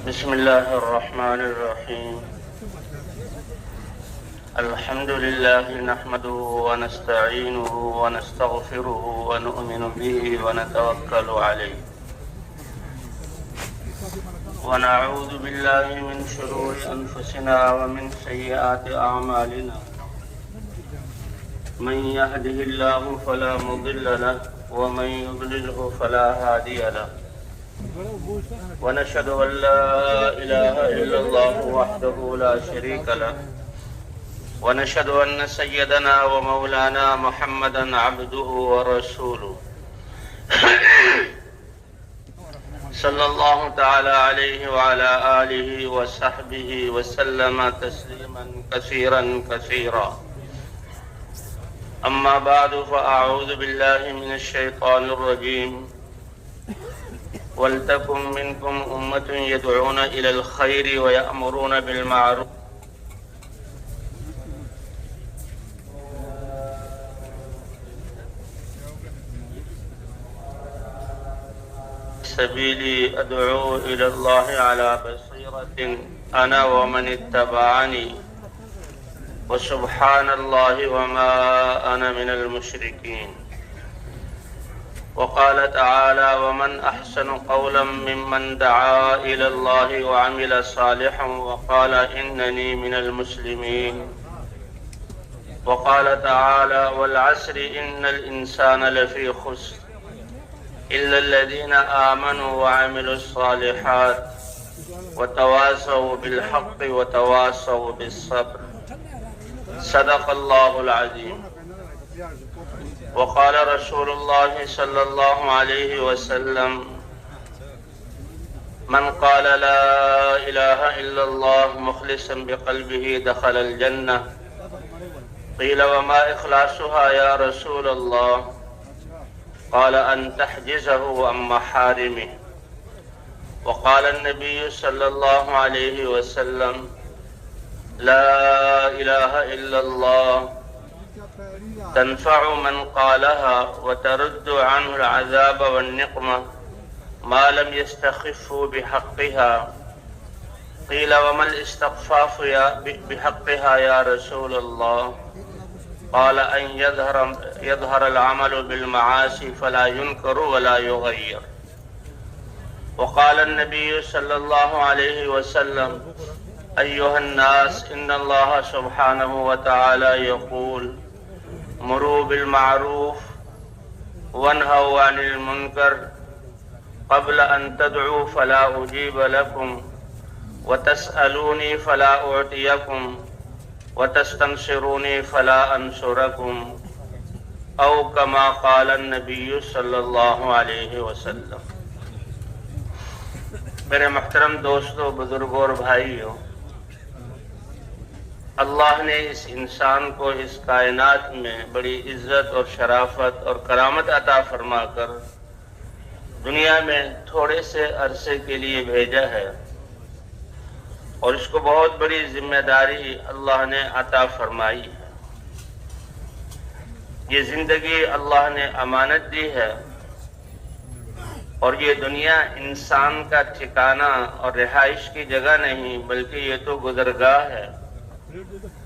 بسم الله الرحمن الرحيم. الحمد لله نحمده ونستعينه ونستغفره ونؤمن به ونتوكل عليه ونعوذ بالله من شرور أنفسنا ومن سيئات أعمالنا. من يهده الله فلا مضل له ومن يضلله فلا هادي له. ونشهد أن لا إله إلا الله وحده لا شريك له ونشهد أن سيدنا ومولانا محمدا عبده ورسوله صلى الله تعالى عليه وعلى آله وصحبه وسلم تسليما كثيرا كثيرا. أما بعد فأعوذ بالله من الشيطان الرجيم. ولتكن منكم أمة يدعون إلى الخير ويأمرون بالمعروف سبيلي أدعو إلى الله على بصيرة أنا ومن اتبعني وسبحان الله وما أنا من المشركين. وقال تعالى: ومن أحسن قولا ممن دعا إلى الله وعمل صالحا وقال إنني من المسلمين. وقال تعالى: والعصر إن الإنسان لفي خسر إلا الذين آمنوا وعملوا الصالحات وتواصوا بالحق وتواصوا بالصبر. صدق الله العظيم. وقال رسول الله صلى الله عليه وسلم: من قال لا إله إلا الله مخلصا بقلبه دخل الجنة. قيل: وما إخلاصها يا رسول الله؟ قال: أن تحجزه عن محارمه. وقال النبي صلى الله عليه وسلم: لا إله إلا الله تنفع من قالها وترد عنه العذاب والنقمة ما لم يستخفوا بحقها. قيل: وما الاستخفاف بحقها يا رسول الله؟ قال: أن يظهر العمل بالمعاصي فلا ينكر ولا يغير. وقال النبي صلى الله عليه وسلم: أيها الناس إن الله سبحانه وتعالى يقول: مروا بالمعروف وانهوا عن المنكر قبل أن تدعوا فلا أجيب لكم وتسألوني فلا أعطيكم وتستنصروني فلا أنصركم أو كما قال النبي صلی اللہ علیہ وسلم. میرے محترم دوستو، بزرگوں اور بھائیوں، اللہ نے اس انسان کو اس کائنات میں بڑی عزت اور شرافت اور کرامت عطا فرما کر دنیا میں تھوڑے سے عرصے کے لیے بھیجا ہے، اور اس کو بہت بڑی ذمہ داری اللہ نے عطا فرمائی ہے. یہ زندگی اللہ نے امانت دی ہے، اور یہ دنیا انسان کا ٹھکانہ اور رہائش کی جگہ نہیں، بلکہ یہ تو گزرگاہ ہے.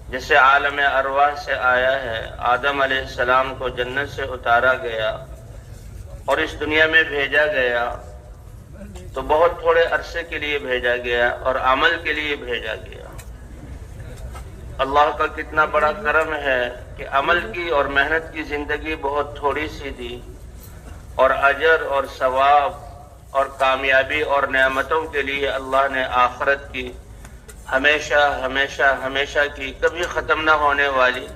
جیسے عالم ارواح سے آیا ہے، آدم علیہ السلام کو جنت سے اتارا گیا اور اس دنیا میں بھیجا گیا، تو بہت تھوڑے عرصے کے لیے بھیجا گیا اور عمل کے لیے بھیجا گیا. اللہ کا کتنا بڑا کرم ہے کہ عمل کی اور محنت کی زندگی بہت تھوڑی سی دی، اور اجر اور ثواب اور کامیابی اور نعمتوں کے لیے اللہ نے آخرت کی ہمیشہ ہمیشہ ہمیشہ کی کبھی ختم نہ ہونے والی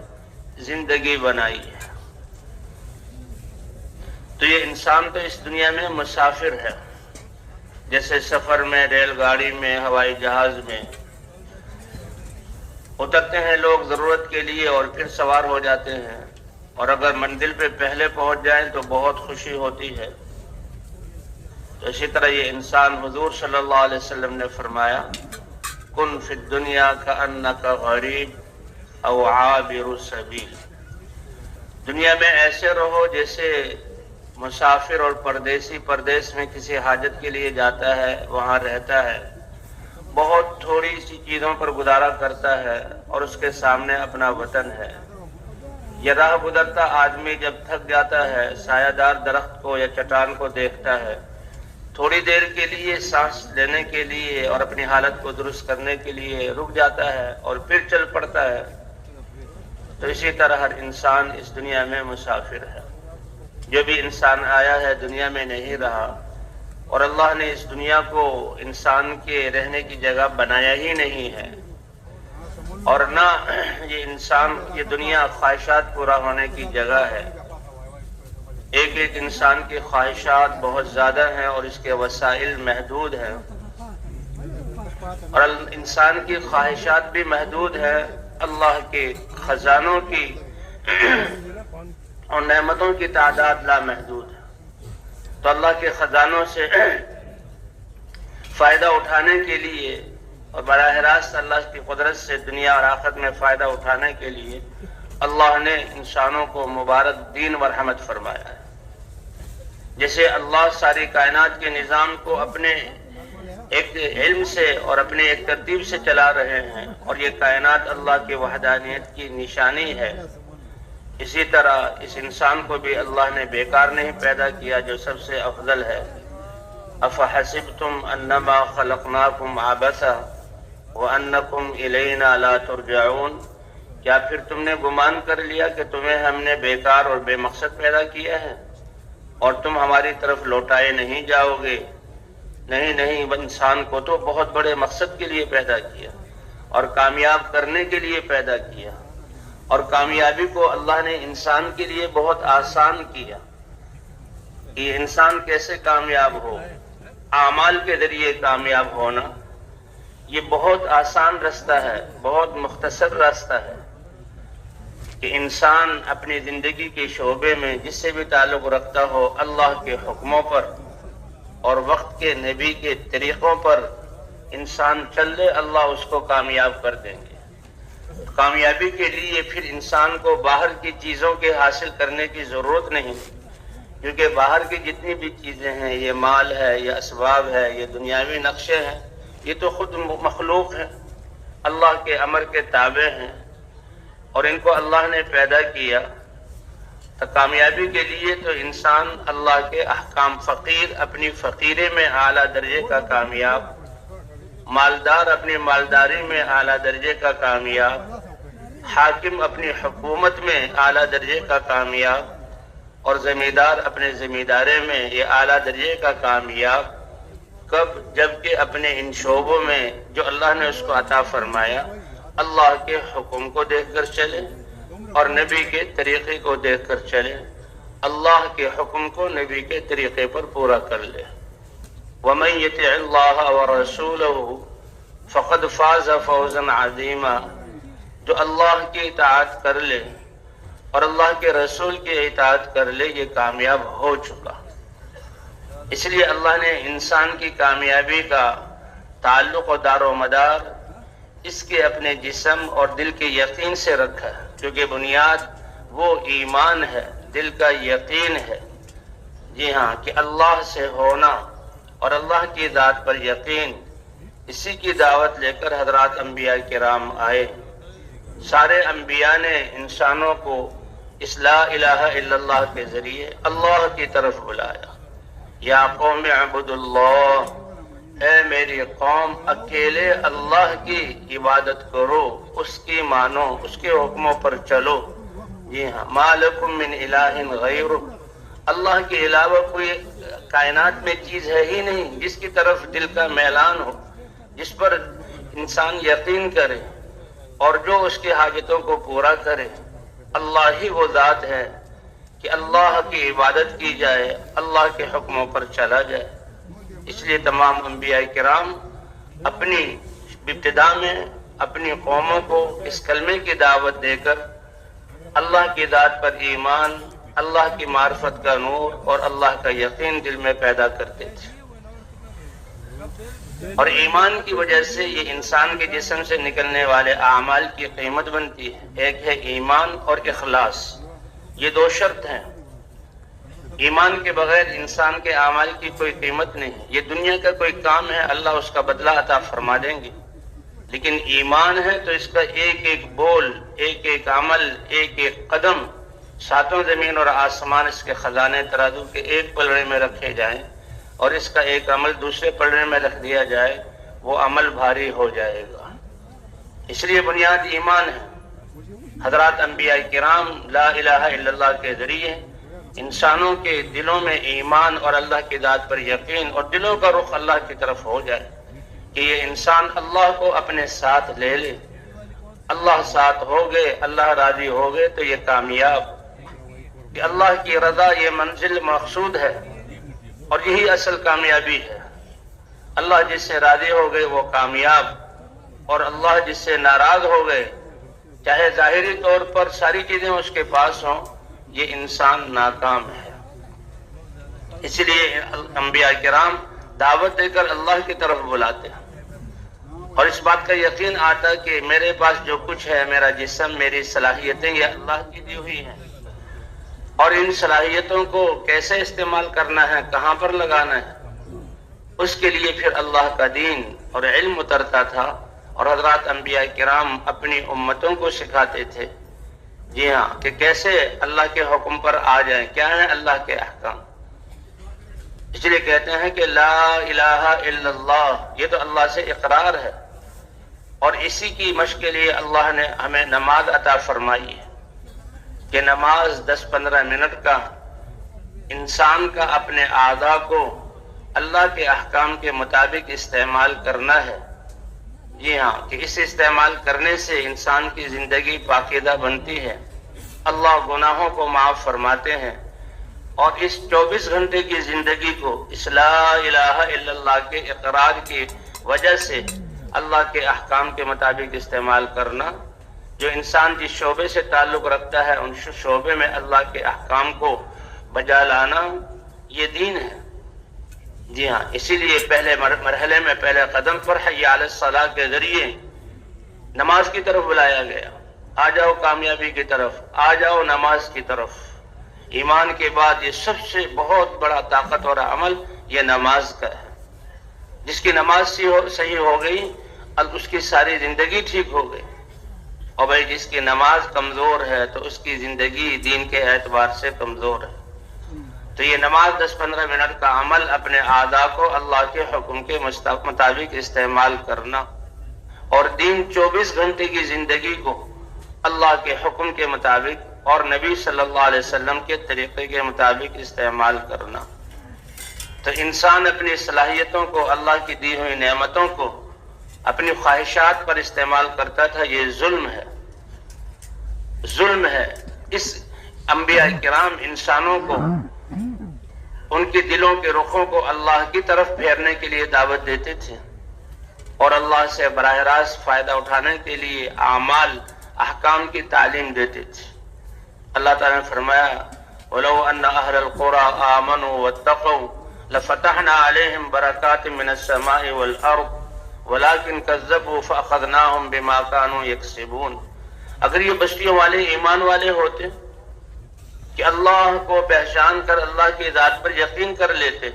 زندگی بنائی ہے. تو یہ انسان تو اس دنیا میں مسافر ہے، جیسے سفر میں، ریل گاڑی میں، ہوائی جہاز میں اترتے ہیں لوگ ضرورت کے لیے اور پھر سوار ہو جاتے ہیں، اور اگر منزل پہ پہلے پہنچ جائیں تو بہت خوشی ہوتی ہے. تو اسی طرح یہ انسان، حضور صلی اللہ علیہ وسلم نے فرمایا: کن فی الدنیا کأنک غریب او عابر السبیل. دنیا میں ایسے رہو جیسے مسافر اور پردیسی پردیس میں کسی حاجت کے لیے جاتا ہے، وہاں رہتا ہے، بہت تھوڑی سی چیزوں پر گزارا کرتا ہے اور اس کے سامنے اپنا وطن ہے۔ یہ راہ گزرتا آدمی جب تھک جاتا ہے سایہ دار درخت کو یا چٹان کو دیکھتا ہے، تھوڑی دیر کے لیے سانس لینے کے لیے اور اپنی حالت کو درست کرنے کے لیے رک جاتا ہے اور پھر چل پڑتا ہے۔ تو اسی طرح ہر انسان اس دنیا میں مسافر ہے۔ جو بھی انسان آیا ہے دنیا میں نہیں رہا، اور اللہ نے اس دنیا کو انسان کے رہنے کی جگہ بنایا ہی نہیں ہے، اور نہ یہ دنیا خواہشات پورا ہونے کی جگہ ہے۔ ایک ایک انسان کی خواہشات بہت زیادہ ہیں اور اس کے وسائل محدود ہیں، اور انسان کی خواہشات بھی محدود ہیں، اللہ کے خزانوں کی اور نعمتوں کی تعداد لامحدود ہے۔ تو اللہ کے خزانوں سے فائدہ اٹھانے کے لیے اور براہ راست اللہ کی قدرت سے دنیا اور آخرت میں فائدہ اٹھانے کے لیے اللہ نے انسانوں کو مبارک دین و رحمت فرمایا ہے۔ جیسے اللہ ساری کائنات کے نظام کو اپنے ایک علم سے اور اپنے ایک ترتیب سے چلا رہے ہیں، اور یہ کائنات اللہ کی وحدانیت کی نشانی ہے، اسی طرح اس انسان کو بھی اللہ نے بیکار نہیں پیدا کیا جو سب سے افضل ہے۔ افحسبتم انما خلقناکم عبثا وانکم الینا لا ترجعون، کیا پھر تم نے گمان کر لیا کہ تمہیں ہم نے بیکار اور بے مقصد پیدا کیا ہے اور تم ہماری طرف لوٹائے نہیں جاؤ گے؟ نہیں، انسان کو تو بہت بڑے مقصد کے لیے پیدا کیا اور کامیاب کرنے کے لیے پیدا کیا، اور کامیابی کو اللہ نے انسان کے لیے بہت آسان کیا کہ انسان کیسے کامیاب ہو۔ اعمال کے ذریعے کامیاب ہونا یہ بہت آسان راستہ ہے، بہت مختصر راستہ ہے کہ انسان اپنی زندگی کے شعبے میں جس سے بھی تعلق رکھتا ہو اللہ کے حکموں پر اور وقت کے نبی کے طریقوں پر انسان چل لے، اللہ اس کو کامیاب کر دیں گے۔ کامیابی کے لیے پھر انسان کو باہر کی چیزوں کے حاصل کرنے کی ضرورت نہیں، کیونکہ باہر کی جتنی بھی چیزیں ہیں، یہ مال ہے، یہ اسباب ہے، یہ دنیاوی نقشے ہیں، یہ تو خود مخلوق ہیں، اللہ کے امر کے تابع ہیں، اور ان کو اللہ نے پیدا کیا۔ تو کامیابی کے لیے تو انسان اللہ کے احکام، فقیر اپنی فقیرے میں اعلیٰ درجے کا کامیاب، مالدار اپنی مالداری میں اعلیٰ درجے کا کامیاب، حاکم اپنی حکومت میں اعلیٰ درجے کا کامیاب، اور زمیندار اپنے زمیندارے میں یہ اعلیٰ درجے کا کامیاب۔ کب؟ جبکہ اپنے ان شعبوں میں جو اللہ نے اس کو عطا فرمایا اللہ کے حکم کو دیکھ کر چلے اور نبی کے طریقے کو دیکھ کر چلے، اللہ کے حکم کو نبی کے طریقے پر پورا کر لے۔ وَمَن يُطِعِ اللَّهَ وَرَسُولَهُ فَقَدْ فَازَ فَوْزًا عَظِيمًا، جو اللہ کی اطاعت کر لے اور اللہ کے رسول کی اطاعت کر لے، یہ کامیاب ہو چکا۔ اس لیے اللہ نے انسان کی کامیابی کا تعلق و دار و مدار اس کے اپنے جسم اور دل کے یقین سے رکھا ہے، کیونکہ بنیاد وہ ایمان ہے، دل کا یقین ہے۔ جی ہاں، کہ اللہ سے ہونا اور اللہ کی ذات پر یقین، اسی کی دعوت لے کر حضرات انبیاء کرام آئے۔ سارے انبیاء نے انسانوں کو اس لا الہ الا اللہ کے ذریعے اللہ کی طرف بلایا۔ یا قوم اعبدوا اللہ، اے میری قوم اکیلے اللہ کی عبادت کرو، اس کی مانو، اس کے حکموں پر چلو۔ جی ہاں، ما لکم من الہ غیر، اللہ کے علاوہ کوئی کائنات میں چیز ہے ہی نہیں جس کی طرف دل کا میلان ہو، جس پر انسان یقین کرے اور جو اس کی حاجتوں کو پورا کرے۔ اللہ ہی وہ ذات ہے کہ اللہ کی عبادت کی جائے، اللہ کے حکموں پر چلا جائے۔ اس لیے تمام انبیاء کرام اپنی ابتدا میں اپنی قوموں کو اس کلمے کی دعوت دے کر اللہ کی ذات پر ایمان، اللہ کی معرفت کا نور اور اللہ کا یقین دل میں پیدا کرتے تھے۔ اور ایمان کی وجہ سے یہ انسان کے جسم سے نکلنے والے اعمال کی قیمت بنتی ہے۔ ایک ہے ایمان اور اخلاص، یہ دو شرط ہیں۔ ایمان کے بغیر انسان کے اعمال کی کوئی قیمت نہیں. یہ دنیا کا کوئی کام ہے، اللہ اس کا بدلہ عطا فرما دیں گے، لیکن ایمان ہے تو اس کا ایک ایک بول، ایک ایک عمل، ایک ایک قدم، ساتوں زمین اور آسمان اس کے خزانے ترازو کے ایک پلڑے میں رکھے جائیں اور اس کا ایک عمل دوسرے پلڑے میں رکھ دیا جائے، وہ عمل بھاری ہو جائے گا. اس لیے بنیاد ایمان ہے. حضرات انبیاء کرام لا الہ الا اللہ کے ذریعے انسانوں کے دلوں میں ایمان اور اللہ کی ذات پر یقین اور دلوں کا رخ اللہ کی طرف ہو جائے کہ یہ انسان اللہ کو اپنے ساتھ لے لے. اللہ ساتھ ہو گئے، اللہ راضی ہو گئے تو یہ کامیاب. کہ اللہ کی رضا یہ منزل مقصود ہے اور یہی اصل کامیابی ہے. اللہ جس سے راضی ہو گئے وہ کامیاب، اور اللہ جس سے ناراض ہو گئے چاہے ظاہری طور پر ساری چیزیں اس کے پاس ہوں، یہ انسان ناکام ہے. اس لیے انبیاء کرام دعوت دے کر اللہ کی طرف بلاتے ہیں اور اس بات کا یقین آتا کہ میرے پاس جو کچھ ہے، میرا جسم، میری صلاحیتیں، یہ اللہ کی دی ہوئی ہیں، اور ان صلاحیتوں کو کیسے استعمال کرنا ہے، کہاں پر لگانا ہے، اس کے لیے پھر اللہ کا دین اور علم اترتا تھا اور حضرات انبیاء کرام اپنی امتوں کو سکھاتے تھے. جی ہاں، کہ کیسے اللہ کے حکم پر آ جائیں، کیا ہیں اللہ کے احکام. اس لیے کہتے ہیں کہ لا الہ الا اللہ، یہ تو اللہ سے اقرار ہے، اور اسی کی مشق کے لیے اللہ نے ہمیں نماز عطا فرمائی ہے کہ نماز 10-15 منٹ کا انسان کا اپنے اعضاء کو اللہ کے احکام کے مطابق استعمال کرنا ہے. جی ہاں، کہ اس استعمال کرنے سے انسان کی زندگی پاکیزہ بنتی ہے، اللہ گناہوں کو معاف فرماتے ہیں، اور اس 24 گھنٹے کی زندگی کو اس لا الہ الا اللہ کے اقرار کی وجہ سے اللہ کے احکام کے مطابق استعمال کرنا. جو انسان جس شعبے سے تعلق رکھتا ہے ان شعبے میں اللہ کے احکام کو بجا لانا، یہ دین ہے. جی ہاں، اسی لیے پہلے مرحلے میں پہلے قدم پر حی علی الصلاۃ کے ذریعے نماز کی طرف بلایا گیا. آ جاؤ کامیابی کی طرف، آ جاؤ نماز کی طرف. ایمان کے بعد یہ سب سے بہت بڑا طاقتور عمل یہ نماز کا ہے. جس کی نماز صحیح ہو گئی، اب اس کی ساری زندگی ٹھیک ہو گئی. اور بھائی جس کی نماز کمزور ہے تو اس کی زندگی دین کے اعتبار سے کمزور ہے. تو یہ نماز 10-15 منٹ کا عمل اپنے اعضاء کو اللہ کے حکم کے مطابق استعمال کرنا، اور دین 24 گھنٹے کی زندگی کو اللہ کے حکم کے مطابق اور نبی صلی اللہ علیہ وسلم کے طریقے کے مطابق استعمال کرنا. تو انسان اپنی صلاحیتوں کو، اللہ کی دی ہوئی نعمتوں کو اپنی خواہشات پر استعمال کرتا تھا. یہ ظلم ہے، ظلم ہے. اس انبیاء کرام انسانوں کو ان کے دلوں کے رخوں کو اللہ کی طرف پھیرنے کے لیے دعوت دیتے تھے اور اللہ سے براہ راست فائدہ اٹھانے کے لیے اعمال، احکام کی تعلیم دیتے تھے. اللہ تعالیٰ نے فرمایا وَلَوْ أَنَّ أَهْلَ الْقُرَىٰ آمَنُوا وَاتَّقَوْا لَفَتَحْنَا عَلَيْهِمْ بَرَكَاتٍ مِّنَ السَّمَاءِ وَالْأَرْضِ وَلَكِنْ كَذَّبُوا فَأَخَذْنَاهُمْ بِمَا كَانُوا يَكْسِبُونَ. اگر یہ بستیوں والے ایمان والے ہوتے کہ اللہ کو پہچان کر اللہ کی ذات پر یقین کر لیتے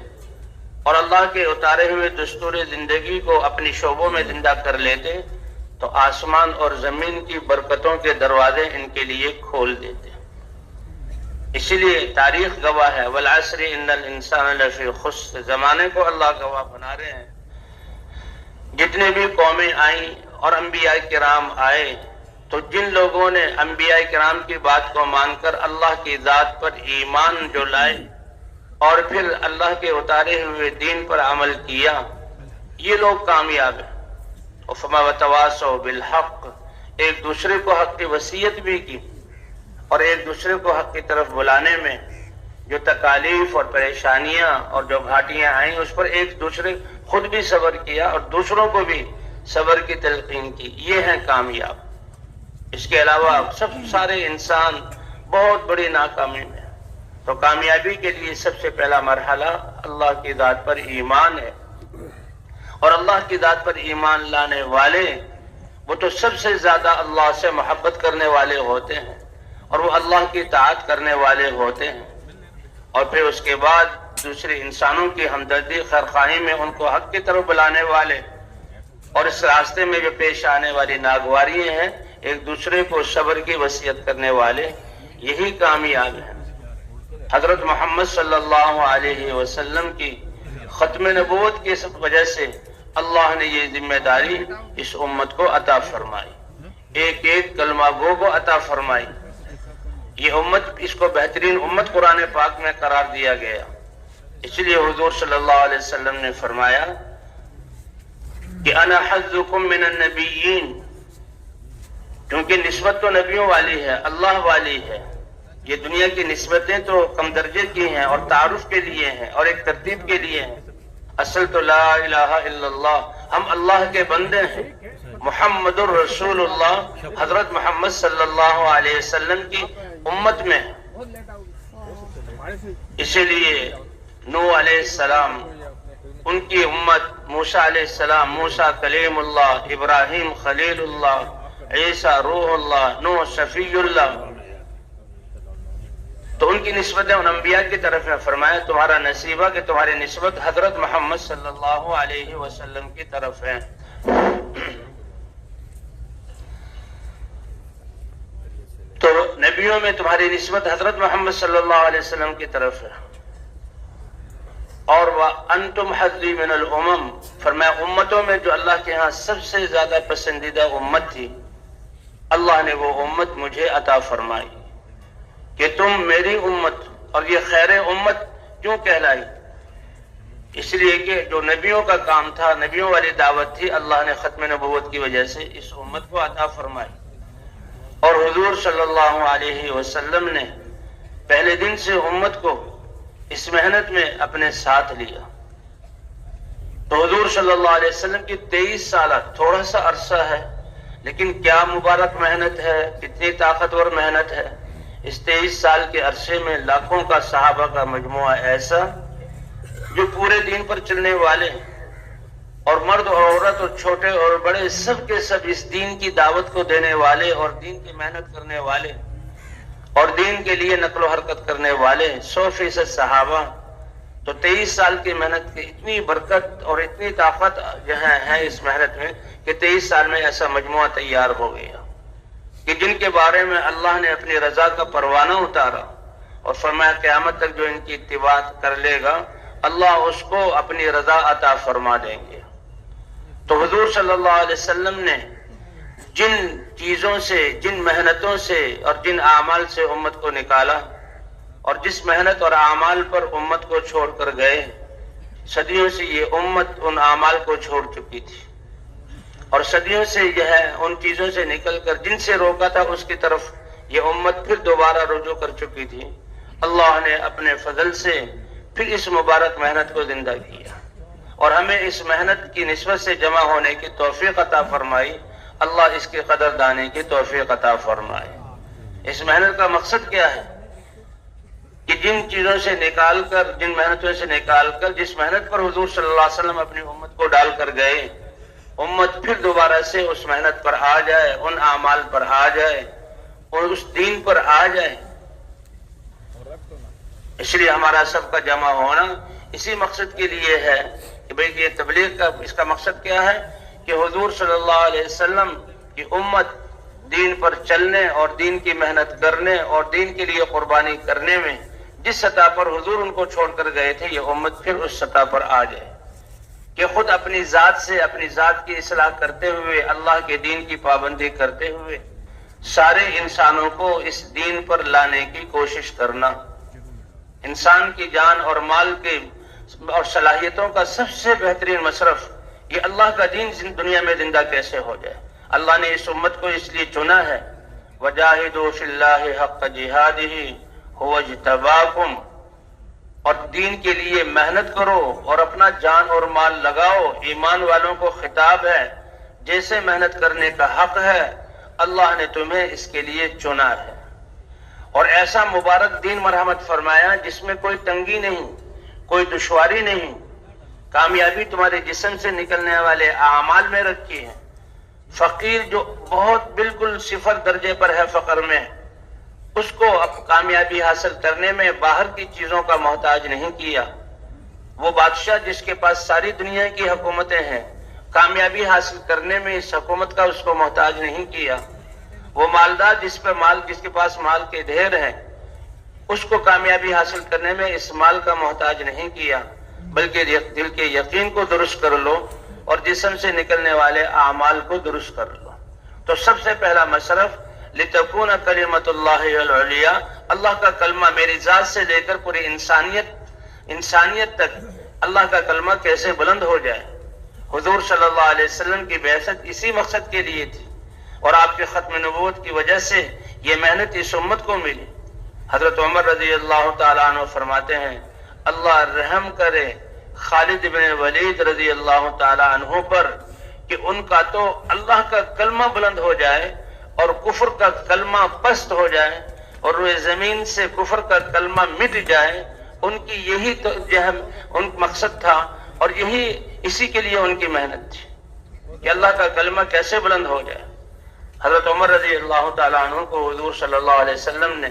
اور اللہ کے اتارے ہوئے دستور زندگی کو اپنی شعبوں میں زندہ کر لیتے تو آسمان اور زمین کی برکتوں کے دروازے ان کے لیے کھول دیتے. اسی لیے تاریخ گواہ ہے والعصر ان الانسان لفی خسر. زمانے کو اللہ گواہ بنا رہے ہیں. جتنے بھی قومیں آئیں اور انبیاء کرام آئے تو جن لوگوں نے انبیاء کرام کی بات کو مان کر اللہ کی ذات پر ایمان جو لائے اور پھر اللہ کے اتارے ہوئے دین پر عمل کیا، یہ لوگ کامیاب ہیں. فما وتواصوا بالحق، ایک دوسرے کو حق کی وصیت بھی کی اور ایک دوسرے کو حق کی طرف بلانے میں جو تکالیف اور پریشانیاں اور جو گھاٹیاں آئیں اس پر ایک دوسرے خود بھی صبر کیا اور دوسروں کو بھی صبر کی تلقین کی. یہ ہیں کامیاب. اس کے علاوہ سارے انسان بہت بڑی ناکامی میں. تو کامیابی کے لیے سب سے پہلا مرحلہ اللہ کی ذات پر ایمان ہے، اور اللہ کی ذات پر ایمان لانے والے وہ تو سب سے زیادہ اللہ سے محبت کرنے والے ہوتے ہیں اور وہ اللہ کی اطاعت کرنے والے ہوتے ہیں. اور پھر اس کے بعد دوسرے انسانوں کی ہمدردی خیرخواہی میں ان کو حق کی طرف بلانے والے، اور اس راستے میں جو پیش آنے والی ناگواریاں ہیں ایک دوسرے کو صبر کی وصیت کرنے والے، یہی کامیاب ہیں۔ حضرت محمد صلی اللہ علیہ وسلم کی ختم نبوت کی وجہ سے اللہ نے یہ ذمہ داری اس امت کو عطا فرمائی، ایک ایک کلمہ گو کو عطا فرمائی۔ یہ امت، اس کو بہترین امت قرآن پاک میں قرار دیا گیا۔ اس لیے حضور صلی اللہ علیہ وسلم نے فرمایا کہ انا حظکم من النبیین، کیونکہ نسبت تو نبیوں والی ہے، اللہ والی ہے۔ یہ دنیا کی نسبتیں تو کم درجے کی ہیں اور تعارف کے لیے ہیں اور ایک ترتیب کے لیے ہیں۔ اصل تو لا الہ الا اللہ، ہم اللہ کے بندے ہیں۔ محمد الرسول اللہ حضرت محمد صلی اللہ علیہ وسلم کی امت میں، اسی لیے نوح علیہ السلام ان کی امت، موسیٰ علیہ السلام موسیٰ کلیم اللہ، ابراہیم خلیل اللہ، عیسیٰ روح اللہ، نوح شفیع اللہ، تو ان کی نسبتیں ان انبیاء کی طرف ہے۔ فرمایا تمہارا نصیبہ کہ تمہاری نسبت حضرت محمد صلی اللہ علیہ وسلم کی طرف ہے۔ تو نبیوں میں تمہاری نسبت حضرت محمد صلی اللہ علیہ وسلم کی طرف ہے۔ اور وَأَنْتُمْ حَظِّي مِنَ الْأُمَمِ، فرمایا امتوں میں جو اللہ کے ہاں سب سے زیادہ پسندیدہ امت تھی، اللہ نے وہ امت مجھے عطا فرمائی کہ تم میری امت، اور یہ خیر امت کیوں کہلائی؟ اس لیے کہ جو نبیوں کا کام تھا، نبیوں والی دعوت تھی، اللہ نے ختم نبوت کی وجہ سے اس امت کو عطا فرمائی۔ اور حضور صلی اللہ علیہ وسلم نے پہلے دن سے امت کو اس محنت میں اپنے ساتھ لیا۔ تو حضور صلی اللہ علیہ وسلم کی 23 سالہ تھوڑا سا عرصہ ہے، لیکن کیا مبارک محنت ہے، کتنی طاقتور محنت ہے۔ اس 23 سال کے عرصے میں لاکھوں کا صحابہ کا مجموعہ ایسا جو پورے دین پر چلنے والے، اور مرد اور عورت اور چھوٹے اور بڑے سب کے سب اس دین کی دعوت کو دینے والے اور دین کی محنت کرنے والے اور دین کے لیے نقل و حرکت کرنے والے 100% صحابہ۔ تو 23 سال کی محنت کی اتنی برکت اور اتنی طاقت ہے اس محنت میں کہ 23 سال میں ایسا مجموعہ تیار ہو گیا کہ جن کے بارے میں اللہ نے اپنی رضا کا پروانہ اتارا اور فرمایا قیامت تک جو ان کی اتباع کر لے گا اللہ اس کو اپنی رضا عطا فرما دیں گے۔ تو حضور صلی اللہ علیہ وسلم نے جن چیزوں سے، جن محنتوں سے اور جن اعمال سے امت کو نکالا، اور جس محنت اور اعمال پر امت کو چھوڑ کر گئے، صدیوں سے یہ امت ان اعمال کو چھوڑ چکی تھی، اور صدیوں سے یہ ہے ان چیزوں سے نکل کر جن سے روکا تھا اس کی طرف یہ امت پھر دوبارہ رجوع کر چکی تھی۔ اللہ نے اپنے فضل سے پھر اس مبارک محنت کو زندہ کیا اور ہمیں اس محنت کی نسبت سے جمع ہونے کی توفیق عطا فرمائی۔ اللہ اس کی قدر دانے کی توفیق عطا فرمائے۔ اس محنت کا مقصد کیا ہے کہ جن چیزوں سے نکال کر، جن محنتوں سے نکال کر، جس محنت پر حضور صلی اللہ علیہ وسلم اپنی امت کو ڈال کر گئے، امت پھر دوبارہ سے اس محنت پر آ جائے، ان اعمال پر آ جائے اور اس دین پر آ جائے۔ اس لیے ہمارا سب کا جمع ہونا اسی مقصد کے لیے ہے کہ بھئی یہ تبلیغ کا اس کا مقصد کیا ہے کہ حضور صلی اللہ علیہ وسلم کی امت دین پر چلنے اور دین کی محنت کرنے اور دین کے لیے قربانی کرنے میں جس سطح پر حضور ان کو چھوڑ کر گئے تھے، یہ امت پھر اس سطح پر آ جائے کہ خود اپنی ذات سے، اپنی ذات کی اصلاح کرتے ہوئے، اللہ کے دین کی پابندی کرتے ہوئے سارے انسانوں کو اس دین پر لانے کی کوشش کرنا۔ انسان کی جان اور مال کے اور صلاحیتوں کا سب سے بہترین مصرف یہ اللہ کا دین دنیا میں زندہ کیسے ہو جائے۔ اللہ نے اس امت کو اس لیے چنا ہے، وَجَاهِدُوا فِي اللَّهِ حَقَّ جِهَادِهِ هُوَ اجْتَبَاكُمْ، اور دین کے لیے محنت کرو اور اپنا جان اور مال لگاؤ۔ ایمان والوں کو خطاب ہے، جیسے محنت کرنے کا حق ہے اللہ نے تمہیں اس کے لیے چنا ہے، اور ایسا مبارک دین مرحمت فرمایا جس میں کوئی تنگی نہیں، کوئی دشواری نہیں۔ کامیابی تمہارے جسم سے نکلنے والے اعمال میں رکھی ہے۔ فقیر جو بہت بالکل صفر درجے پر ہے فقر میں، اس کو اب کامیابی حاصل کرنے میں باہر کی چیزوں کا محتاج نہیں کیا۔ وہ بادشاہ جس کے پاس ساری دنیا کی حکومتیں ہیں، کامیابی حاصل کرنے میں اس حکومت کا اس کو محتاج نہیں کیا۔ وہ مالدار جس کے پاس مال کے ڈھیر ہیں، اس کو کامیابی حاصل کرنے میں اس مال کا محتاج نہیں کیا، بلکہ دل کے یقین کو درست کر لو اور جسم سے نکلنے والے اعمال کو درست کر لو۔ تو سب سے پہلا مصرف لتکون کلمۃ اللہ العلیٰ، اللہ کا کلمہ میری ذات سے لے کر پوری انسانیت تک اللہ کا کلمہ کیسے بلند ہو جائے۔ حضور صلی اللہ علیہ وسلم کی بعثت اسی مقصد کے لیے تھی، اور آپ کے ختم نبوت کی وجہ سے یہ محنت اس امت کو ملی۔ حضرت عمر رضی اللہ تعالیٰ عنہ فرماتے ہیں، اللہ رحم کرے خالد بن ولید رضی اللہ تعالیٰ عنہ پر کہ ان کا تو اللہ کا کلمہ بلند ہو جائے اور کفر کا کلمہ پست ہو جائے اور روئے زمین سے کفر کا کلمہ مٹ جائے۔ ان کی یہی تو ان مقصد تھا، اور اسی کے لیے ان کی محنت تھی کہ اللہ کا کلمہ کیسے بلند ہو جائے۔ حضرت عمر رضی اللہ تعالیٰ عنہ کو حضور صلی اللہ علیہ وسلم نے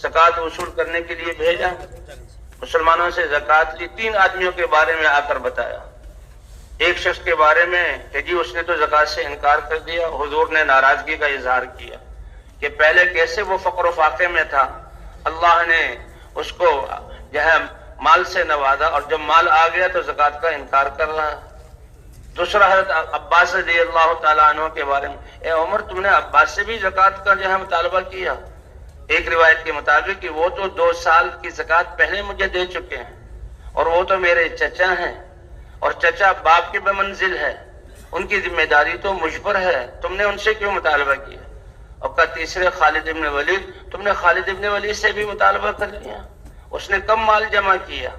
زکوٰۃ وصول کرنے کے لیے بھیجا۔ مسلمانوں سے زکوٰۃ لی، 3 آدمیوں کے بارے میں آ کر بتایا۔ ایک شخص کے بارے میں کہ جی اس نے تو زکوٰۃ سے انکار کر دیا۔ حضور نے ناراضگی کا اظہار کیا کہ پہلے کیسے وہ فقر و فاقے میں تھا، اللہ نے اس کو مال سے نوازا، اور جب مال آ گیا تو زکوٰۃ کا انکار کر رہا۔ دوسرا حضرت عباس رضی اللہ تعالیٰ عنہ کے بارے میں، اے عمر تم نے عباس سے بھی زکوٰۃ کا مطالبہ کیا؟ ایک روایت کے مطابق کہ وہ تو 2 سال کی زکوٰۃ پہلے مجھے دے چکے ہیں، اور وہ تو میرے چچا ہیں، اور چچا باپ کے بمنزل ہے، ان کی ذمہ داری تو مجھ پر ہے، تم نے ان سے کیوں مطالبہ کیا؟ اور کا تیسرے خالد ابن ولید، تم نے خالد ابن ولید سے بھی مطالبہ کر لیا؟ اس نے کب مال جمع کیا،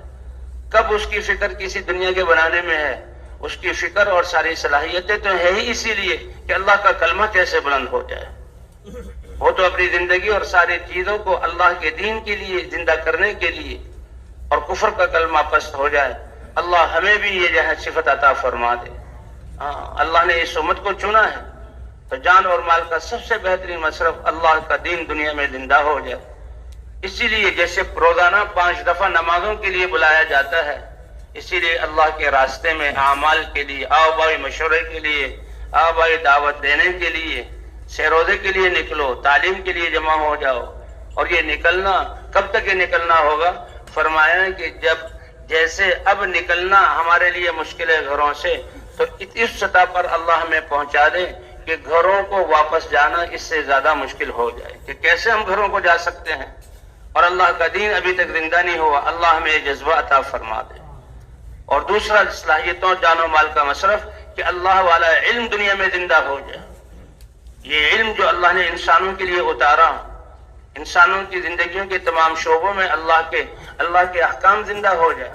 کب اس کی فکر کسی دنیا کے بنانے میں ہے؟ اس کی فکر اور ساری صلاحیتیں تو ہے ہی اسی لیے کہ اللہ کا کلمہ کیسے بلند ہو جائے۔ وہ تو اپنی زندگی اور ساری چیزوں کو اللہ کے دین کے لیے زندہ کرنے کے لیے، اور کفر کا کلمہ پست ہو جائے۔ اللہ ہمیں بھی یہ صفت عطا فرما دے۔ اللہ نے اس امت کو چنا ہے، تو جان اور مال کا سب سے بہترین مصرف اللہ کا دین دنیا میں زندہ ہو جائے۔ اسی لیے جیسے روزانہ 5 دفعہ نمازوں کے لیے بلایا جاتا ہے، اسی لیے اللہ کے راستے میں اعمال کے لیے، آبائی مشورے کے لیے، آبائی دعوت دینے کے لیے، سیروزے کے لیے نکلو، تعلیم کے لیے جمع ہو جاؤ۔ اور یہ نکلنا کب تک یہ نکلنا ہوگا؟ فرمایا کہ جیسے اب نکلنا ہمارے لیے مشکل ہے گھروں سے، تو اس سطح پر اللہ ہمیں پہنچا دے کہ گھروں کو واپس جانا اس سے زیادہ مشکل ہو جائے کہ کیسے ہم گھروں کو جا سکتے ہیں، اور اللہ کا دین ابھی تک زندہ نہیں ہوا۔ اللہ ہمیں یہ جذبہ عطا فرما دے۔ اور دوسرا صلاحیتوں جان و مال کا مصرف کہ اللہ والا علم دنیا میں زندہ ہو جائے۔ یہ علم جو اللہ نے انسانوں کے لیے اتارا، انسانوں کی زندگیوں کے تمام شعبوں میں اللہ کے احکام زندہ ہو جائے،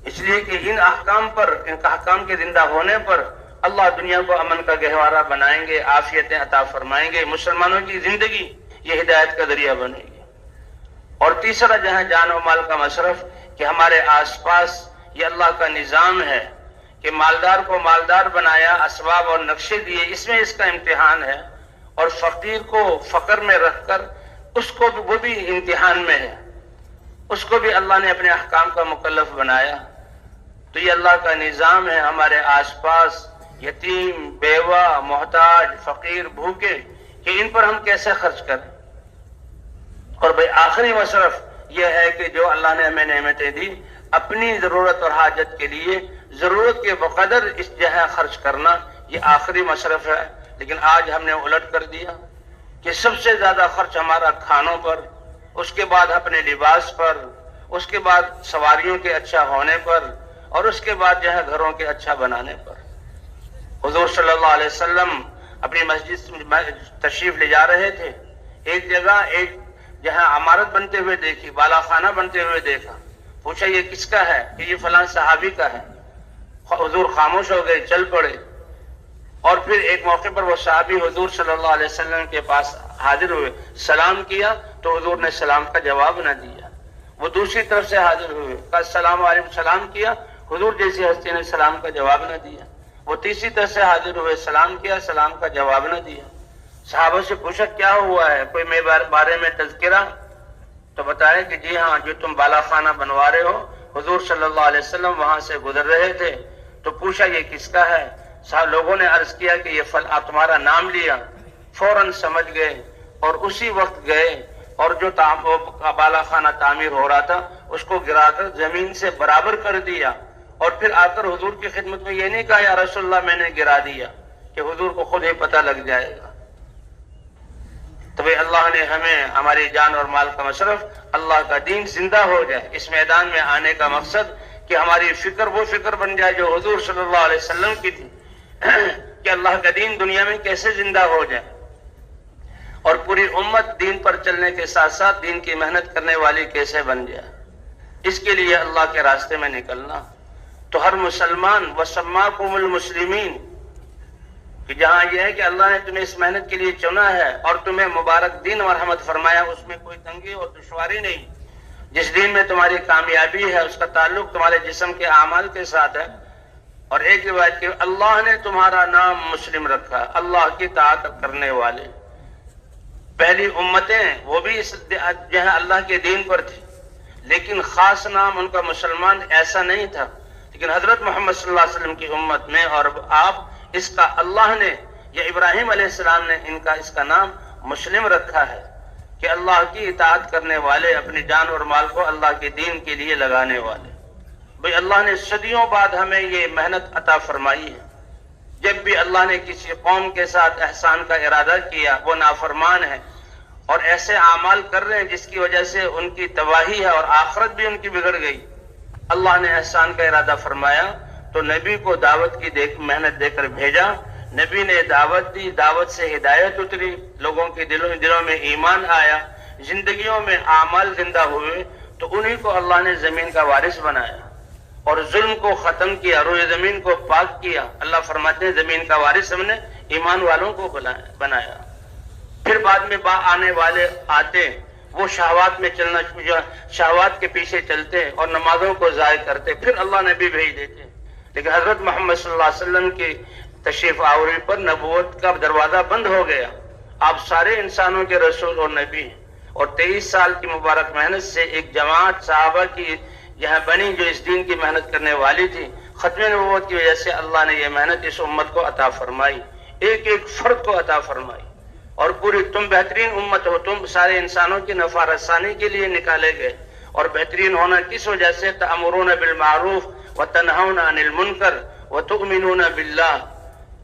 اس لیے کہ ان احکام کے زندہ ہونے پر اللہ دنیا کو امن کا گہوارہ بنائیں گے، عافیتیں عطا فرمائیں گے، مسلمانوں کی زندگی یہ ہدایت کا ذریعہ بنے گی۔ اور تیسرا جان و مال کا مصرف کہ ہمارے آس پاس یہ اللہ کا نظام ہے کہ مالدار کو مالدار بنایا، اسباب اور نقشے دیے، اس میں اس کا امتحان ہے، اور فقیر کو فقر میں رکھ کر اس کو وہ بھی امتحان میں ہے، اس کو بھی اللہ نے اپنے احکام کا مکلف بنایا۔ تو یہ اللہ کا نظام ہے ہمارے آس پاس یتیم، بیوہ، محتاج، فقیر، بھوکے، کہ ان پر ہم کیسے خرچ کریں۔ اور بھئی آخری مصرف یہ ہے کہ جو اللہ نے ہمیں نعمتیں دی، اپنی ضرورت اور حاجت کے لیے ضرورت کے بقدر اس خرچ کرنا، یہ آخری مصرف ہے۔ لیکن آج ہم نے الٹ کر دیا کہ سب سے زیادہ خرچ ہمارا کھانوں پر، اس کے بعد اپنے لباس پر، اس کے بعد سواریوں کے اچھا ہونے پر، اور اس کے بعد گھروں کے اچھا بنانے پر۔ حضور صلی اللہ علیہ وسلم اپنی مسجد تشریف لے جا رہے تھے، ایک جگہ عمارت بنتے ہوئے دیکھی، بالا خانہ بنتے ہوئے دیکھا، پوچھا یہ کس کا ہے؟ کہ یہ فلاں صحابی کا ہے۔ حضور خاموش ہو گئے، چل پڑے، اور پھر ایک موقع پر وہ صحابی حضور صلی اللہ علیہ وسلم کے پاس حاضر ہوئے، سلام کیا تو حضور نے سلام کا جواب نہ دیا۔ وہ دوسری طرف سے حاضر ہوئے، کہا السلام علیکم، سلام کیا، حضور جیسی ہستی نے سلام کا جواب نہ دیا۔ وہ تیسری طرف سے حاضر ہوئے، سلام کیا، سلام کا جواب نہ دیا۔ صحابہ سے پوچھا کیا ہوا ہے، کوئی میرے بارے میں تذکرہ؟ تو بتایا کہ جی ہاں، جو تم بالا خانہ بنوا رہے ہو، حضور صلی اللہ علیہ وسلم وہاں سے گزر رہے تھے تو پوچھا یہ کس کا ہے؟ لوگوں نے عرض کیا کہ یہ تمہارا نام لیا، فوراً سمجھ گئے اور اسی وقت گئے اور جو بالا خانہ تعمیر ہو رہا تھا اس کو گرا کر زمین سے برابر کر دیا، اور پھر آ کر حضور کی خدمت میں یہ نہیں کہا یا رسول اللہ میں نے گرا دیا، کہ حضور کو خود ہی پتہ لگ جائے گا۔ تو اللہ نے ہمیں ہماری جان اور مال کا مصرف اللہ کا دین زندہ ہو جائے، اس میدان میں آنے کا مقصد کہ ہماری فکر وہ فکر بن جائے جو حضور صلی اللہ علیہ وسلم کی تھی کہ اللہ کا دین دنیا میں کیسے زندہ ہو جائے، اور پوری امت دین پر چلنے کے ساتھ ساتھ دین کی محنت کرنے والی کیسے بن جائے۔ اس کے لیے اللہ کے راستے میں نکلنا۔ تو ہر مسلمان وَسَمَّاكُمُ الْمُسْلِمِينَ، کہ جہاں یہ ہے کہ اللہ نے تمہیں اس محنت کے لیے چنا ہے اور تمہیں مبارک دین اور رحمت فرمایا، اس میں کوئی تنگی اور دشواری نہیں۔ جس دین میں تمہاری کامیابی ہے اس کا تعلق تمہارے جسم کے اعمال کے ساتھ ہے۔ اور ایک روایت کہ اللہ نے تمہارا نام مسلم رکھا، اللہ کی اطاعت کرنے والے۔ پہلی امتیں وہ بھی جو ہے اللہ کے دین پر تھی، لیکن خاص نام ان کا مسلمان ایسا نہیں تھا، لیکن حضرت محمد صلی اللہ علیہ وسلم کی امت میں اور آپ اس کا اللہ نے یا ابراہیم علیہ السلام نے اس کا نام مسلم رکھا ہے، کہ اللہ کی اطاعت کرنے والے، اپنی جان اور مال کو اللہ کے دین کے لیے لگانے والے۔ بھئی اللہ نے صدیوں بعد ہمیں یہ محنت عطا فرمائی ہے۔ جب بھی اللہ نے کسی قوم کے ساتھ احسان کا ارادہ کیا وہ نافرمان ہے اور ایسے اعمال کر رہے ہیں جس کی وجہ سے ان کی تباہی ہے اور آخرت بھی ان کی بگڑ گئی، اللہ نے احسان کا ارادہ فرمایا تو نبی کو دعوت کی محنت دے کر بھیجا، نبی نے دعوت دی، دعوت سے ہدایت اتری، لوگوں کے دلوں میں ایمان آیا، زندگیوں میں اعمال زندہ ہوئے، تو انہی کو اللہ نے زمین کا وارث بنایا اور ظلم کو ختم کیا، روئے زمین کو پاک کیا۔ اللہ فرماتے ہیں زمین کا وارث ہم نے ایمان والوں کو بنایا۔ پھر بعد میں آنے والے آتے، وہ شہوات میں چلنا، شہوات کے پیچھے چلتے اور نمازوں کو ضائع کرتے، پھر اللہ نبی بھیج دیتے۔ لیکن حضرت محمد صلی اللہ علیہ وسلم کی تشریف آوری پر نبوت کا دروازہ بند ہو گیا، آپ سارے انسانوں کے رسول اور نبی ہیں، اور 23 سال کی مبارک محنت سے ایک جماعت صحابہ کی یہاں بنی جو اس دین کی محنت کرنے والی تھی۔ ختم نبوت کی وجہ سے اللہ نے یہ محنت اس امت کو عطا فرمائی، ایک ایک فرد کو عطا فرمائی، اور پوری تم بہترین امت ہو، تم سارے انسانوں کی نفع رسانی کے لیے نکالے گئے۔ اور بہترین ہونا کس وجہ سے؟ تأمرون بالمعروف وتنہون عن المنکر وتؤمنون باللہ،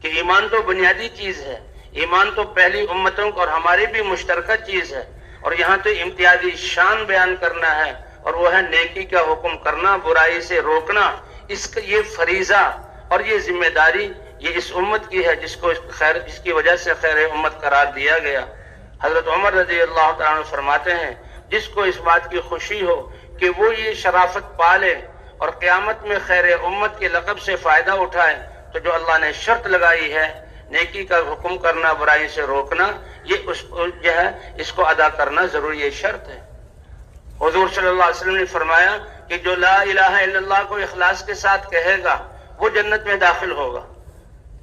کہ ایمان تو بنیادی چیز ہے، ایمان تو پہلی امتوں کو اور ہماری بھی مشترکہ چیز ہے، اور یہاں تو امتیازی شان بیان کرنا ہے، اور وہ ہے نیکی کا حکم کرنا، برائی سے روکنا۔ یہ فریضہ اور یہ ذمہ داری یہ اس امت کی ہے جس کی وجہ سے خیر امت قرار دیا گیا۔ حضرت عمر رضی اللہ تعالیٰ عنہ فرماتے ہیں جس کو اس بات کی خوشی ہو کہ وہ یہ شرافت پالے اور قیامت میں خیر امت کے لقب سے فائدہ اٹھائے، تو جو اللہ نے شرط لگائی ہے نیکی کا حکم کرنا، برائی سے روکنا، یہ جو ہے اس کو ادا کرنا ضروری، یہ شرط ہے۔ حضور صلی اللہ علیہ وسلم نے فرمایا کہ جو لا الہ الا اللہ کو اخلاص کے ساتھ کہے گا وہ جنت میں داخل ہوگا۔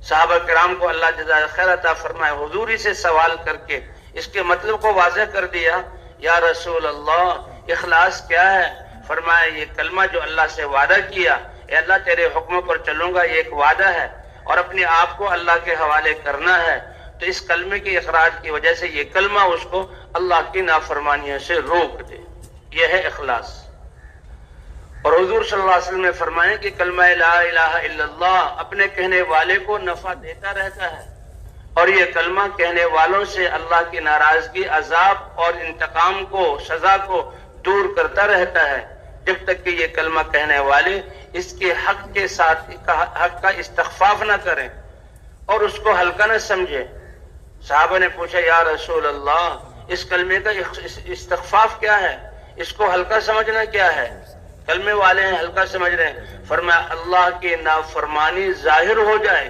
صحابہ کرام کو اللہ جزائے خیر عطا فرمائے، حضور ہی سے سوال کر کے اس کے مطلب کو واضح کر دیا، یا رسول اللہ اخلاص کیا ہے؟ فرمایا یہ کلمہ جو اللہ سے وعدہ کیا، اے اللہ تیرے حکموں پر چلوں گا، یہ ایک وعدہ ہے، اور اپنے آپ کو اللہ کے حوالے کرنا ہے، تو اس کلمے کے اخراج کی وجہ سے یہ کلمہ اس کو اللہ کی نافرمانیوں سے روک دے، یہ ہے اخلاص۔ اور حضور صلی اللہ علیہ وسلم نے فرمایا کہ کلمہ لا الہ الا اللہ اپنے کہنے والے کو نفع دیتا رہتا ہے، اور یہ کلمہ کہنے والوں سے اللہ کی ناراضگی، عذاب اور انتقام کو، سزا کو دور کرتا رہتا ہے، جب تک کہ یہ کلمہ کہنے والے اس کے حق کے ساتھ حق کا استخفاف نہ کریں اور اس کو ہلکا نہ سمجھے۔ صحابہ نے پوچھا یا رسول اللہ اس کلمے کا استخفاف کیا ہے، اس کو ہلکا سمجھنا کیا ہے؟ کلمے والے ہیں ہلکا سمجھ رہے ہیں، فرمایا اللہ کی نافرمانی ظاہر ہو جائے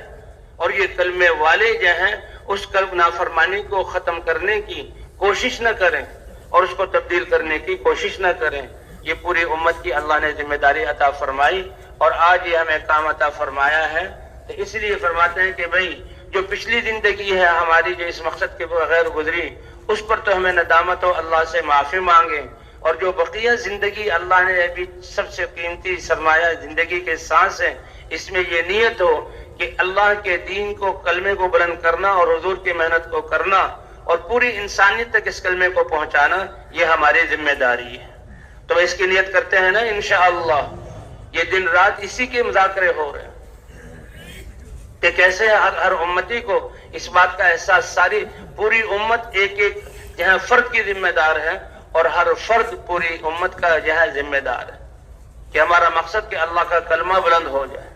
اور یہ کلمے والے جو ہیں اس نافرمانی کو ختم کرنے کی کوشش نہ کریں اور اس کو تبدیل کرنے کی کوشش نہ کریں۔ یہ پوری امت کی اللہ نے ذمہ داری عطا فرمائی اور آج یہ ہمیں کام عطا فرمایا ہے، تو اس لیے فرماتے ہیں کہ بھئی جو پچھلی زندگی ہے ہماری جو اس مقصد کے بغیر گزری اس پر تو ہمیں ندامت ہو، اللہ سے معافی مانگیں، اور جو بقیہ زندگی اللہ نے ابھی سب سے قیمتی سرمایہ زندگی کے سانس ہے، اس میں یہ نیت ہو کہ اللہ کے دین کو، کلمے کو بلند کرنا اور حضور کی محنت کو کرنا اور پوری انسانیت تک اس کلمے کو پہنچانا، یہ ہماری ذمہ داری ہے۔ تو اس کی نیت کرتے ہیں نا انشاءاللہ۔ یہ دن رات اسی کے مذاکرے ہو رہے ہیں کہ کیسے ہر امتی کو اس بات کا احساس، ساری پوری امت ایک ایک جہاں فرد کی ذمہ دار ہے اور ہر فرد پوری امت کا جہاں ذمہ دار ہے کہ ہمارا مقصد کہ اللہ کا کلمہ بلند ہو جائے۔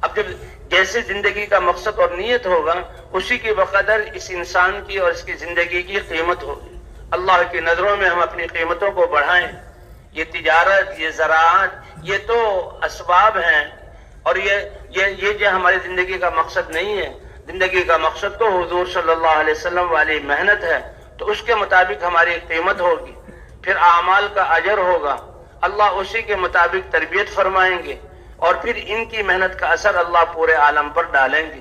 اب جب جیسے زندگی کا مقصد اور نیت ہوگا اسی کی بقدر اس انسان کی اور اس کی زندگی کی قیمت ہوگی۔ اللہ کی نظروں میں ہم اپنی قیمتوں کو بڑھائیں۔ یہ تجارت، یہ زراعت، یہ تو اسباب ہیں، اور یہ جو ہماری زندگی کا مقصد نہیں ہے۔ زندگی کا مقصد تو حضور صلی اللہ علیہ وسلم والی محنت ہے، تو اس کے مطابق ہماری قیمت ہوگی، پھر اعمال کا اجر ہوگا، اللہ اسی کے مطابق تربیت فرمائیں گے، اور پھر ان کی محنت کا اثر اللہ پورے عالم پر ڈالیں گے۔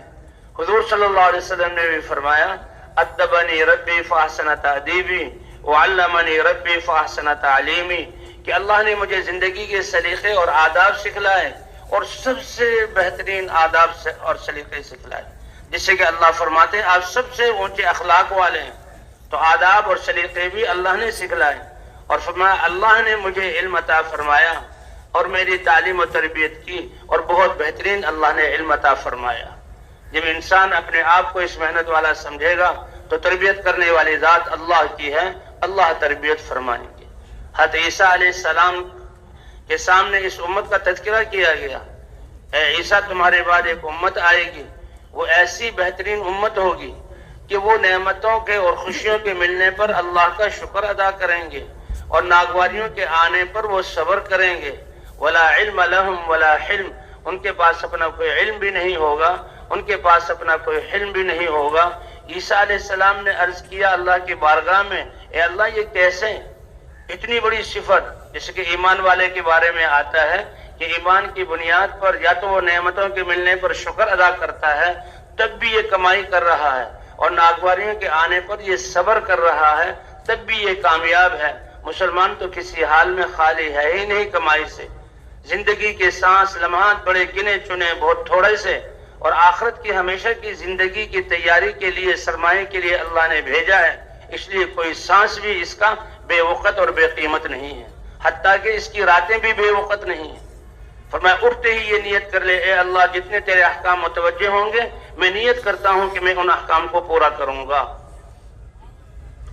حضور صلی اللہ علیہ وسلم نے بھی فرمایا، ادبنی ربی فاحسن تادیبی وعلمنی ربی فاحسن تعلیمی، کہ اللہ نے مجھے زندگی کے سلیقے اور آداب سکھلائے اور سب سے بہترین آداب اور سلیقے سکھلائے، جس سے کہ اللہ فرماتے ہیں آپ سب سے اونچے اخلاق والے ہیں، تو آداب اور سلیقے بھی اللہ نے سکھلائے، اور فرمایا اللہ نے مجھے علم عطا فرمایا اور میری تعلیم و تربیت کی، اور بہت بہترین اللہ نے علم عطا فرمایا۔ جب انسان اپنے آپ کو اس محنت والا سمجھے گا تو تربیت کرنے والی ذات اللہ کی ہے، اللہ تربیت فرمائیں گے۔ حضرت عیسیٰ علیہ السلام کے سامنے اس امت کا تذکرہ کیا گیا، اے عیسیٰ تمہارے بعد ایک امت آئے گی، وہ ایسی بہترین امت ہوگی کہ وہ نعمتوں کے اور خوشیوں کے ملنے پر اللہ کا شکر ادا کریں گے، اور ناگواریوں کے آنے پر وہ صبر کریں گے۔ ولا علم لهم ولا حلم، ان کے پاس اپنا کوئی علم بھی نہیں ہوگا، ان کے پاس اپنا کوئی حلم بھی نہیں ہوگا۔ عیسیٰ علیہ السلام نے عرض کیا اللہ کی بارگاہ میں، اے اللہ یہ کیسے اتنی بڑی صفت، جیسے کہ ایمان والے کے بارے میں آتا ہے کہ ایمان کی بنیاد پر یا تو وہ نعمتوں کے ملنے پر شکر ادا کرتا ہے تب بھی یہ کمائی کر رہا ہے، اور ناگواریوں کے آنے پر یہ صبر کر رہا ہے تب بھی یہ کامیاب ہے۔ مسلمان تو کسی حال میں خالی ہے ہی نہیں کمائی سے، زندگی کے سانس لمحات بڑے گنے چنے بہت تھوڑے سے، اور آخرت کی ہمیشہ کی زندگی کی تیاری کے لیے، سرمایے کے لیے اللہ نے بھیجا ہے، اس لیے کوئی سانس بھی اس کا بے وقت اور بے قیمت نہیں ہے، حتیٰ کہ اس کی راتیں بھی بے وقت نہیں ہیں۔ فرمایا اٹھتے ہی یہ نیت کر لے، اے اللہ جتنے تیرے احکام متوجہ ہوں گے میں نیت کرتا ہوں کہ میں ان احکام کو پورا کروں گا۔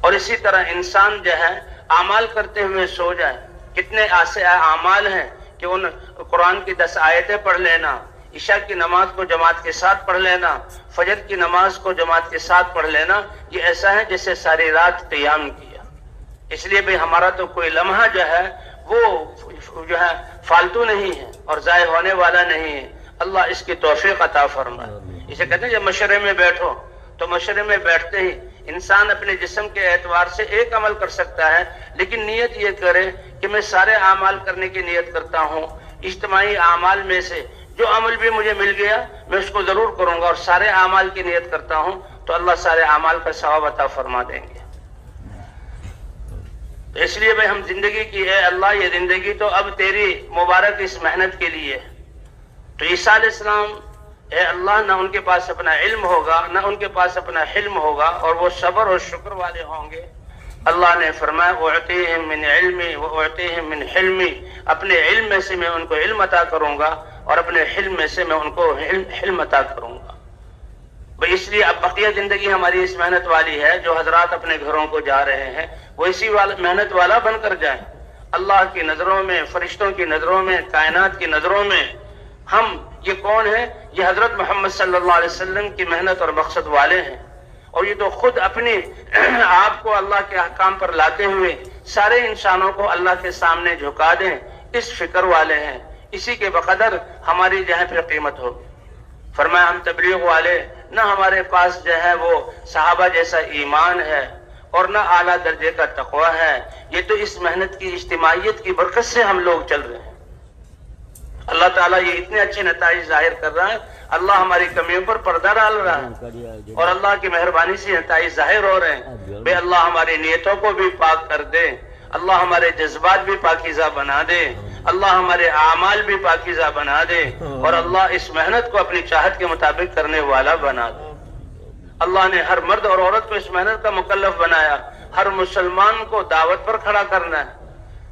اور اسی طرح انسان جو ہے اعمال کرتے ہوئے سو جائے، کتنے ایسے اعمال ہیں کہ ان قرآن کی 10 آیتیں پڑھ لینا، عشاء کی نماز کو جماعت کے ساتھ پڑھ لینا، فجر کی نماز کو جماعت کے ساتھ پڑھ لینا، یہ ایسا ہے جیسے ساری رات قیام کیا۔ اس لیے بھی ہمارا تو کوئی لمحہ جو ہے وہ جو ہے فالتو نہیں ہے اور ضائع ہونے والا نہیں ہے، اللہ اس کی توفیق عطا فرمائے۔ اسے کہتے ہیں جب مشورے میں بیٹھو تو مشورے میں بیٹھتے ہی انسان اپنے جسم کے اعتبار سے ایک عمل کر سکتا ہے، لیکن نیت یہ کرے کہ میں سارے اعمال کرنے کی نیت کرتا ہوں، اجتماعی اعمال میں سے جو عمل بھی مجھے مل گیا میں اس کو ضرور کروں گا، اور سارے اعمال کی نیت کرتا ہوں تو اللہ سارے اعمال کا ثواب عطا فرما دیں گے۔ تو اس لیے بھائی ہم زندگی کی، اے اللہ یہ زندگی تو اب تیری مبارک اس محنت کے لیے۔ تو عیسیٰ علیہ السلام، اے اللہ نہ ان کے پاس اپنا علم ہوگا نہ ان کے پاس اپنا حلم ہوگا، اور وہ صبر اور شکر والے ہوں گے۔ اللہ نے فرمایا اعطیہم من علمی واعطیہم من حلمی، اپنے علم میں سے میں ان کو علم عطا کروں گا اور اپنے حلم میں سے میں ان کو حلم عطا کروں گا۔ بھئی اس لیے اب بقیہ زندگی ہماری اس محنت والی ہے، جو حضرات اپنے گھروں کو جا رہے ہیں وہ اسی محنت والا بن کر جائیں۔ اللہ کی نظروں میں، فرشتوں کی نظروں میں، کائنات کی نظروں میں ہم یہ کون ہیں؟ یہ حضرت محمد صلی اللہ علیہ وسلم کی محنت اور مقصد والے ہیں، اور یہ تو خود اپنی آپ کو اللہ کے احکام پر لاتے ہوئے سارے انسانوں کو اللہ کے سامنے جھکا دیں، اس فکر والے ہیں۔ اسی کے بقدر ہماری جہاں پہ قیمت ہوگی۔ فرمایا ہم تبلیغ والے، نہ ہمارے پاس جو ہے وہ صحابہ جیسا ایمان ہے اور نہ اعلیٰ درجے کا تقوی ہے، یہ تو اس محنت کی اجتماعیت کی برکت سے ہم لوگ چل رہے ہیں۔ اللہ تعالیٰ یہ اتنے اچھے نتائج ظاہر کر رہا ہے، اللہ ہماری کمیوں پر پردہ ڈال رہا ہے اور اللہ کی مہربانی سے نتائج ظاہر ہو رہے ہیں۔ بے اللہ ہماری نیتوں کو بھی پاک کر دے، اللہ ہمارے جذبات بھی پاکیزہ بنا دے، اللہ ہمارے اعمال بھی پاکیزہ بنا دے، اور اللہ اس محنت کو اپنی چاہت کے مطابق کرنے والا بنا دے۔ اللہ نے ہر مرد اور عورت کو اس محنت کا مکلف بنایا، ہر مسلمان کو دعوت پر کھڑا کرنا ہے،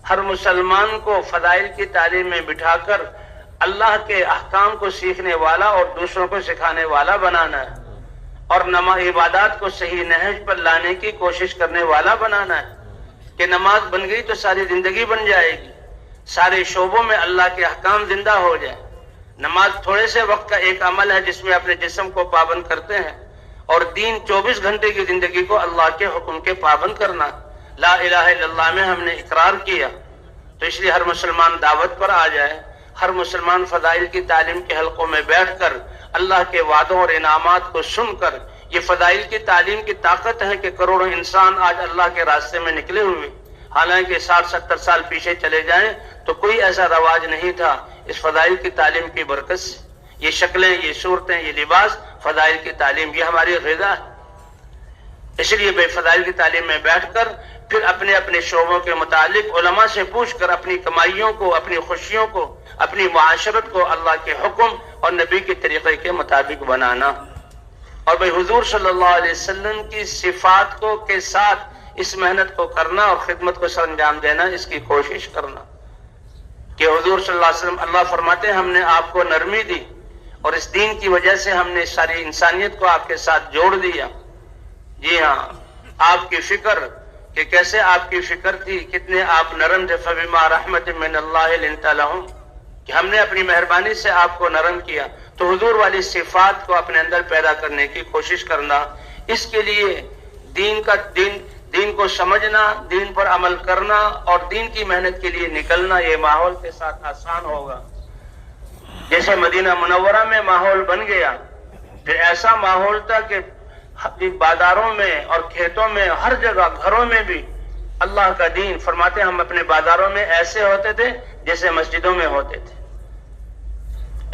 ہر مسلمان کو فضائل کی تعلیم میں بٹھا کر اللہ کے احکام کو سیکھنے والا اور دوسروں کو سکھانے والا بنانا ہے، اور عبادات کو صحیح نہج پر لانے کی کوشش کرنے والا بنانا ہے کہ نماز بن گئی تو ساری زندگی بن جائے گی، سارے شعبوں میں اللہ کے احکام زندہ ہو جائے۔ نماز تھوڑے سے وقت کا ایک عمل ہے جس میں اپنے جسم کو پابند کرتے ہیں، اور دین 24 گھنٹے کی زندگی کو اللہ کے حکم کے پابند کرنا۔ لا الہ الا اللہ میں ہم نے اقرار کیا، تو اس لیے ہر مسلمان دعوت پر آ جائے، ہر مسلمان فضائل کی تعلیم کے حلقوں میں بیٹھ کر اللہ کے وعدوں اور انعامات کو سن کر، یہ فضائل کی تعلیم کی طاقت ہے کہ کروڑوں انسان آج اللہ کے راستے میں نکلے ہوئے، حالانکہ 60-70 سال پیچھے چلے جائیں تو کوئی ایسا رواج نہیں تھا۔ اس فضائل کی تعلیم کی برکت سے یہ شکلیں، یہ صورتیں، یہ لباس، فضائل کی تعلیم، یہ ہماری غذا ہے۔ اس لیے بے فضائل کی تعلیم میں بیٹھ کر پھر اپنے اپنے شعبوں کے متعلق علماء سے پوچھ کر اپنی کمائیوں کو، اپنی خوشیوں کو، اپنی معاشرت کو اللہ کے حکم اور نبی کے طریقے کے مطابق بنانا، اور بھئی حضور صلی اللہ علیہ وسلم کی صفات کو کے ساتھ اس محنت کو کرنا اور خدمت کو سر انجام دینا، اس کی کوشش کرنا کہ حضور صلی اللہ علیہ وسلم، اللہ فرماتے ہیں ہم نے آپ کو نرمی دی اور اس دین کی وجہ سے ہم نے ساری انسانیت کو آپ کے ساتھ جوڑ دیا۔ جی ہاں، آپ کی فکر کہ کیسے آپ کی فکر تھی، کتنے آپ نرم تھے، فَبِمَا رَحْمَةٍ مِّنَ اللَّهِ لِنْتَ لَهُمْ، کہ ہم نے اپنی مہربانی سے آپ کو نرم کیا۔ تو حضور والی صفات کو اپنے اندر پیدا کرنے کی کوشش کرنا، اس کے لیے دین کو سمجھنا، دین پر عمل کرنا اور دین کی محنت کے لیے نکلنا، یہ ماحول کے ساتھ آسان ہوگا۔ جیسے مدینہ منورہ میں ماحول بن گیا، پھر ایسا ماحول تھا کہ بازاروں میں اور کھیتوں میں، ہر جگہ گھروں میں بھی اللہ کا دین، فرماتے ہم اپنے بازاروں میں ایسے ہوتے تھے جیسے مسجدوں میں ہوتے تھے۔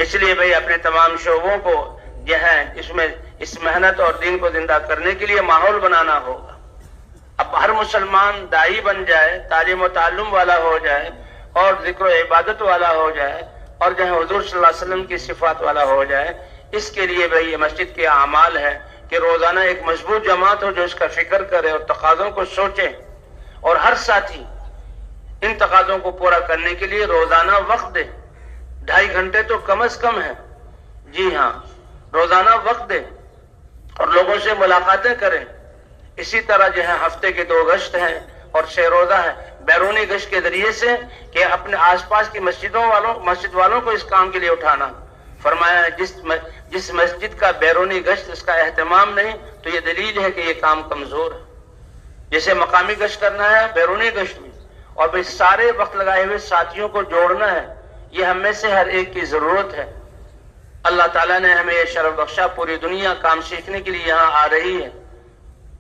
اس لیے بھئی اپنے تمام شعبوں کو جو ہے اس محنت اور دین کو زندہ کرنے کے لیے ماحول بنانا ہوگا۔ اب ہر مسلمان داعی بن جائے، تعلیم و تعلم والا ہو جائے اور ذکر و عبادت والا ہو جائے، اور جو ہے حضور صلی اللہ علیہ وسلم کی صفات والا ہو جائے۔ اس کے لیے بھئی یہ مسجد کے اعمال ہے کہ روزانہ ایک مضبوط جماعت ہو جو اس کا فکر کرے اور تقاضوں کو سوچے، اور ہر ساتھی ان تقاضوں کو پورا کرنے کے لیے روزانہ وقت دے، 2.5 گھنٹے تو کم از کم ہے۔ جی ہاں، روزانہ وقت دے اور لوگوں سے ملاقاتیں کریں۔ اسی طرح جو ہے ہفتے کے 2 گشت ہیں اور 6 روزہ ہے، بیرونی گشت کے ذریعے سے کہ اپنے آس پاس کی مسجد والوں کو اس کام کے لیے اٹھانا۔ فرمایا جس مسجد کا بیرونی گشت اس کا اہتمام نہیں تو یہ دلیل ہے کہ یہ کام کمزور ہے۔ جیسے مقامی گشت کرنا ہے، بیرونی گشت بھی، اور بھئی سارے وقت لگائے ہوئے ساتھیوں کو جوڑنا ہے، یہ ہم میں سے ہر ایک کی ضرورت ہے۔ اللہ تعالیٰ نے ہمیں یہ شرف بخشا، پوری دنیا کام سیکھنے کے لیے یہاں آ رہی ہے۔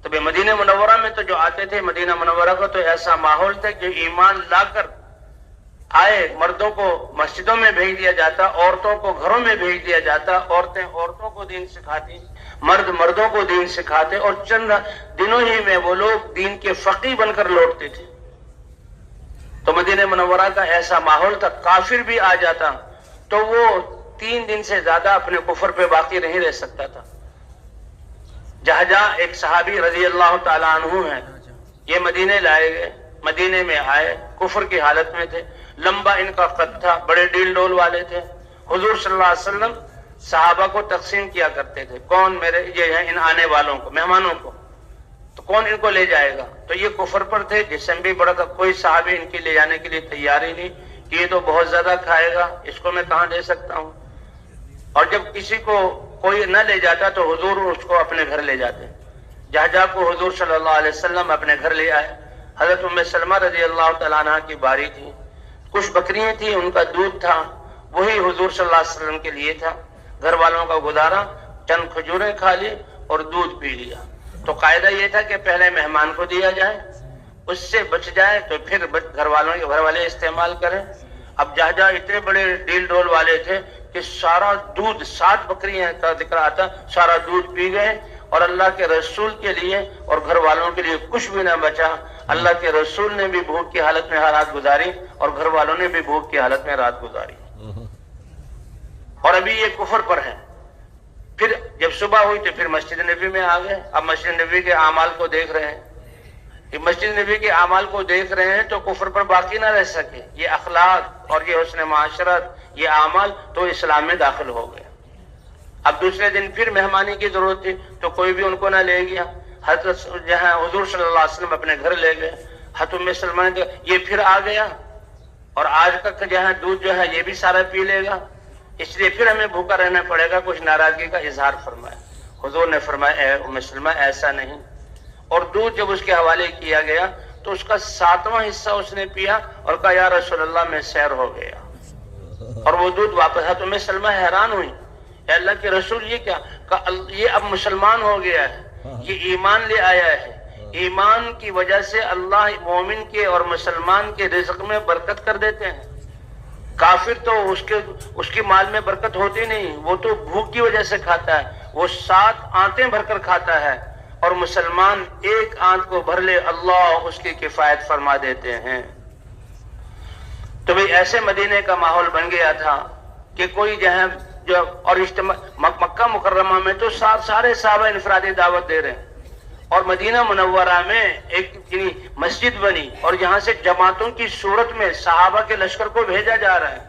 تو بھئی مدینہ منورہ میں تو جو آتے تھے، مدینہ منورہ کو تو ایسا ماحول تھا کہ ایمان لا کر آئے، مردوں کو مسجدوں میں بھیج دیا جاتا، عورتوں کو گھروں میں بھیج دیا جاتا، عورتیں عورتوں کو دین سکھاتی، مرد مردوں کو دین سکھاتے، اور چند دنوں ہی میں وہ لوگ دین کے فقیہ بن کر لوٹتے تھے۔ تو مدینہ منورہ کا ایسا ماحول تھا، کافر بھی آ جاتا تو وہ 3 دن سے زیادہ اپنے کفر پہ باقی نہیں رہ سکتا تھا۔ جہاں ایک صحابی رضی اللہ تعالیٰ عنہ ہیں، یہ مدینے لائے گئے، مدینے میں آئے، کفر کی حالت میں تھے، لمبا ان کا قد تھا، بڑے ڈیل ڈول والے تھے۔ حضور صلی اللہ علیہ وسلم صحابہ کو تقسیم کیا کرتے تھے، کون میرے یہ ہیں ان آنے والوں کو، مہمانوں کو، تو کون ان کو لے جائے گا؟ تو یہ کفر پر تھے، جسم بھی بڑا تھا، کوئی صحابی ان کے لے جانے کے لیے تیار ہی نہیں کہ یہ تو بہت زیادہ کھائے گا، اس کو میں کہاں لے سکتا ہوں۔ اور جب کسی کو کوئی نہ لے جاتا تو حضور اس کو اپنے گھر لے جاتے۔ جہجہ کو حضور صلی اللہ علیہ وسلم اپنے گھر لے آئے۔ حضرت ام سلمہ رضی اللہ تعالیٰ عنہ کی باری تھی، کچھ بکریاں تھیں، ان کا دودھ تھا، وہی حضور صلی اللہ علیہ وسلم کے لیے تھا۔ گھر والوں کا گزارا، چند کھجوریں کھا لی اور دودھ پی لیا۔ تو قاعدہ یہ تھا کہ پہلے مہمان کو دیا جائے، اس سے بچ جائے تو پھر گھر والے استعمال کریں۔ اب جہاں اتنے بڑے ڈیل ڈول والے تھے کہ سارا دودھ 7 بکریاں کا ذکر آتا، سارا دودھ پی گئے اور اللہ کے رسول کے لیے اور گھر والوں کے لیے کچھ بھی نہ بچا۔ اللہ کے رسول نے بھی بھوک کی حالت میں رات گزاری اور گھر والوں نے بھی بھوک کی حالت میں رات گزاری، اور ابھی یہ کفر پر ہے۔ پھر جب صبح ہوئی تو پھر مسجد نبی میں آ گئے۔ اب مسجد نبی کے اعمال کو دیکھ رہے ہیں، کہ مسجد نبی کے اعمال کو دیکھ رہے ہیں تو کفر پر باقی نہ رہ سکے۔ یہ اخلاق اور یہ حسن معاشرت، یہ اعمال تو اسلام میں داخل ہو گئے۔ اب دوسرے دن پھر مہمانی کی ضرورت تھی تو کوئی بھی ان کو نہ لے گیا۔ حضرت جہاں حضور صلی اللہ علیہ وسلم اپنے گھر لے گئے۔ حضرت ام سلمہ نے یہ پھر آ گیا اور آج تک جو ہے دودھ جو ہے یہ بھی سارا پی لے گا، اس لیے پھر ہمیں بھوکا رہنا پڑے گا۔ کچھ ناراضگی کا اظہار فرمایا۔ حضور نے فرمایا اے ام سلمہ ایسا نہیں، اور دودھ جب اس کے حوالے کیا گیا تو اس کا 7واں حصہ اس نے پیا اور کہا یا رسول اللہ میں سیر ہو گیا، اور وہ دودھ واپس۔ حضرت ام سلمہ حیران ہوئی، اے اللہ کے رسول یہ کیا؟ کہا یہ اب مسلمان ہو گیا ہے، یہ ایمان لے آیا ہے، ایمان کی وجہ سے اللہ مومن کے اور مسلمان کے رزق میں برکت کر دیتے ہیں۔ کافر تو اس کی مال میں برکت ہوتی نہیں، وہ تو بھوک کی وجہ سے کھاتا ہے، وہ 7 آنتیں بھر کر کھاتا ہے، اور مسلمان ایک آنت کو بھر لے اللہ اس کی کفایت فرما دیتے ہیں۔ تو بھئی ایسے مدینے کا ماحول بن گیا تھا کہ کوئی اور اجتماع مکہ مکرمہ میں تو سارے صحابہ انفرادی دعوت دے رہے ہیں، اور مدینہ منورہ میں ایک مسجد بنی اور یہاں سے جماعتوں کی صورت میں صحابہ کے لشکر کو بھیجا جا رہا ہے۔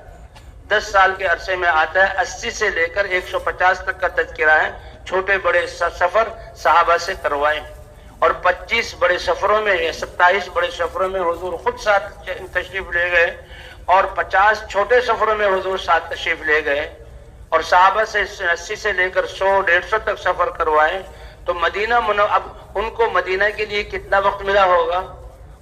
10 سال کے عرصے میں آتا ہے 80 سے لے کر 150 تک کا تذکرہ ہے۔ چھوٹے بڑے سفر صحابہ سے کروائے، اور 25 بڑے سفروں میں یا 27 بڑے سفروں میں حضور خود ساتھ تشریف لے گئے، اور 50 چھوٹے سفروں میں حضور ساتھ تشریف لے گئے، اور صحابہ سے 80 سے لے کر 100-150 تک سفر کروائے۔ تو مدینہ اب ان کو مدینہ کے لیے کتنا وقت ملا ہوگا،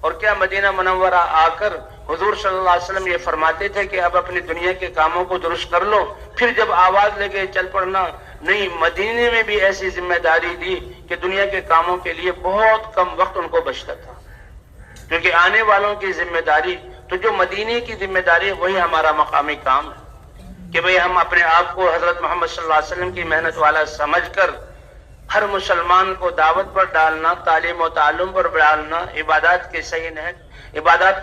اور کیا مدینہ منورہ آ کر حضور صلی اللہ علیہ وسلم یہ فرماتے تھے کہ اب اپنی دنیا کے کاموں کو درست کر لو، پھر جب آواز لگے چل پڑنا؟ نہیں، مدینے میں بھی ایسی ذمہ داری دی کہ دنیا کے کاموں کے لیے بہت کم وقت ان کو بچتا تھا، کیونکہ آنے والوں کی ذمہ داری تو جو مدینے کی ذمہ داری ہے وہی ہمارا مقامی کام ہے، کہ بھئی ہم اپنے آپ کو حضرت محمد صلی اللہ علیہ وسلم کی محنت والا سمجھ کر ہر مسلمان کو دعوت پر ڈالنا، تعلیم و تعلم پر ڈالنا، عبادات کو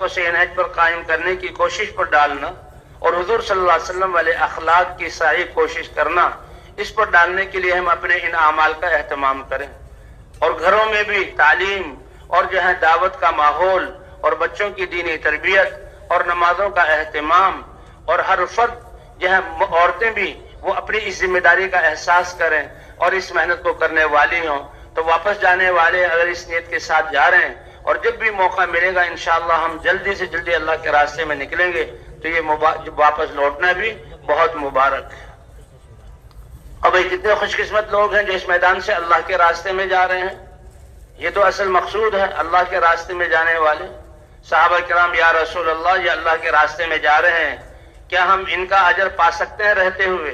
صحیح نہج پر قائم کرنے کی کوشش پر ڈالنا، اور حضور صلی اللہ علیہ وسلم والے اخلاق کی ساری کوشش کرنا، اس پر ڈالنے کے لیے ہم اپنے ان اعمال کا اہتمام کریں، اور گھروں میں بھی تعلیم اور دعوت کا ماحول اور بچوں کی دینی تربیت اور نمازوں کا اہتمام، اور ہر فرد عورتیں بھی وہ اپنی اس ذمہ داری کا احساس کریں اور اس محنت کو کرنے والی ہوں۔ تو واپس جانے والے اگر اس نیت کے ساتھ جا رہے ہیں، اور جب بھی موقع ملے گا انشاءاللہ ہم جلدی سے جلدی اللہ کے راستے میں نکلیں گے، تو یہ واپس لوٹنا بھی بہت مبارک ہے۔ اب کتنے خوش قسمت لوگ ہیں جو اس میدان سے اللہ کے راستے میں جا رہے ہیں، یہ تو اصل مقصود ہے اللہ کے راستے میں جانے والے۔ صحابہ کرام یا رسول اللہ یہ اللہ کے راستے میں جا رہے ہیں، کیا ہم ان کا اجر پا سکتے ہیں رہتے ہوئے؟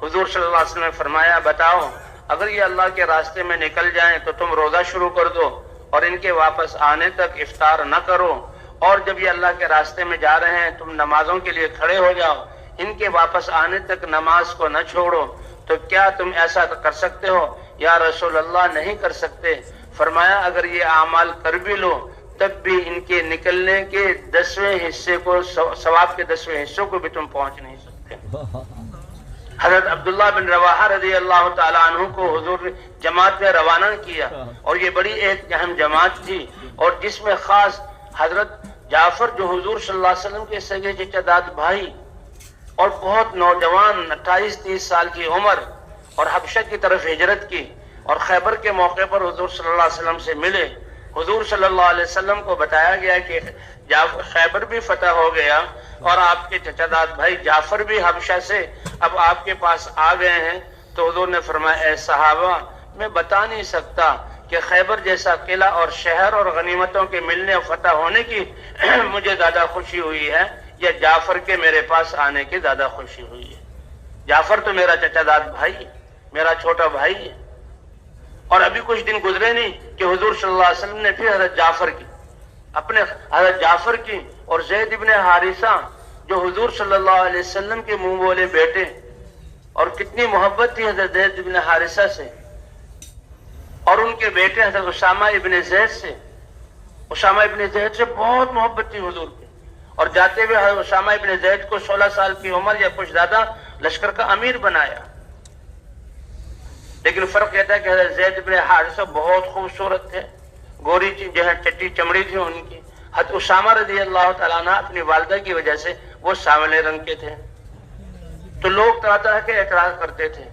حضور صلی اللہ علیہ وسلم نے فرمایا بتاؤ، اگر یہ اللہ کے راستے میں نکل جائیں تو تم روزہ شروع کر دو اور ان کے واپس آنے تک افطار نہ کرو، اور جب یہ اللہ کے راستے میں جا رہے ہیں تم نمازوں کے لیے کھڑے ہو جاؤ، ان کے واپس آنے تک نماز کو نہ چھوڑو۔ تو کیا تم ایسا کر سکتے ہو؟ یا رسول اللہ نہیں کر سکتے۔ فرمایا اگر یہ اعمال کر بھی لو تب بھی ان کے نکلنے کے 10ویں حصے کو، ثواب کے 10ویں حصوں کو بھی تم پہنچ نہیں سکتے۔ حضرت عبداللہ بن رواحہ رضی اللہ تعالیٰ عنہ کو حضور نے جماعت میں روانہ کیا، اور یہ بڑی ایک اہم جماعت تھی، اور جس میں خاص حضرت جعفر جو حضور صلی اللہ علیہ وسلم کے سگے چچا داد بھائی اور بہت نوجوان 28-30 سال کی عمر، اور حبشہ کی طرف ہجرت کی، اور خیبر کے موقع پر حضور صلی اللہ علیہ وسلم سے ملے۔ حضور صلی اللہ علیہ وسلم کو بتایا گیا کہ خیبر بھی فتح ہو گیا، اور آپ کے چچا داد بھائی جعفر بھی حبشہ سے اب آپ کے پاس آ گئے ہیں۔ تو حضور نے فرمایا اے صحابہ، میں بتا نہیں سکتا کہ خیبر جیسا قلعہ اور شہر اور غنیمتوں کے ملنے اور فتح ہونے کی مجھے زیادہ خوشی ہوئی ہے یا جعفر کے میرے پاس آنے کی زیادہ خوشی ہوئی ہے۔ جعفر تو میرا چچا داد بھائی ہے، میرا چھوٹا بھائی ہے، اور ابھی کچھ دن گزرے نہیں کہ حضور صلی اللہ علیہ وسلم نے پھر حضرت جعفر کی اور زید ابن حارثہ جو حضور صلی اللہ علیہ وسلم کے منہ بولے بیٹے، اور کتنی محبت تھی حضرت زید بن حارثہ سے اور ان کے بیٹے حضرت اسامہ ابن زید سے۔ اسامہ ابن زید سے بہت محبت تھی حضور کی، اور جاتے ہوئے حضرت اسامہ ابن زید کو 16 سال کی عمر یا کچھ زیادہ لشکر کا امیر بنایا۔ لیکن فرق یہ تھا کہ حضرت زید بن حارثہ بہت خوبصورت تھے، گوری جو ہے چٹی چمڑی تھی ان کی۔ حضرت اسامہ رضی اللہ تعالیٰ عنہ اپنی والدہ کی وجہ سے وہ سانولے رنگ کے تھے۔ تو لوگ طرح طرح کے اعتراض کرتے تھے،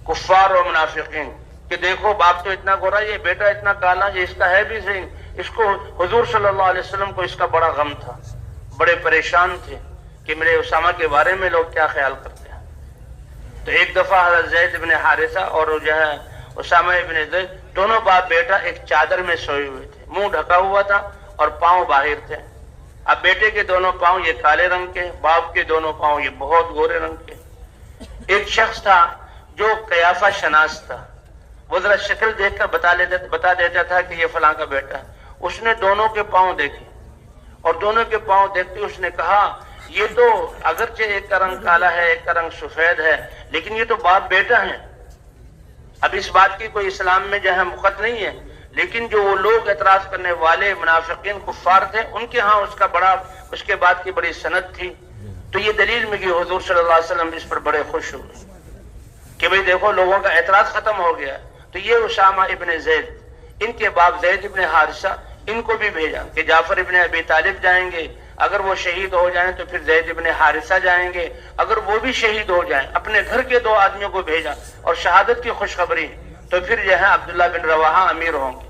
کفار اور منافقین، کہ دیکھو باپ تو اتنا گورا، یہ بیٹا اتنا کالا، یہ اس کا ہے بھی صحیح۔ اس کو حضور صلی اللہ علیہ وسلم کو اس کا بڑا غم تھا، بڑے پریشان تھے کہ میرے اسامہ کے بارے میں لوگ کیا خیال کرتے ہیں۔ تو ایک دفعہ حضرت زید بن حارثہ اور جو ہے اسامہ ابن زید دونوں باپ بیٹا ایک چادر میں سوئے ہوئے تھے، منہ ڈھکا ہوا تھا اور پاؤں باہر تھے۔ اب بیٹے کے دونوں پاؤں یہ کالے رنگ کے، باپ کے دونوں پاؤں یہ بہت گورے رنگ کے۔ ایک شخص تھا جو قیافہ شناس تھا، وہ ذرا شکل دیکھ کر بتا دیتا تھا کہ یہ فلاں کا بیٹا۔ اس نے دونوں کے پاؤں دیکھے اور دونوں کے پاؤں دیکھتے اس نے کہا یہ تو اگرچہ ایک کا رنگ کالا ہے ایک کا رنگ سفید ہے، لیکن یہ تو باپ بیٹا ہیں۔ اب اس بات کی کوئی اسلام میں جو ہے مخت نہیں ہے، لیکن جو وہ لوگ اعتراض کرنے والے منافقین کفار تھے ان کے ہاں اس کے بعد کی بڑی سند تھی۔ تو یہ دلیل میں کہ حضور صلی اللہ علیہ وسلم اس پر بڑے خوش ہوئے کہ بھئی دیکھو لوگوں کا اعتراض ختم ہو گیا۔ تو یہ اسامہ ابن زید، ان کے باپ زید ابن حارثہ، ان کو بھی بھیجا کہ جعفر ابن ابی طالب جائیں گے، اگر وہ شہید ہو جائیں تو پھر زید ابن حارثہ جائیں گے، اگر وہ بھی شہید ہو جائیں اپنے گھر کے 2 آدمیوں کو بھیجا اور شہادت کی خوشخبری، تو پھر جو ہے عبداللہ بن رواحہ امیر ہوں گے۔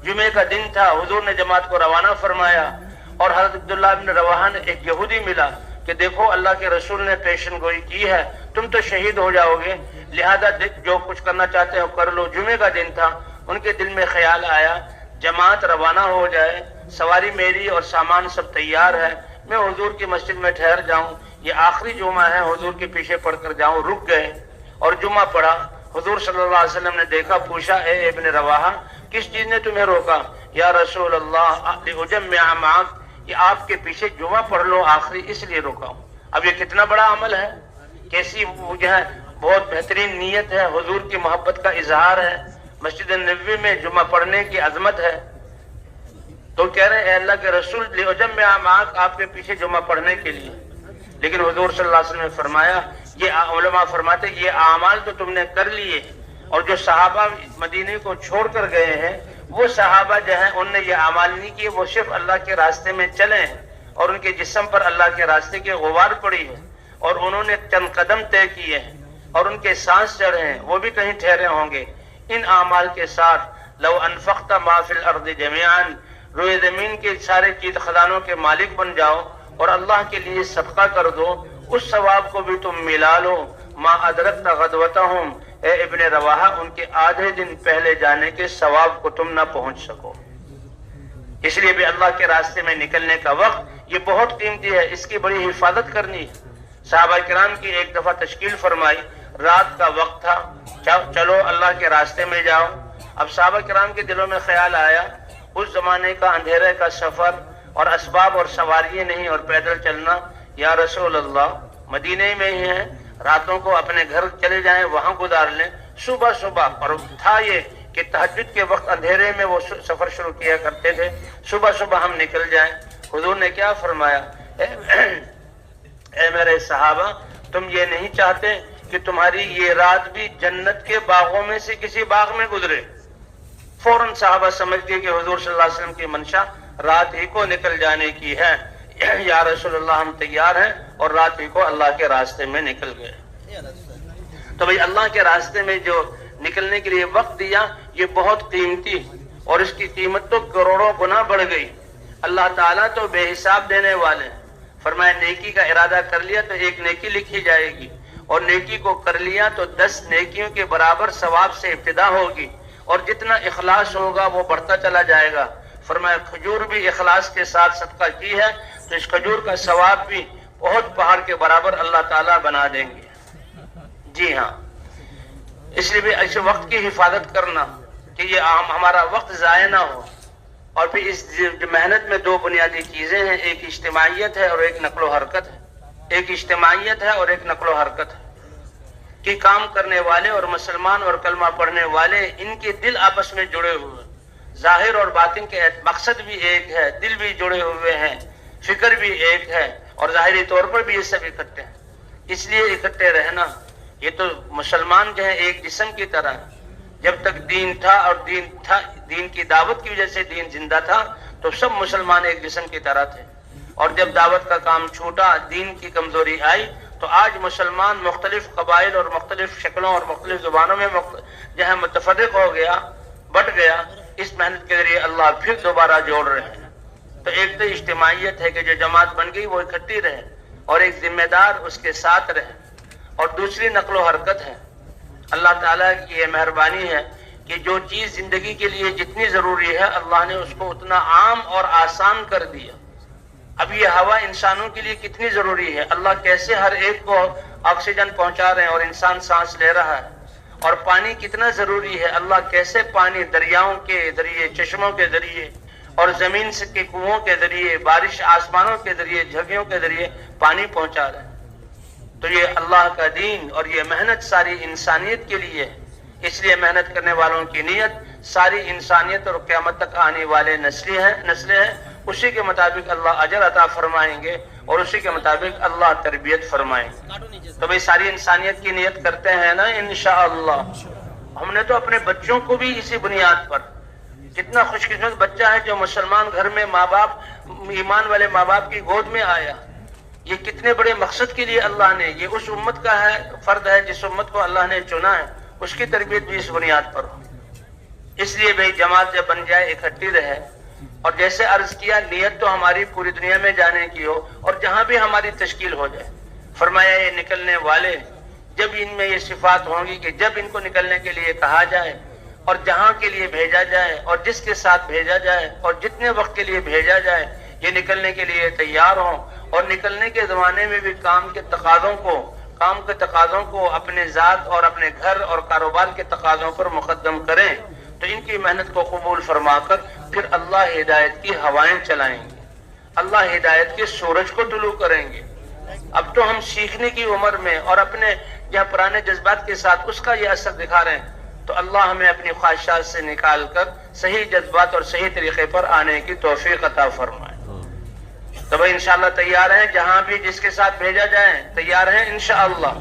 جمعے کا دن تھا، حضور نے جماعت کو روانہ فرمایا اور حضرت عبداللہ بن رواحہ نے ایک یہودی ملا کہ دیکھو اللہ کے رسول نے پیشن گوئی کی ہے، تم تو شہید ہو جاؤ گے، لہذا جو کچھ کرنا چاہتے ہو کر لو۔ جمعے کا دن تھا، ان کے دل میں خیال آیا جماعت روانہ ہو جائے، سواری میری اور سامان سب تیار ہے، میں حضور کی مسجد میں ٹھہر جاؤں، یہ آخری جمعہ ہے، حضور کے پیچھے پڑھ کر جاؤں۔ رک گئے اور جمعہ پڑھا۔ حضور صلی اللہ علیہ وسلم نے دیکھا، پوچھا اے ابن رواحہ کس چیز نے تمہیں روکا؟ یا رسول اللہ لأجمع معک، یہ آپ کے پیچھے جمعہ پڑھ لو آخری، اس لیے روکا ہوں۔ اب یہ کتنا بڑا عمل ہے، کیسی جو ہے بہت بہترین نیت ہے، حضور کی محبت کا اظہار ہے، مسجد نبوی میں جمعہ پڑھنے کی عظمت ہے۔ تو کہہ رہے ہیں اے اللہ کے رسول لأجمع معک، آپ کے پیچھے جمعہ پڑھنے کے لیے۔ لیکن حضور صلی اللہ علیہ وسلم نے فرمایا، یہ علماء فرماتے یہ اعمال تو تم نے کر لیے، اور جو صحابہ مدینے کو چھوڑ کر گئے ہیں وہ صحابہ جو ہیں ان نے یہ اعمال نہیں کیے، وہ صرف اللہ کے راستے میں چلے ہیں اور ان کے جسم پر اللہ کے راستے کی غبار پڑی ہے اور انہوں نے چند قدم طے کیے ہیں اور ان کے سانس چڑھے ہیں، وہ بھی کہیں ٹھہرے ہوں گے۔ ان اعمال کے ساتھ لو انفقت ما فی الارض جميعا، روئے زمین کے سارے چیز خزانوں کے مالک بن جاؤ اور اللہ کے لیے صدقہ کر دو، اس ثواب کو بھی تم ملا لو۔ ما ادرکت غدوتہم، اے ابن رواحہ ان کے آدھے دن پہلے جانے کے ثواب کو تم نہ پہنچ سکو۔ اس لیے بھی اللہ کے راستے میں نکلنے کا وقت یہ بہت قیمتی ہے، اس کی بڑی حفاظت کرنی ہے۔ صحابہ کرام کی ایک دفعہ تشکیل فرمائی، رات کا وقت تھا، چلو اللہ کے راستے میں جاؤ۔ اب صحابہ کرام کے دلوں میں خیال آیا اس زمانے کا اندھیرے کا سفر اور اسباب اور سواریاں نہیں اور پیدل چلنا، یا رسول اللہ مدینے میں ہی ہیں، راتوں کو اپنے گھر چلے جائیں وہاں گزار لیں، صبح صبح، اور تھا یہ کہ تہجد کے وقت اندھیرے میں وہ سفر شروع کیا کرتے تھے، صبح صبح ہم نکل جائیں۔ حضور نے کیا فرمایا، اے میرے صحابہ تم یہ نہیں چاہتے کہ تمہاری یہ رات بھی جنت کے باغوں میں سے کسی باغ میں گزرے؟ فوراً صحابہ سمجھ گئے کہ حضور صلی اللہ علیہ وسلم کی منشا رات ہی کو نکل جانے کی ہے۔ یا رسول اللہ ہم تیار ہیں، اور رات ہی کو اللہ کے راستے میں نکل گئے۔ تو بھئی اللہ کے راستے میں جو نکلنے کے لیے وقت دیا یہ بہت قیمتی، اور اس کی قیمت تو کروڑوں گنا بڑھ گئی۔ اللہ تعالیٰ تو بے حساب دینے والے ہیں۔ فرمایا نیکی کا ارادہ کر لیا تو ایک نیکی لکھی جائے گی، اور نیکی کو کر لیا تو 10 نیکیوں کے برابر ثواب سے ابتدا ہوگی، اور جتنا اخلاص ہوگا وہ بڑھتا چلا جائے گا۔ فرمایا کھجور بھی اخلاص کے ساتھ صدقہ کی ہے تو اس کھجور کا ثواب بھی بہت پہاڑ کے برابر اللہ تعالیٰ بنا دیں گے۔ جی ہاں، اس لیے بھی ایسے وقت کی حفاظت کرنا کہ یہ ہمارا وقت ضائع نہ ہو۔ اور پھر اس محنت میں دو بنیادی چیزیں ہیں، ایک اجتماعیت ہے اور ایک نقل و حرکت ہے۔ ایک اجتماعیت ہے اور ایک نقل و حرکت ہے کہ کام کرنے والے اور مسلمان اور کلمہ پڑھنے والے ان کے دل آپس میں جڑے ہوئے، ظاہر اور باطن کے مقصد بھی ایک ہے، دل بھی جڑے ہوئے ہیں، فکر بھی ایک ہے، اور ظاہری طور پر بھی یہ سب اکٹھے ہیں۔ اس لیے اکٹھے رہنا، یہ تو مسلمان جو ہے ایک جسم کی طرح ہے۔ جب تک دین تھا اور دین کی دعوت کی وجہ سے دین زندہ تھا تو سب مسلمان ایک جسم کی طرح تھے، اور جب دعوت کا کام چھوٹا، دین کی کمزوری آئی، تو آج مسلمان مختلف قبائل اور مختلف شکلوں اور مختلف زبانوں میں جو ہے متفرق ہو گیا، بٹ گیا۔ اس محنت کے ذریعے اللہ پھر دوبارہ جوڑ رہے ہیں۔ تو ایک تو اجتماعیت ہے کہ جو جماعت بن گئی وہ اکٹھی رہے، اور ایک ذمہ دار اس کے ساتھ رہے، اور دوسری نقل و حرکت ہے۔ اللہ تعالیٰ کی یہ مہربانی ہے کہ جو چیز زندگی کے لیے جتنی ضروری ہے اللہ نے اس کو اتنا عام اور آسان کر دیا۔ اب یہ ہوا انسانوں کے لیے کتنی ضروری ہے، اللہ کیسے ہر ایک کو آکسیجن پہنچا رہے ہیں اور انسان سانس لے رہا ہے، اور پانی کتنا ضروری ہے، اللہ کیسے پانی دریاؤں کے ذریعے، چشموں کے ذریعے، اور زمین سے کے کنووں کے ذریعے، بارش آسمانوں کے ذریعے، جھگیوں کے ذریعے پانی پہنچا رہے ہیں۔ تو یہ اللہ کا دین اور یہ محنت ساری انسانیت کے لیے ہے، اس لیے محنت کرنے والوں کی نیت ساری انسانیت اور قیامت تک آنے والے نسلیں ہیں، اسی کے مطابق اللہ اجر عطا فرمائیں گے اور اسی کے مطابق اللہ تربیت فرمائیں گے۔ تو بھئی ساری انسانیت کی نیت کرتے ہیں نا انشاءاللہ۔ ہم نے تو اپنے بچوں کو بھی اسی بنیاد پر، کتنا خوش قسمت بچہ ہے جو مسلمان گھر میں ماں باپ، ایمان والے ماں باپ کی گود میں آیا، یہ کتنے بڑے مقصد کے لیے اللہ نے، یہ اس امت کا ہے، فرد ہے جس امت کو اللہ نے چنا ہے، اس کی تربیت بھی اس بنیاد پر ہو۔ اس لیے بھئی جماعت جب بن جائے اکٹھی رہے، اور جیسے عرض کیا نیت تو ہماری پوری دنیا میں جانے کی ہو، اور جہاں بھی ہماری تشکیل ہو جائے۔ فرمایا یہ نکلنے والے جب ان میں یہ صفات ہوں گی کہ جب ان کو نکلنے کے لیے کہا جائے اور جہاں کے لیے بھیجا جائے اور جس کے ساتھ بھیجا جائے اور جتنے وقت کے لیے بھیجا جائے، یہ نکلنے کے لیے تیار ہوں، اور نکلنے کے زمانے میں بھی کام کے تقاضوں کو اپنے ذات اور اپنے گھر اور کاروبار کے تقاضوں پر مقدم کریں، تو ان کی محنت کو قبول فرما کر پھر اللہ ہدایت کی ہوائیں چلائیں گے، اللہ ہدایت کے سورج کو طلوع کریں گے۔ اب تو ہم سیکھنے کی عمر میں اور اپنے جہاں پرانے جذبات کے ساتھ اس کا یہ اثر دکھا رہے ہیں، تو اللہ ہمیں اپنی خواہشات سے نکال کر صحیح جذبات اور صحیح طریقے پر آنے کی توفیق عطا فرمائے۔ تو بھائی انشاءاللہ تیار ہیں، جہاں بھی جس کے ساتھ بھیجا جائے تیار ہیں انشاءاللہ۔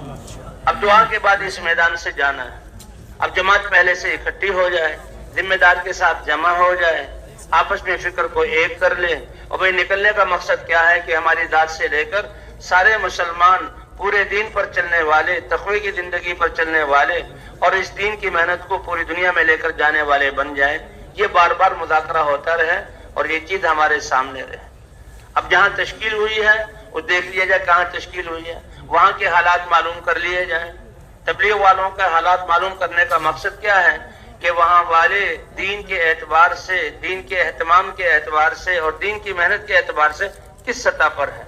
اب دعا کے بعد اس میدان سے جانا ہے۔ اب جماعت پہلے سے اکٹھی ہو جائے، ذمہ دار کے ساتھ جمع ہو جائے، آپس میں فکر کو ایک کر لے، اور بھائی نکلنے کا مقصد کیا ہے کہ ہماری ذات سے لے کر سارے مسلمان پورے دین پر چلنے والے، تقوی کی زندگی پر چلنے والے، اور اس دین کی محنت کو پوری دنیا میں لے کر جانے والے بن جائیں۔ یہ بار بار مذاکرہ ہوتا رہے اور یہ چیز ہمارے سامنے رہے۔ اب جہاں تشکیل ہوئی ہے وہ دیکھ لیا جائے کہاں تشکیل ہوئی ہے، وہاں کے حالات معلوم کر لیے جائیں۔ تبلیغ والوں کا حالات معلوم کرنے کا مقصد کیا ہے کہ وہاں والے دین کے اعتبار سے، دین کے اہتمام کے اعتبار سے اور دین کی محنت کے اعتبار سے کس سطح پر ہے،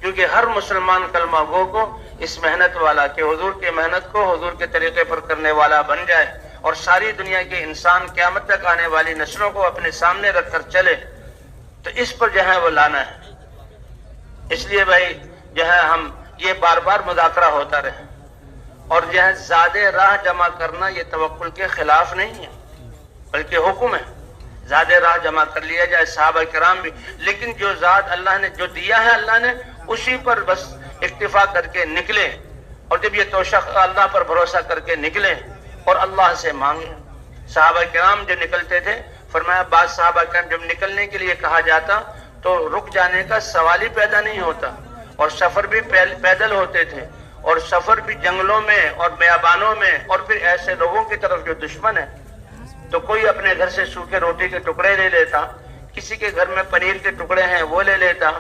کیونکہ ہر مسلمان کلمہ گو کو اس محنت والا کہ حضور کی محنت کو حضور کے طریقے پر کرنے والا بن جائے، اور ساری دنیا کے انسان قیامت تک آنے والی نسلوں کو اپنے سامنے رکھ کر چلے، تو اس پر جو ہے وہ لانا ہے۔ اس لیے بھائی جو ہے ہم یہ بار بار مذاکرہ ہوتا رہے، اور جو ہے زیادہ راہ جمع کرنا یہ توکل کے خلاف نہیں ہے بلکہ حکم ہے، زیادہ راہ جمع کر لیا جائے، صحابہ کرام بھی، لیکن جو ذات اللہ نے جو دیا ہے اللہ نے اسی پر بس اکتفا کر کے نکلے، اور جب یہ توشق اللہ پر بھروسہ کر کے نکلے اور اللہ سے مانگے۔ صحابہ کرام جو نکلتے تھے، فرمایا بعض صحابہ کرام جب نکلنے کے لیے کہا جاتا تو رک جانے کا سوال ہی پیدا نہیں ہوتا، اور سفر بھی پیدل ہوتے تھے، اور سفر بھی جنگلوں میں اور بیابانوں میں، اور پھر ایسے لوگوں کی طرف جو دشمن ہے، تو کوئی اپنے گھر سے سوکھے روٹی کے ٹکڑے لے لیتا، کسی کے گھر میں پنیر کے ٹکڑے ہیں وہ لے لیتا،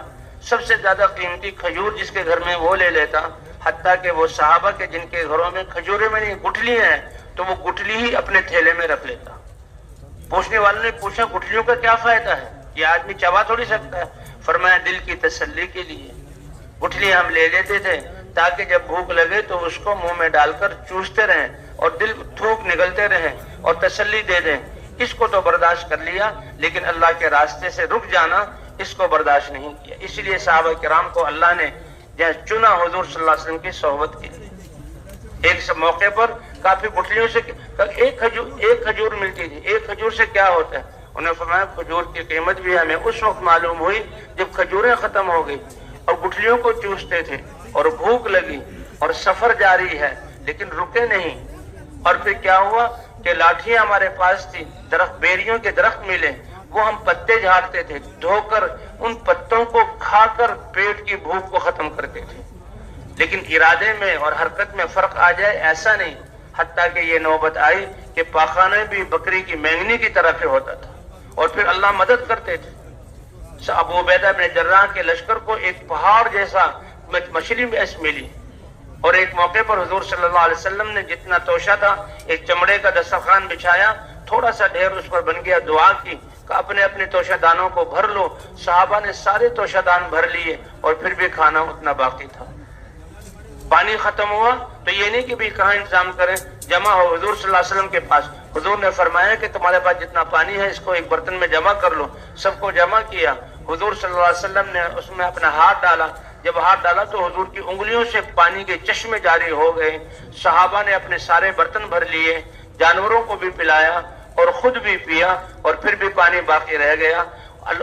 سب سے زیادہ قیمتی کھجور جس کے گھر میں وہ لے لیتا، حتیٰ کہ وہ صحابہ کے جن کے گھروں میں کھجورے میں نہیں گٹھلی ہیں تو وہ گٹھلی ہی اپنے تھیلے میں رکھ لیتا۔ پوچھنے والوں نے پوچھا گٹھلیوں کا کیا فائدہ ہے، یہ آدمی چبا تھوڑی سکتا ہے؟ فرمایا دل کی تسلی کے لیے گٹھلی ہم لے لیتے تھے تاکہ جب بھوک لگے تو اس کو منہ میں ڈال کر چوستے رہیں اور دل تھوک نگلتے رہیں اور تسلی دے دیں۔ اس کو تو برداشت کر لیا، لیکن اللہ کے راستے سے رک جانا اس کو برداشت نہیں کیا۔ اس لیے صحابہ کرام کو اللہ نے جہاں چنا حضور صلی اللہ علیہ وسلم کی صحبت کے لیے۔ ایک موقع پر کافی گٹھلیوں سے ایک کھجور ملتی تھی۔ ایک کھجور سے کیا ہوتا ہے؟ انہوں نے فرمایا کھجور کی قیمت بھی ہمیں اس وقت معلوم ہوئی جب کھجوریں ختم ہو گئی اور گٹھلیوں کو چوستے تھے اور بھوک لگی اور سفر جاری ہے لیکن رکے نہیں۔ اور پھر کیا ہوا کہ لاٹھیاں ہمارے پاس تھی، درخت بیریوں کے درخت ملے، وہ ہم پتے جھاڑتے تھے، دھو کر ان پتوں کو کھا کر پیٹ کی بھوک کو ختم کرتے تھے۔ لیکن ارادے میں اور حرکت میں فرق آ جائے ایسا نہیں، حتیٰ کہ یہ نوبت آئی کہ پاخانہ بھی بکری کی مینگنی کی طرح سے ہوتا تھا اور پھر اللہ مدد کرتے تھے۔ ابو عبیدہ بن جراح کے لشکر کو ایک پہاڑ جیسا مچھلی ملی، اور ایک موقع پر حضور صلی اللہ علیہ وسلم نے جتنا توشہ تھا ایک چمڑے کا دسترخوان بچھایا، تھوڑا سا ڈھیر اس پر بن گیا، دعا کی کہ اپنے اپنے توشہ دانوں کو بھر لو۔ صحابہ نے سارے توشہ دان بھر لیے اور پھر بھی کھانا اتنا باقی تھا۔ پانی ختم ہوا تو یہ نہیں کہ بھی کہاں انتظام کریں، جمع ہو حضور صلی اللہ علیہ وسلم کے پاس۔ حضور نے فرمایا کہ تمہارے پاس جتنا پانی ہے اس کو ایک برتن میں جمع کر لو۔ سب کو جمع کیا، حضور صلی اللہ علیہ وسلم نے اس میں اپنا ہاتھ ڈالا، جب ہاتھ ڈالا تو حضور کی انگلیوں سے پانی کے چشمے جاری ہو گئے۔ صحابہ نے اپنے سارے برتن بھر لیے، جانوروں کو بھی پلایا اور خود بھی پیا، اور پھر بھی پانی باقی رہ گیا۔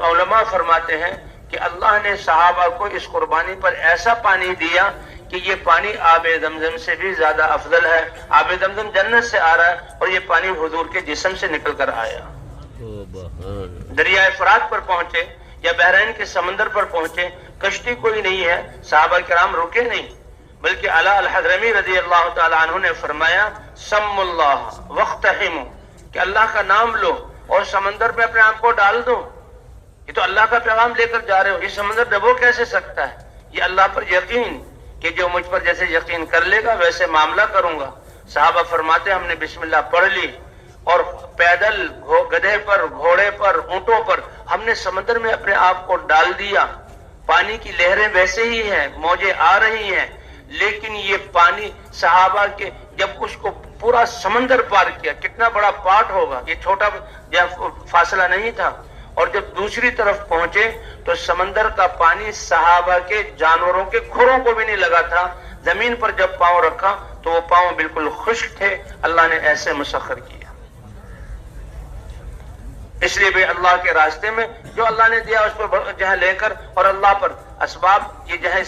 علماء فرماتے ہیں کہ اللہ نے صحابہ کو اس قربانی پر ایسا پانی دیا کہ یہ پانی آب زمزم سے بھی زیادہ افضل ہے۔ آب زمزم جنت سے آ رہا ہے اور یہ پانی حضور کے جسم سے نکل کر آیا۔ دریائے فرات پر پہنچے یا بحرین کے سمندر پر پہنچے، کشتی کوئی نہیں ہے، صحابہ کرام رکے نہیں، بلکہ علا الحضرمی رضی اللہ تعالی عنہ نے فرمایا سم اللہ واقتحموا، کہ اللہ کا نام لو اور سمندر میں اپنے آپ کو ڈال دو۔ یہ تو اللہ کا پیغام لے کر جا رہے ہو، یہ سمندر ڈبو کیسے سکتا ہے؟ یہ اللہ پر یقین کہ جو مجھ پر جیسے یقین کر لے گا ویسے معاملہ کروں گا۔ صحابہ فرماتے ہم نے بسم اللہ پڑھ لی اور پیدل، گدھے پر، گھوڑے پر، اونٹوں پر ہم نے سمندر میں اپنے آپ کو ڈال دیا۔ پانی کی لہریں ویسے ہی ہیں، موجیں آ رہی ہیں، لیکن یہ پانی صحابہ کے جب اس کو پورا سمندر پار کیا، کتنا بڑا پارٹ ہوگا، یہ چھوٹا فاصلہ نہیں تھا، اور جب دوسری طرف پہنچے تو سمندر کا پانی صحابہ کے جانوروں کے کھروں کو بھی نہیں لگا تھا۔ زمین پر جب پاؤں رکھا تو وہ پاؤں بالکل خشک تھے، اللہ نے ایسے مسخر کیا۔ اس لیے بھی اللہ کے راستے میں جو اللہ نے دیا اس پر جہاں لے کر، اور اللہ پر اسباب یہ جہاں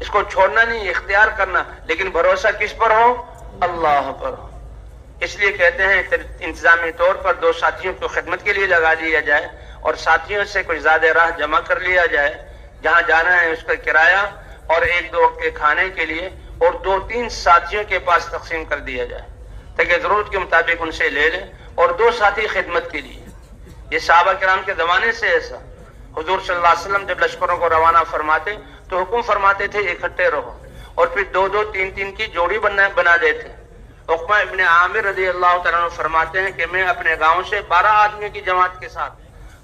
اس کو چھوڑنا نہیں، اختیار کرنا، لیکن بھروسہ کس پر ہو؟ اللہ پر ہو۔ اس لیے کہتے ہیں انتظامی طور پر دو ساتھیوں کو خدمت کے لیے لگا دیا جائے اور ساتھیوں سے کچھ زیادہ راہ جمع کر لیا جائے، جہاں جانا ہے اس کا کرایہ اور ایک دو وقت کے کھانے کے لیے، اور دو تین ساتھیوں کے پاس تقسیم کر دیا جائے تاکہ ضرورت کے مطابق ان سے لے لیں، اور دو ساتھی خدمت کے لیے۔ یہ صحابہ کرام کے زمانے سے ایسا۔ حضور صلی اللہ علیہ وسلم جب لشکروں کو روانہ فرماتے تو حکم فرماتے تھے اکٹھے رہو، اور پھر دو دو تین تین کی جوڑی بنا دیتے۔ عقبہ ابن عامر رضی اللہ تعالیٰ عنہ فرماتے ہیں کہ میں اپنے گاؤں سے 12 آدمیوں کی جماعت کے ساتھ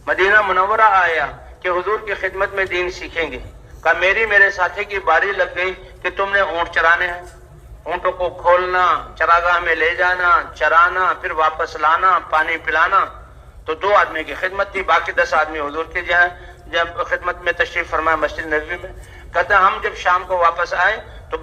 مدینہ منورہ آیا کہ حضور کی خدمت میں دین سیکھیں گے۔ کہا میرے ساتھی کی باری لگ گئی کہ تم نے اونٹ چرانے ہیں، اونٹوں کو کھولنا، چراگاہ میں لے جانا، چرانا، پھر واپس لانا، پانی پلانا۔ تو 2 آدمی کی خدمت تھی، باقی 10 آدمی حضور کے جب خدمت میں تشریف فرمایا مسجد نبوی میں۔ کہتا ہم جب شام کو واپس آئے تو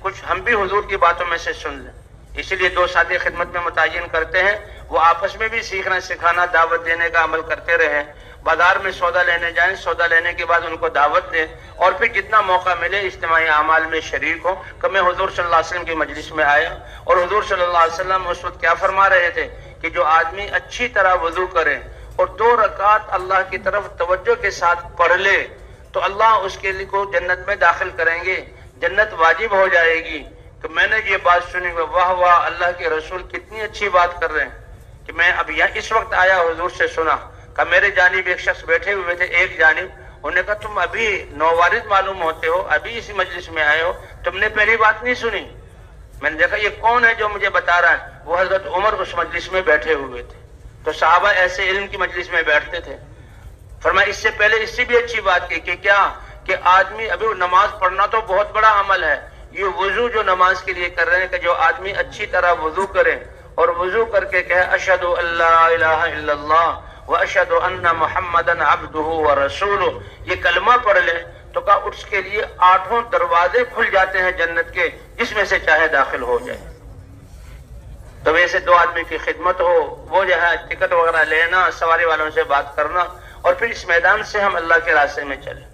کچھ ہم بھی حضور کی باتوں میں سے سن لیں، اسی لیے 2 ساتھی خدمت میں متعین کرتے ہیں، وہ آپس میں بھی سیکھنا سکھانا، دعوت دینے کا عمل کرتے رہے۔ بازار میں سودا لینے جائیں، سودا لینے کے بعد ان کو دعوت دیں، اور پھر جتنا موقع ملے اجتماعی اعمال میں شریک ہو۔ کہ میں حضور صلی اللہ علیہ وسلم کی مجلس میں آیا اور حضور صلی اللہ علیہ وسلم اس وقت کیا فرما رہے تھے کہ جو آدمی اچھی طرح وضو کرے اور 2 رکعت اللہ کی طرف توجہ کے ساتھ پڑھ لے تو اللہ اس کے لیے کو جنت میں داخل کریں گے، جنت واجب ہو جائے گی۔ کہ میں نے یہ بات سنی، واہ واہ، اللہ کے رسول کتنی اچھی بات کر رہے ہیں کہ میں اب یہاں اس وقت آیا حضور سے سنا۔ کہ میرے جانب ایک شخص بیٹھے ہوئے تھے، ایک جانب، انہوں نے کہا تم ابھی نووارد معلوم ہوتے ہو، ابھی اسی مجلس میں آئے ہو، تم نے پہلی بات نہیں سنی۔ میں نے دیکھا یہ کون ہے جو مجھے بتا رہا ہے؟ وہ حضرت عمر اس مجلس میں بیٹھے ہوئے تھے۔ تو صحابہ ایسے علم کی مجلس میں بیٹھتے تھے۔ فرمایا اس سے پہلے اس سے بھی اچھی بات کی کہ کیا کہ آدمی ابھی نماز پڑھنا تو بہت بڑا عمل ہے، یہ وضو جو نماز کے لیے کر رہے ہیں کہ جو آدمی اچھی طرح وضو کرے اور وضو کر کے کہے اشہد ان لا الہ الا اللہ و اشہد ان محمدن عبدہ و رسولہ، یہ کلمہ پڑھ لے تو کہا اس کے لیے 8 دروازے کھل جاتے ہیں جنت کے، جس میں سے چاہے داخل ہو جائے۔ تو ویسے 2 آدمی کی خدمت ہو، وہ جو ہے ٹکٹ وغیرہ لینا، سواری والوں سے بات کرنا، اور پھر اس میدان سے ہم اللہ کے راستے میں چلیں۔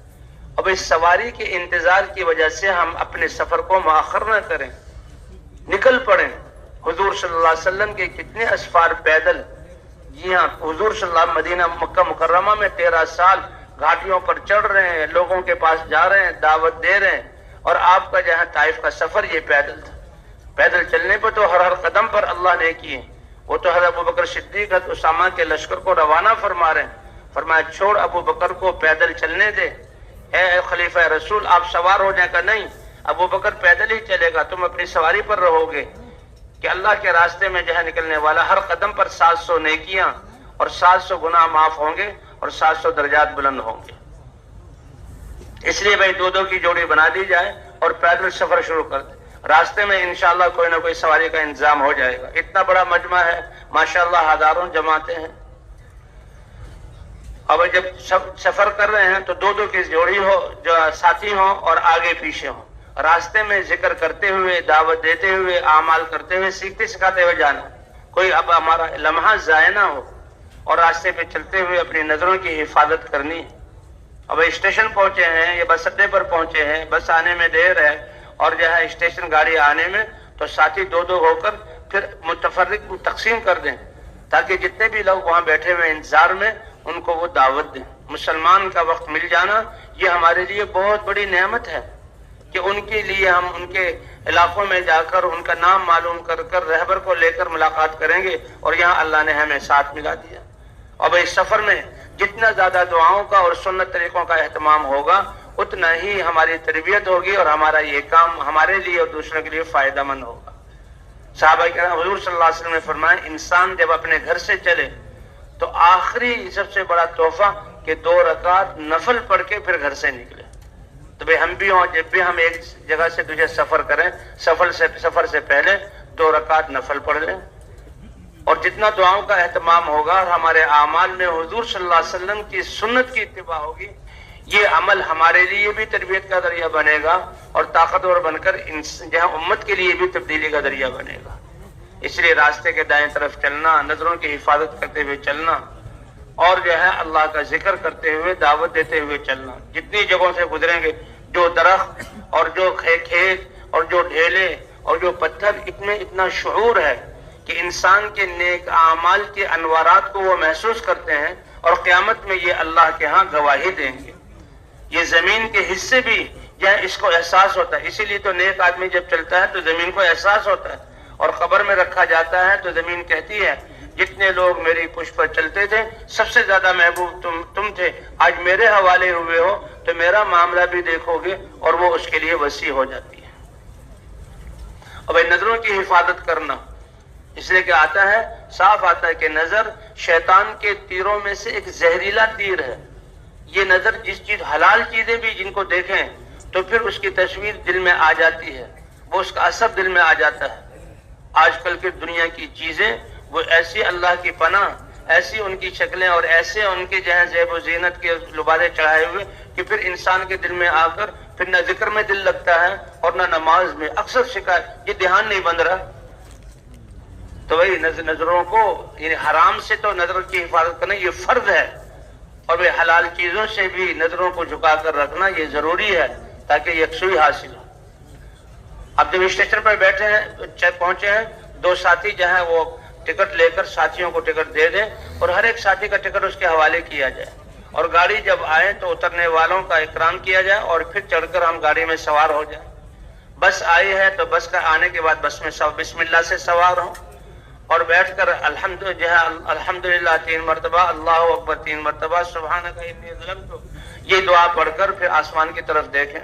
اب اس سواری کے انتظار کی وجہ سے ہم اپنے سفر کو مؤخر نہ کریں، نکل پڑیں۔ حضور صلی اللہ علیہ وسلم کے کتنے اسفار پیدل، جی ہاں، حضور صلی اللہ علیہ وسلم مدینہ مکہ مکرمہ میں 13 سال گھاٹیوں پر چڑھ رہے ہیں، لوگوں کے پاس جا رہے ہیں، دعوت دے رہے ہیں، اور آپ کا جہاں طائف کا سفر یہ پیدل تھا۔ پیدل چلنے پہ تو ہر قدم پر اللہ نے کیے۔ وہ تو حضرت ابوبکر صدیق حضرت اسامہ کے لشکر کو روانہ فرما رہے ہیں، فرمایا چھوڑ ابو بکر کو پیدل چلنے دے، اے خلیفہ رسول آپ سوار ہو جائے گا، نہیں ابو بکر پیدل ہی چلے گا، تم اپنی سواری پر رہو گے، کہ اللہ کے راستے میں جہاں نکلنے والا ہر قدم پر 700 نیکیاں اور 700 گناہ معاف ہوں گے اور 700 درجات بلند ہوں گے۔ اس لیے بھائی 2 کی جوڑی بنا دی جائے اور پیدل سفر شروع کر دیں، راستے میں انشاءاللہ کوئی نہ کوئی سواری کا انتظام ہو جائے گا۔ اتنا بڑا مجمع ہے ماشاءاللہ، ہزاروں جماعتیں ہیں۔ اب جب سفر کر رہے ہیں تو 2 کی جوڑی ہو، جو ساتھی ہوں اور آگے پیچھے ہوں، راستے میں ذکر کرتے ہوئے، دعوت دیتے ہوئے، اعمال کرتے ہوئے، سیکھتے سکھاتے ہوئے جانا، کوئی اب ہمارا لمحہ ضائع نہ ہو، اور راستے پہ چلتے ہوئے اپنی نظروں کی حفاظت کرنی ہے۔ اب اسٹیشن پہنچے ہیں یا بس اڈے پر پہنچے ہیں، بس آنے میں دیر ہے، اور جو ہے اسٹیشن گاڑی آنے میں، تو ساتھی 2 ہو کر پھر متفرق تقسیم کر دیں، تاکہ جتنے بھی لوگ وہاں بیٹھے ہوئے انتظار میں ان کو وہ دعوت دیں۔ مسلمان کا وقت مل جانا یہ ہمارے لیے بہت بڑی نعمت ہے، کہ ان کے لیے ہم ان کے علاقوں میں جا کر ان کا نام معلوم کر کر رہبر کو لے کر ملاقات کریں گے، اور یہاں اللہ نے ہمیں ساتھ ملا دیا۔ اور اس سفر میں جتنا زیادہ دعاؤں کا اور سنت طریقوں کا اہتمام ہوگا، اتنا ہی ہماری تربیت ہوگی، اور ہمارا یہ کام ہمارے لیے اور دوسروں کے لیے فائدہ مند ہوگا۔ صحابہ کرام، حضور صلی اللہ علیہ وسلم نے فرمایا انسان جب اپنے گھر سے چلے تو آخری سب سے بڑا تحفہ کہ 2 رکعت نفل پڑھ کے پھر گھر سے نکلے۔ تو بھئی ہم بھی ہوں، جب بھی ہم ایک جگہ سے دوسرے سفر کریں، سفر سے پہلے 2 رکعت نفل پڑھ لیں، اور جتنا دعاؤں کا اہتمام ہوگا اور ہمارے اعمال میں حضور صلی اللہ علیہ وسلم کی سنت کی اتباع ہوگی، یہ عمل ہمارے لیے بھی تربیت کا ذریعہ بنے گا، اور طاقتور بن کر جہاں امت کے لیے بھی تبدیلی کا ذریعہ بنے گا۔ اس لیے راستے کے دائیں طرف چلنا، نظروں کی حفاظت کرتے ہوئے چلنا، اور جو ہے اللہ کا ذکر کرتے ہوئے، دعوت دیتے ہوئے چلنا۔ جتنی جگہوں سے گزریں گے، جو درخت اور جو کھیت اور جو ڈھیلے اور جو پتھر، اتنا شعور ہے کہ انسان کے نیک اعمال کے انوارات کو وہ محسوس کرتے ہیں، اور قیامت میں یہ اللہ کے ہاں گواہی دیں گے۔ یہ زمین کے حصے بھی جہاں اس کو احساس ہوتا ہے، اسی لیے تو نیک آدمی جب چلتا ہے تو زمین کو احساس ہوتا ہے، اور قبر میں رکھا جاتا ہے تو زمین کہتی ہے جتنے لوگ میری پشت پر چلتے تھے سب سے زیادہ محبوب تم تھے، آج میرے حوالے ہوئے ہو تو میرا معاملہ بھی دیکھو گے، اور وہ اس کے لیے وسیع ہو جاتی ہے۔ اب نظروں کی حفاظت کرنا، اس لیے کہ آتا ہے، صاف آتا ہے کہ نظر شیطان کے تیروں میں سے ایک زہریلا تیر ہے۔ یہ نظر جس چیز، حلال چیزیں بھی جن کو دیکھیں تو پھر اس کی تصویر دل میں آ جاتی ہے، وہ اس کا اثر دل میں آ جاتا ہے۔ آج کل کی دنیا کی چیزیں وہ ایسی اللہ کی پناہ، ایسی ان کی شکلیں اور ایسے ان کے جہاں زیب و زینت کے لبادے چڑھائے ہوئے کہ پھر انسان کے دل میں آ کر پھر نہ ذکر میں دل لگتا ہے اور نہ نماز میں۔ اکثر شکایت یہ دھیان نہیں بن رہا۔ تو وہی نظروں کو، یعنی حرام سے تو نظر کی حفاظت کرنا یہ فرض ہے، اور وہ حلال چیزوں سے بھی نظروں کو جھکا کر رکھنا یہ ضروری ہے تاکہ یکسوئی حاصل ہو۔ اب جب اسٹیشن پر بیٹھے ہیں، پہنچے ہیں، 2 ساتھی جہاں وہ ٹکٹ لے کر ساتھیوں کو ٹکٹ دے دیں، اور ہر ایک ساتھی کا ٹکٹ اس کے حوالے کیا جائے، اور گاڑی جب آئے تو اترنے والوں کا اکرام کیا جائے، اور پھر چڑھ کر ہم گاڑی میں سوار ہو جائیں۔ بس آئی ہے تو بس کا آنے کے بعد بس میں بسم اللہ سے سوار ہوں، اور بیٹھ کر الحمدللہ 3 مرتبہ، اللہ اکبر 3 مرتبہ، سبحانک انی ظلمت، یہ دعا پڑھ کر پھر آسمان کی طرف دیکھیں،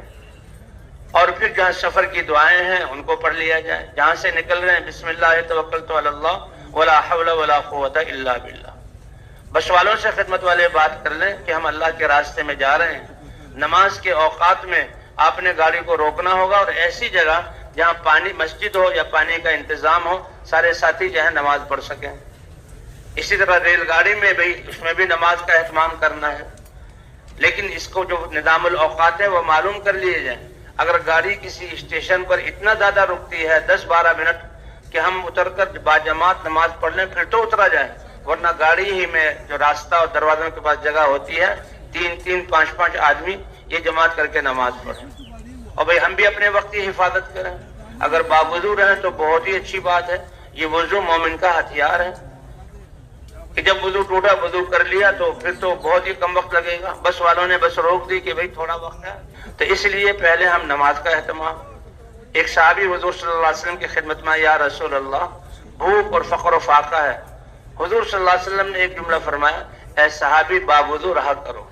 اور پھر جہاں سفر کی دعائیں ہیں ان کو پڑھ لیا جائے۔ جہاں سے نکل رہے ہیں، بسم اللہ توکلت علی اللہ ولا حول ولا قوت الا باللہ۔ بس والوں سے خدمت والے بات کر لیں کہ ہم اللہ کے راستے میں جا رہے ہیں، نماز کے اوقات میں آپ نے گاڑی کو روکنا ہوگا، اور ایسی جگہ جہاں پانی، مسجد ہو یا پانی کا انتظام ہو، سارے ساتھی جو ہے نماز پڑھ سکیں. اسی طرح ریل گاڑی میں بھی اس میں بھی نماز کا اہتمام کرنا ہے، لیکن اس کو جو نظام الاوقات ہے وہ معلوم کر لیے جائیں. اگر گاڑی کسی اسٹیشن پر اتنا زیادہ رکتی ہے 10-12 منٹ کہ ہم اتر کر باجماعت نماز پڑھ لیں پھر تو اترا جائے، ورنہ گاڑی ہی میں جو راستہ اور دروازوں کے پاس جگہ ہوتی ہے 3-3 5-5 آدمی یہ جماعت کر کے نماز پڑھیں. اور بھئی ہم بھی اپنے وقت کی حفاظت کریں. اگر باوضو رہیں تو بہت ہی اچھی بات ہے. یہ وضو مومن کا ہتھیار ہے کہ جب وضو ٹوٹا وضو کر لیا تو پھر تو بہت ہی کم وقت لگے گا. بس والوں نے بس روک دی کہ بھئی تھوڑا وقت ہے، تو اس لیے پہلے ہم نماز کا اہتمام. ایک صحابی حضور صلی اللہ علیہ وسلم کی خدمت میں، یا رسول اللہ بھوک اور فقر و فاقہ ہے. حضور صلی اللہ علیہ وسلم نے ایک جملہ فرمایا، اے صحابی باوضو رہا کرو.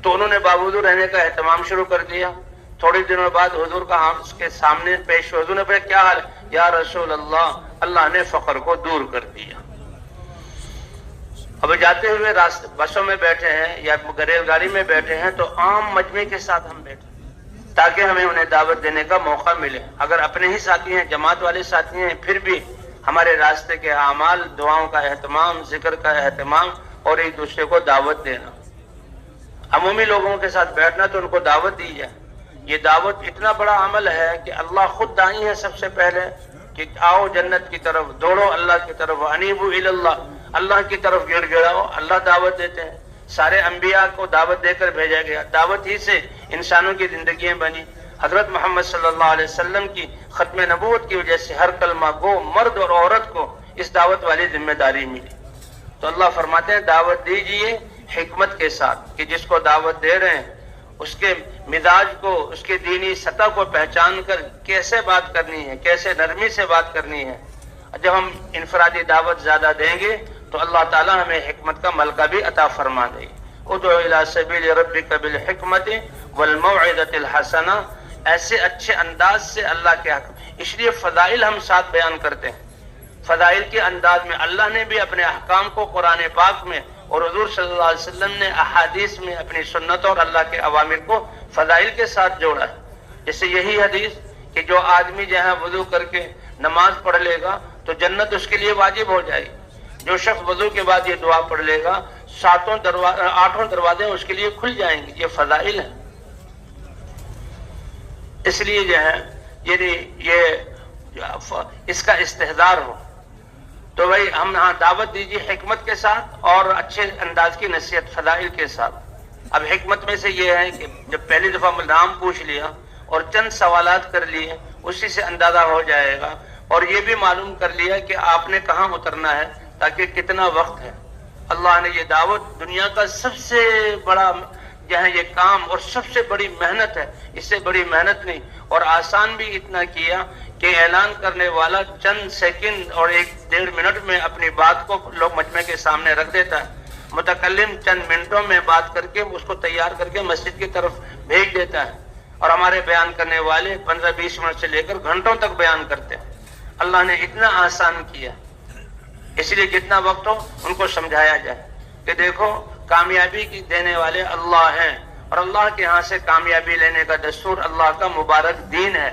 تو انہوں نے باوضو رہنے کا اہتمام شروع کر دیا. تھوڑے دنوں بعد حضور کا اس کے سامنے پیش حضور نے پوچھا کیا حال؟ یا رسول اللہ اللہ نے فقر کو دور کر دیا. اب جاتے ہوئے بسوں میں بیٹھے ہیں یا ریل گاڑی میں بیٹھے ہیں تو عام مجمع کے ساتھ ہم بیٹھے تاکہ ہمیں انہیں دعوت دینے کا موقع ملے. اگر اپنے ہی ساتھی ہیں، جماعت والے ساتھی ہیں، پھر بھی ہمارے راستے کے اعمال، دعاؤں کا اہتمام، ذکر کا اہتمام اور ایک دوسرے کو دعوت دینا. عمومی لوگوں کے ساتھ بیٹھنا تو ان کو دعوت دی جائے. یہ دعوت اتنا بڑا عمل ہے کہ اللہ خود داعی ہے سب سے پہلے کہ آؤ جنت کی طرف، دوڑو اللہ کی طرف، انیبوا الی اللہ، اللہ کی طرف گڑ گڑاؤ. اللہ دعوت دیتے ہیں. سارے انبیاء کو دعوت دے کر بھیجا گیا. دعوت ہی سے انسانوں کی زندگیاں بنی. حضرت محمد صلی اللہ علیہ وسلم کی ختم نبوت کی وجہ سے ہر کلمہ گو مرد اور عورت کو اس دعوت والی ذمہ داری ملی. تو اللہ فرماتے ہیں دعوت دیجئے حکمت کے ساتھ کہ جس کو دعوت دے رہے ہیں اس کے مزاج کو، اس کے دینی سطح کو پہچان کر کیسے بات کرنی ہے، کیسے نرمی سے بات کرنی ہے. جب ہم انفرادی دعوت زیادہ دیں گے تو اللہ تعالیٰ ہمیں حکمت کا ملکہ بھی عطا فرما دے گی. ادعو الی سبیل ربک بالحکمت والموعظۃ الحسنہ. ایسے اچھے انداز سے اللہ کے حق، اس لیے فضائل ہم ساتھ بیان کرتے ہیں. فضائل کے انداز میں اللہ نے بھی اپنے احکام کو قرآن پاک میں اور حضور صلی اللہ علیہ وسلم نے احادیث میں اپنی سنتوں اور اللہ کے اوامر کو فضائل کے ساتھ جوڑا ہے. جیسے یہی حدیث کہ جو آدمی جہاں وضو کر کے نماز پڑھ لے گا تو جنت اس کے لیے واجب ہو جائے گی. جو شخص وضو کے بعد یہ دعا پڑھ لے گا 8 دروازے اس کے لیے کھل جائیں گے. یہ فضائل ہیں. اس لیے جو ہے یہ اس کا استحضار ہو. تو بھائی ہم دعوت دیجیے حکمت کے ساتھ اور اچھے انداز کی نصیحت فضائل کے ساتھ. اب حکمت میں سے یہ ہے کہ جب پہلی دفعہ نام پوچھ لیا اور چند سوالات کر لیے اسی سے اندازہ ہو جائے گا. اور یہ بھی معلوم کر لیا کہ آپ نے کہاں اترنا ہے تاکہ کتنا وقت ہے. اللہ نے یہ دعوت دنیا کا سب سے بڑا جہاں یہ کام اور سب سے بڑی محنت ہے، اس سے بڑی محنت نہیں. اور آسان بھی اتنا کیا کہ اعلان کرنے والا چند سیکنڈ اور 1-1.5 منٹ میں اپنی بات کو لوگ مجمع کے سامنے رکھ دیتا ہے. متکلم چند منٹوں میں بات کر کے اس کو تیار کر کے مسجد کی طرف بھیج دیتا ہے. اور ہمارے بیان کرنے والے 15-20 منٹ سے لے کر گھنٹوں تک بیان کرتے ہیں. اللہ نے اتنا آسان کیا. اس لیے جتنا وقت ہو ان کو سمجھایا جائے کہ دیکھو کامیابی کی دینے والے اللہ ہیں اور اللہ کے ہاں سے کامیابی لینے کا دستور اللہ کا مبارک دین ہے.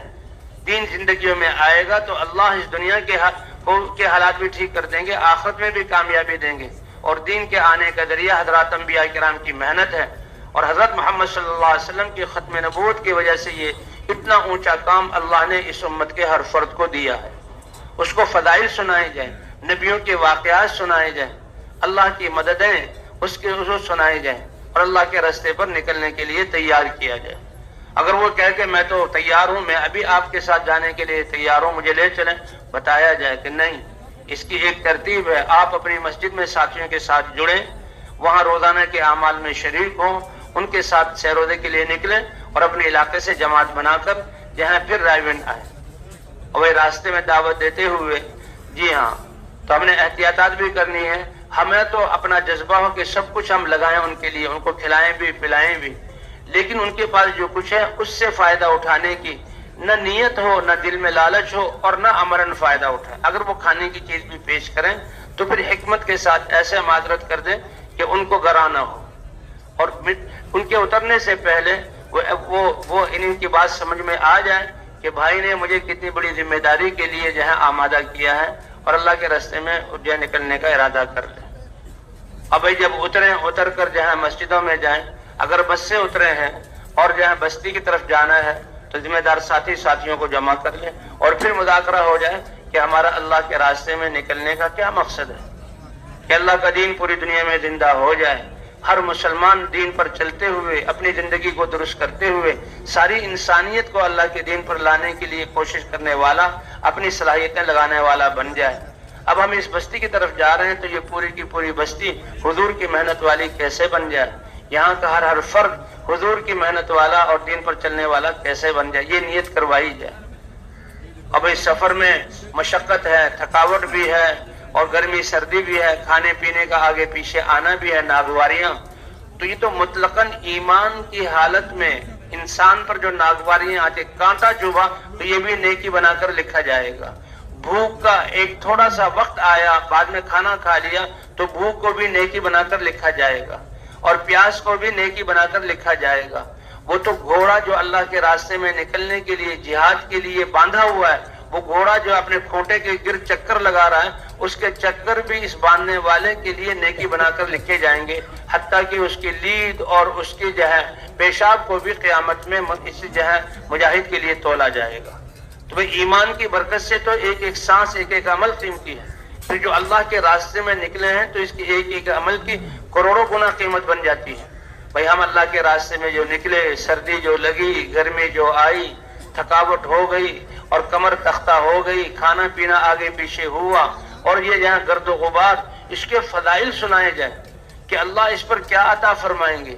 دین زندگیوں میں آئے گا تو اللہ اس دنیا کے حالات بھی ٹھیک کر دیں گے، آخرت میں بھی کامیابی دیں گے. اور دین کے آنے کا ذریعہ حضرات انبیاء کرام کی محنت ہے. اور حضرت محمد صلی اللہ علیہ وسلم کی ختم نبوت کی وجہ سے یہ اتنا اونچا کام اللہ نے اس امت کے ہر فرد کو دیا ہے. اس کو فضائل سنائے جائیں، نبیوں کے واقعات سنائے جائیں، اللہ کی مددیں اس کے حضور سنائے جائیں اور اللہ کے راستے پر نکلنے کے لیے تیار کیا جائے. اگر وہ کہے کہ میں تو تیار ہوں، میں ابھی آپ کے ساتھ جانے کے لیے تیار ہوں، مجھے لے چلیں، بتایا جائے کہ نہیں، اس کی ایک ترتیب ہے. آپ اپنی مسجد میں ساتھیوں کے ساتھ جڑیں، وہاں روزانہ کے اعمال میں شریک ہوں، ان کے ساتھ سیر روزے کے لیے نکلیں اور اپنے علاقے سے جماعت بنا کر جہاں پھر رائیونڈ آئے. اور وہ راستے میں دعوت دیتے ہوئے جی ہاں تو ہم نے احتیاطات بھی کرنی ہے. ہمیں تو اپنا جذبہ ہو کہ سب کچھ ہم لگائیں ان کے لیے، ان کو کھلائیں بھی پلائیں بھی، لیکن ان کے پاس جو کچھ ہے اس سے فائدہ اٹھانے کی نہ نیت ہو، نہ دل میں لالچ ہو اور نہ امرن فائدہ اٹھائے. اگر وہ کھانے کی چیز بھی پیش کریں تو پھر حکمت کے ساتھ ایسے معذرت کر دیں کہ ان کو گرا نہ ہو. اور ان کے اترنے سے پہلے وہ ان کی بات سمجھ میں آ جائے کہ بھائی نے مجھے کتنی بڑی ذمہ داری کے لیے جو ہے آمادہ کیا ہے اور اللہ کے راستے میں جو نکلنے کا ارادہ کر لیں۔ اب بھائی جب اتر کر جہاں مسجدوں میں جائیں، اگر بس سے اترے ہیں اور جہاں بستی کی طرف جانا ہے تو ذمہ دار ساتھیوں کو جمع کر لیں اور پھر مذاکرہ ہو جائے کہ ہمارا اللہ کے راستے میں نکلنے کا کیا مقصد ہے، کہ اللہ کا دین پوری دنیا میں زندہ ہو جائے، ہر مسلمان دین پر چلتے ہوئے اپنی زندگی کو درست کرتے ہوئے ساری انسانیت کو اللہ کے دین پر لانے کے لیے کوشش کرنے والا، اپنی صلاحیتیں لگانے والا بن جائے۔ اب ہم اس بستی کی طرف جا رہے ہیں تو یہ پوری کی پوری بستی حضور کی محنت والی کیسے بن جائے، یہاں کا ہر فرد حضور کی محنت والا اور دین پر چلنے والا کیسے بن جائے، یہ نیت کروائی جائے۔ اب اس سفر میں مشقت ہے، تھکاوٹ بھی ہے اور گرمی سردی بھی ہے، کھانے پینے کا آگے پیچھے آنا بھی ہے، ناگواریاں، تو یہ تو مطلقاً ایمان کی حالت میں انسان پر جو ناگواریاں آتے کانٹا چبھا تو یہ بھی نیکی بنا کر لکھا جائے گا۔ بھوک کا ایک تھوڑا سا وقت آیا، بعد میں کھانا کھا لیا تو بھوک کو بھی نیکی بنا کر لکھا جائے گا اور پیاس کو بھی نیکی بنا کر لکھا جائے گا۔ وہ تو گھوڑا جو اللہ کے راستے میں نکلنے کے لیے جہاد کے لیے باندھا ہوا ہے، وہ گھوڑا جو اپنے کھوٹے کے گرد چکر لگا رہا ہے، اس کے چکر بھی اس باندھنے والے کے لیے نیکی بنا کر لکھے جائیں گے، حتیٰ کہ اس کی لید اور اس کی پیشاب کو بھی قیامت میں اس مجاہد کے لیے تولا جائے گا۔ تو بھئی ایمان کی برکت سے تو ایک ایک سانس، ایک ایک عمل قیمتی ہے، پھر جو اللہ کے راستے میں نکلے ہیں تو اس کی ایک ایک عمل کی کروڑوں گنا قیمت بن جاتی ہے۔ بھئی ہم اللہ کے راستے میں جو نکلے، سردی جو لگی، گرمی جو آئی، تھکاوٹ ہو گئی اور کمر تختہ ہو گئی، کھانا پینا آگے پیچھے ہوا اور یہ جہاں گرد و غبار، اس کے فضائل سنائے جائیں کہ اللہ اس پر کیا عطا فرمائیں گے۔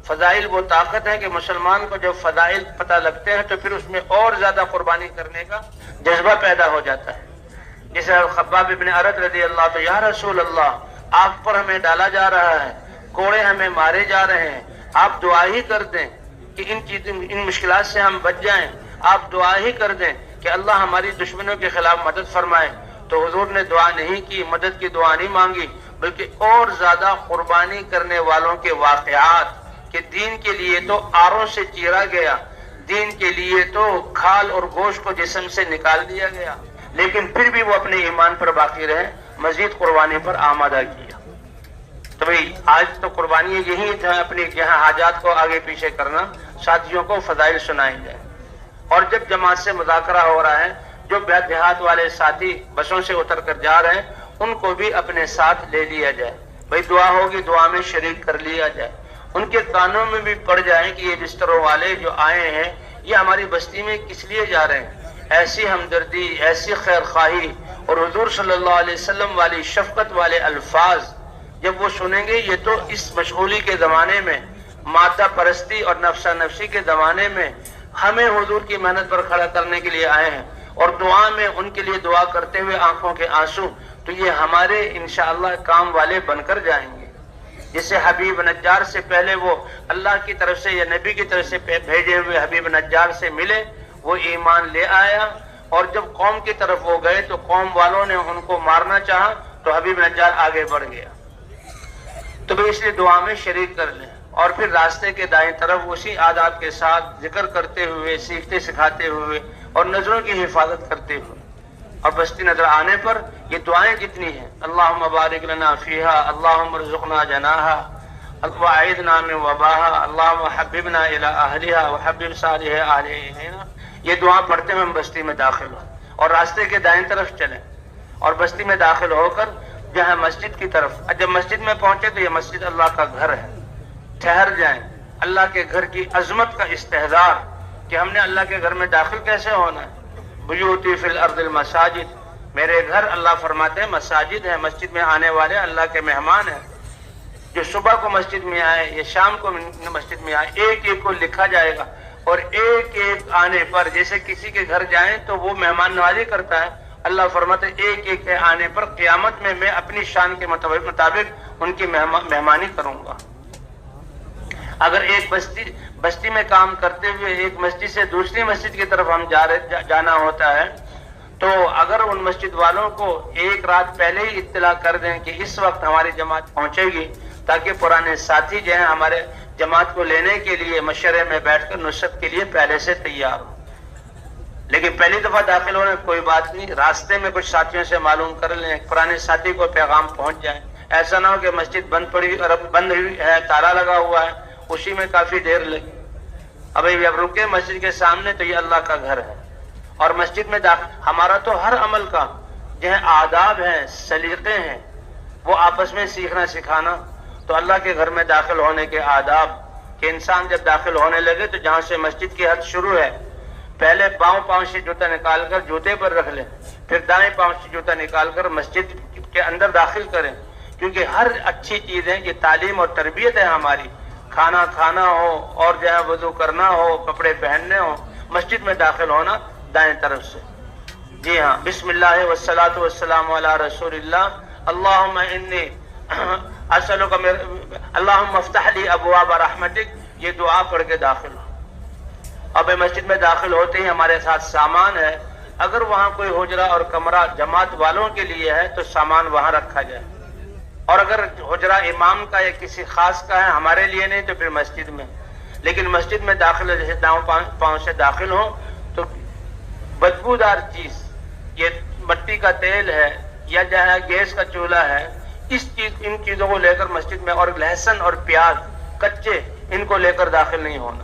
فضائل وہ طاقت ہے کہ مسلمان کو جب فضائل پتہ لگتے ہیں تو پھر اس میں اور زیادہ قربانی کرنے کا جذبہ پیدا ہو جاتا ہے۔ جیسے خباب ابن ارت رضی اللہ عنہ، یا رسول اللہ، آگ پر ہمیں ڈالا جا رہا ہے، کوڑے ہمیں مارے جا رہے ہیں، آپ دعا ہی کر دیں کہ ان مشکلات سے ہم بچ جائیں، آپ دعا ہی کر دیں کہ اللہ ہماری دشمنوں کے خلاف مدد فرمائے۔ تو حضور نے دعا نہیں کی، مدد کی دعا نہیں مانگی، بلکہ اور زیادہ قربانی کرنے والوں کے واقعات کہ دین کے لیے تو آروں سے چیرا گیا، دین کے لیے تو کھال اور گوشت کو جسم سے نکال دیا گیا، لیکن پھر بھی وہ اپنے ایمان پر باقی رہے، مزید قربانی پر آمادہ کیا۔ تو بھئی آج تو قربانی یہی تھا، اپنی یہاں حاجات کو آگے پیچھے کرنا، ساتھیوں کو فضائل سنائیں جائے۔ اور جب جماعت سے مذاکرہ ہو رہا ہے، جو دیہات والے ساتھی بسوں سے اتر کر جا رہے ہیں ان کو بھی اپنے ساتھ لے لیا جائے۔ بھئی دعا ہوگی، دعا میں شریک کر لیا جائے، ان کے کانوں میں بھی پڑ جائے کہ یہ بستروں والے جو آئے ہیں یہ ہماری بستی میں کس لیے جا رہے ہیں۔ ایسی ہمدردی، ایسی خیر خواہی اور حضور صلی اللہ علیہ وسلم والی شفقت والے الفاظ جب وہ سنیں گے، یہ تو اس مشغولی کے زمانے میں، مادہ پرستی اور نفسہ نفسی کے زمانے میں ہمیں حضور کی محنت پر کھڑا کرنے کے لیے آئے ہیں اور دعا میں ان کے لیے دعا کرتے ہوئے آنکھوں کے آنسو، تو یہ ہمارے انشاءاللہ کام والے بن کر جائیں گے۔ جسے حبیب نجار سے پہلے وہ اللہ کی طرف سے یا نبی کی طرف سے بھیجے ہوئے حبیب نجار سے ملے، وہ ایمان لے آیا، اور جب قوم کی طرف وہ گئے تو قوم والوں نے ان کو مارنا چاہا تو حبیب نجار آگے بڑھ گیا۔ تو بھی اس لیے دعا میں شریک کر لیں، اور پھر راستے کے دائیں طرف اسی آداب کے ساتھ ذکر کرتے ہوئے، سیکھتے سکھاتے ہوئے اور نظروں کی حفاظت کرتے ہوئے، اور بستی نظر آنے پر یہ دعائیں جتنی ہیں، اللہم بارک لنا فیہا، اللہم ارزقنا جناہا، وعیدنا من وباہا، اللہم حببنا الی اہلہا وحبب صالح اہلہا، یہ دعا پڑھتے ہوئے ہم بستی میں داخل ہوں اور راستے کے دائیں طرف چلیں اور بستی میں داخل ہو کر جہاں مسجد کی طرف، جب مسجد میں پہنچے تو یہ مسجد اللہ کا گھر ہے، ٹھہر جائیں، اللہ کے گھر کی عظمت کا استحضار کہ ہم نے اللہ کے گھر میں داخل کیسے ہونا ہے۔ بیوتی فی الارض المساجد، میرے گھر، اللہ فرماتے ہیں مساجد ہے، مسجد میں آنے والے اللہ کے مہمان ہیں۔ جو صبح کو مسجد میں آئے یا شام کو مسجد میں آئے، ایک ایک کو لکھا جائے گا، اور ایک ایک آنے پر، جیسے کسی کے گھر جائیں تو وہ مہمان نوازی کرتا ہے، اللہ فرماتے ہیں ایک ایک کے آنے پر قیامت میں میں اپنی شان کے مطابق ان کی مہمانی کروں گا۔ اگر ایک بستی میں کام کرتے ہوئے ایک مسجد سے دوسری مسجد کی طرف ہم جانا ہوتا ہے، تو اگر ان مسجد والوں کو ایک رات پہلے ہی اطلاع کر دیں کہ اس وقت ہماری جماعت پہنچے گی، تاکہ پرانے ساتھی جو ہیں ہمارے جماعت کو لینے کے لیے مشورے میں بیٹھ کر نصرت کے لیے پہلے سے تیار ہوں۔ لیکن پہلی دفعہ داخل ہونے کوئی بات نہیں، راستے میں کچھ ساتھیوں سے معلوم کر لیں، پرانے ساتھی کو پیغام پہنچ جائے. ایسا نہ ہو کہ مسجد بند ہوئی ہے، تالا لگا ہوا ہے، اسی میں کافی دیر لگی. ابھی اب رکے مسجد کے سامنے تو یہ اللہ کا گھر ہے، اور مسجد میں ہمارا تو ہر عمل کا جو ہے آداب ہیں، سلیقے ہیں، وہ آپس میں سیکھنا سکھانا. تو اللہ کے گھر میں داخل ہونے کے آداب کہ انسان جب داخل ہونے لگے تو جہاں سے مسجد کی حد شروع ہے، پہلے پاؤں سے جوتا نکال کر جوتے پر رکھ لیں، پھر دائیں پاؤں سے جوتا نکال کر مسجد کے اندر داخل کریں. کیونکہ ہر اچھی چیز ہے، یہ تعلیم اور تربیت ہے ہماری. کھانا کھانا ہو اور جو ہے وضو کرنا ہو، کپڑے پہننے ہو، مسجد میں داخل ہونا دائیں طرف سے. جی ہاں، بسم اللہ والصلاۃ والسلام علی رسول اللہ. اللہم انی اسألک اللہم افتح لی ابواب رحمتک، یہ دعا پڑھ کے داخل ہو. اب مسجد میں داخل ہوتے ہی ہمارے ساتھ سامان ہے، اگر وہاں کوئی حجرہ اور کمرہ جماعت والوں کے لیے ہے تو سامان وہاں رکھا جائے، اور اگر حجرہ امام کا یا کسی خاص کا ہے، ہمارے لیے نہیں، تو پھر مسجد میں. لیکن مسجد میں داخل جیسے داؤں پاؤں سے داخل ہو تو بدبودار چیز، یہ مٹی کا تیل ہے یا جو ہے گیس کا چولہا ہے، ان چیزوں کو لے کر مسجد میں، اور لہسن اور پیاز کچے، ان کو لے کر داخل نہیں ہونا.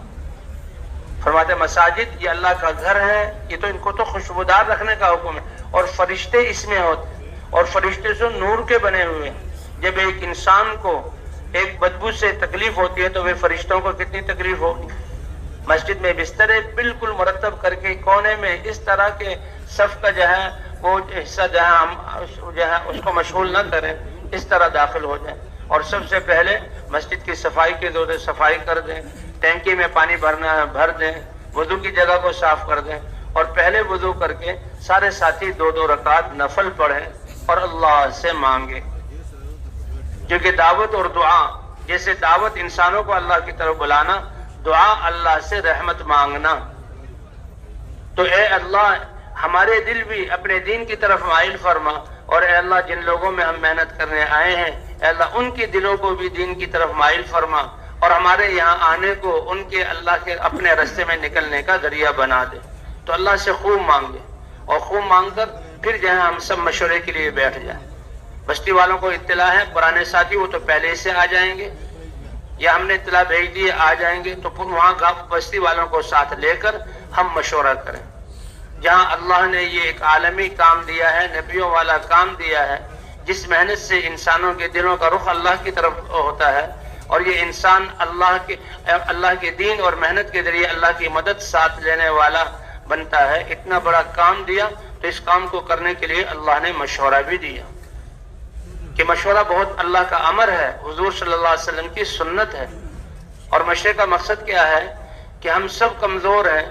فرماتے مساجد یہ اللہ کا گھر ہے، یہ تو ان کو تو خوشبودار رکھنے کا حکم ہے، اور فرشتے اس میں ہوتے ہیں، اور فرشتے سے نور کے بنے ہوئے ہیں. جب ایک انسان کو ایک بدبو سے تکلیف ہوتی ہے تو وہ فرشتوں کو کتنی تکلیف ہوگی. مسجد میں بسترے بالکل مرتب کر کے کونے میں اس طرح کے صف کا جو ہے وہ حصہ جو ہے ہم جو ہے اس کو مشغول نہ کریں، اس طرح داخل ہو جائیں. اور سب سے پہلے مسجد کی صفائی کے دورے صفائی کر دیں، ٹینکی میں پانی بھرنا ہے بھر دیں، وضو کی جگہ کو صاف کر دیں، اور پہلے وضو کر کے سارے ساتھی 2 رکعت نفل پڑھیں اور اللہ سے مانگیں. کیونکہ دعوت اور دعا، جیسے دعوت انسانوں کو اللہ کی طرف بلانا، دعا اللہ سے رحمت مانگنا. تو اے اللہ ہمارے دل بھی اپنے دین کی طرف مائل فرما، اور اے اللہ جن لوگوں میں ہم محنت کرنے آئے ہیں، اے اللہ ان کے دلوں کو بھی دین کی طرف مائل فرما، اور ہمارے یہاں آنے کو ان کے اللہ کے اپنے راستے میں نکلنے کا ذریعہ بنا دے. تو اللہ سے خوب مانگے، اور خوب مانگ کر پھر جو ہے ہم سب مشورے کے لیے بیٹھ جائیں. بستی والوں کو اطلاع ہے، پرانے ساتھی وہ تو پہلے سے آ جائیں گے، یا ہم نے اطلاع بھیج دی آ جائیں گے، تو پھر وہاں بستی والوں کو ساتھ لے کر ہم مشورہ کریں. جہاں اللہ نے یہ ایک عالمی کام دیا ہے، نبیوں والا کام دیا ہے، جس محنت سے انسانوں کے دلوں کا رخ اللہ کی طرف ہوتا ہے، اور یہ انسان اللہ کے دین اور محنت کے ذریعے اللہ کی مدد ساتھ لینے والا بنتا ہے. اتنا بڑا کام دیا تو اس کام کو کرنے کے لیے اللہ نے مشورہ بھی دیا، کہ مشورہ بہت اللہ کا امر ہے، حضور صلی اللہ علیہ وسلم کی سنت ہے. اور مشورے کا مقصد کیا ہے کہ ہم سب کمزور ہیں،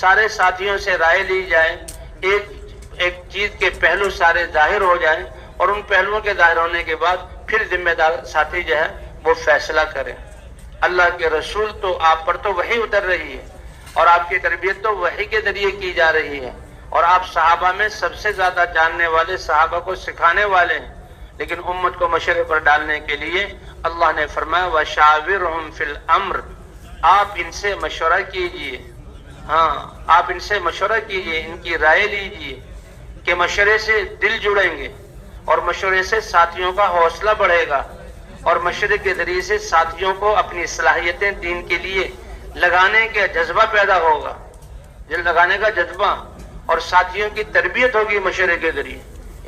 سارے ساتھیوں سے رائے لی جائے، ایک چیز کے پہلو سارے ظاہر ہو جائیں، اور ان پہلوؤں کے ظاہر ہونے کے بعد پھر ذمہ دار ساتھی جو ہے وہ فیصلہ کریں. اللہ کے رسول تو آپ پر تو وحی اتر رہی ہے، اور آپ کی تربیت تو وحی کے ذریعے کی جا رہی ہے، اور آپ صحابہ میں سب سے زیادہ جاننے والے، صحابہ کو سکھانے والے ہیں. لیکن امت کو مشورے پر ڈالنے کے لیے اللہ نے فرمایا وَشَاوِرْهُمْ فِي الْأَمْرِ، آپ ان سے مشورہ کیجئے. ہاں، آپ ان سے مشورہ کیجئے، ان کی رائے لیجئے، کہ مشورے سے دل جڑیں گے، اور مشورے سے ساتھیوں کا حوصلہ بڑھے گا، اور مشورے کے ذریعے سے ساتھیوں کو اپنی صلاحیتیں دین کے لیے لگانے کا جذبہ پیدا ہوگا، لگانے کا جذبہ، اور ساتھیوں کی تربیت ہوگی مشورے کے ذریعے.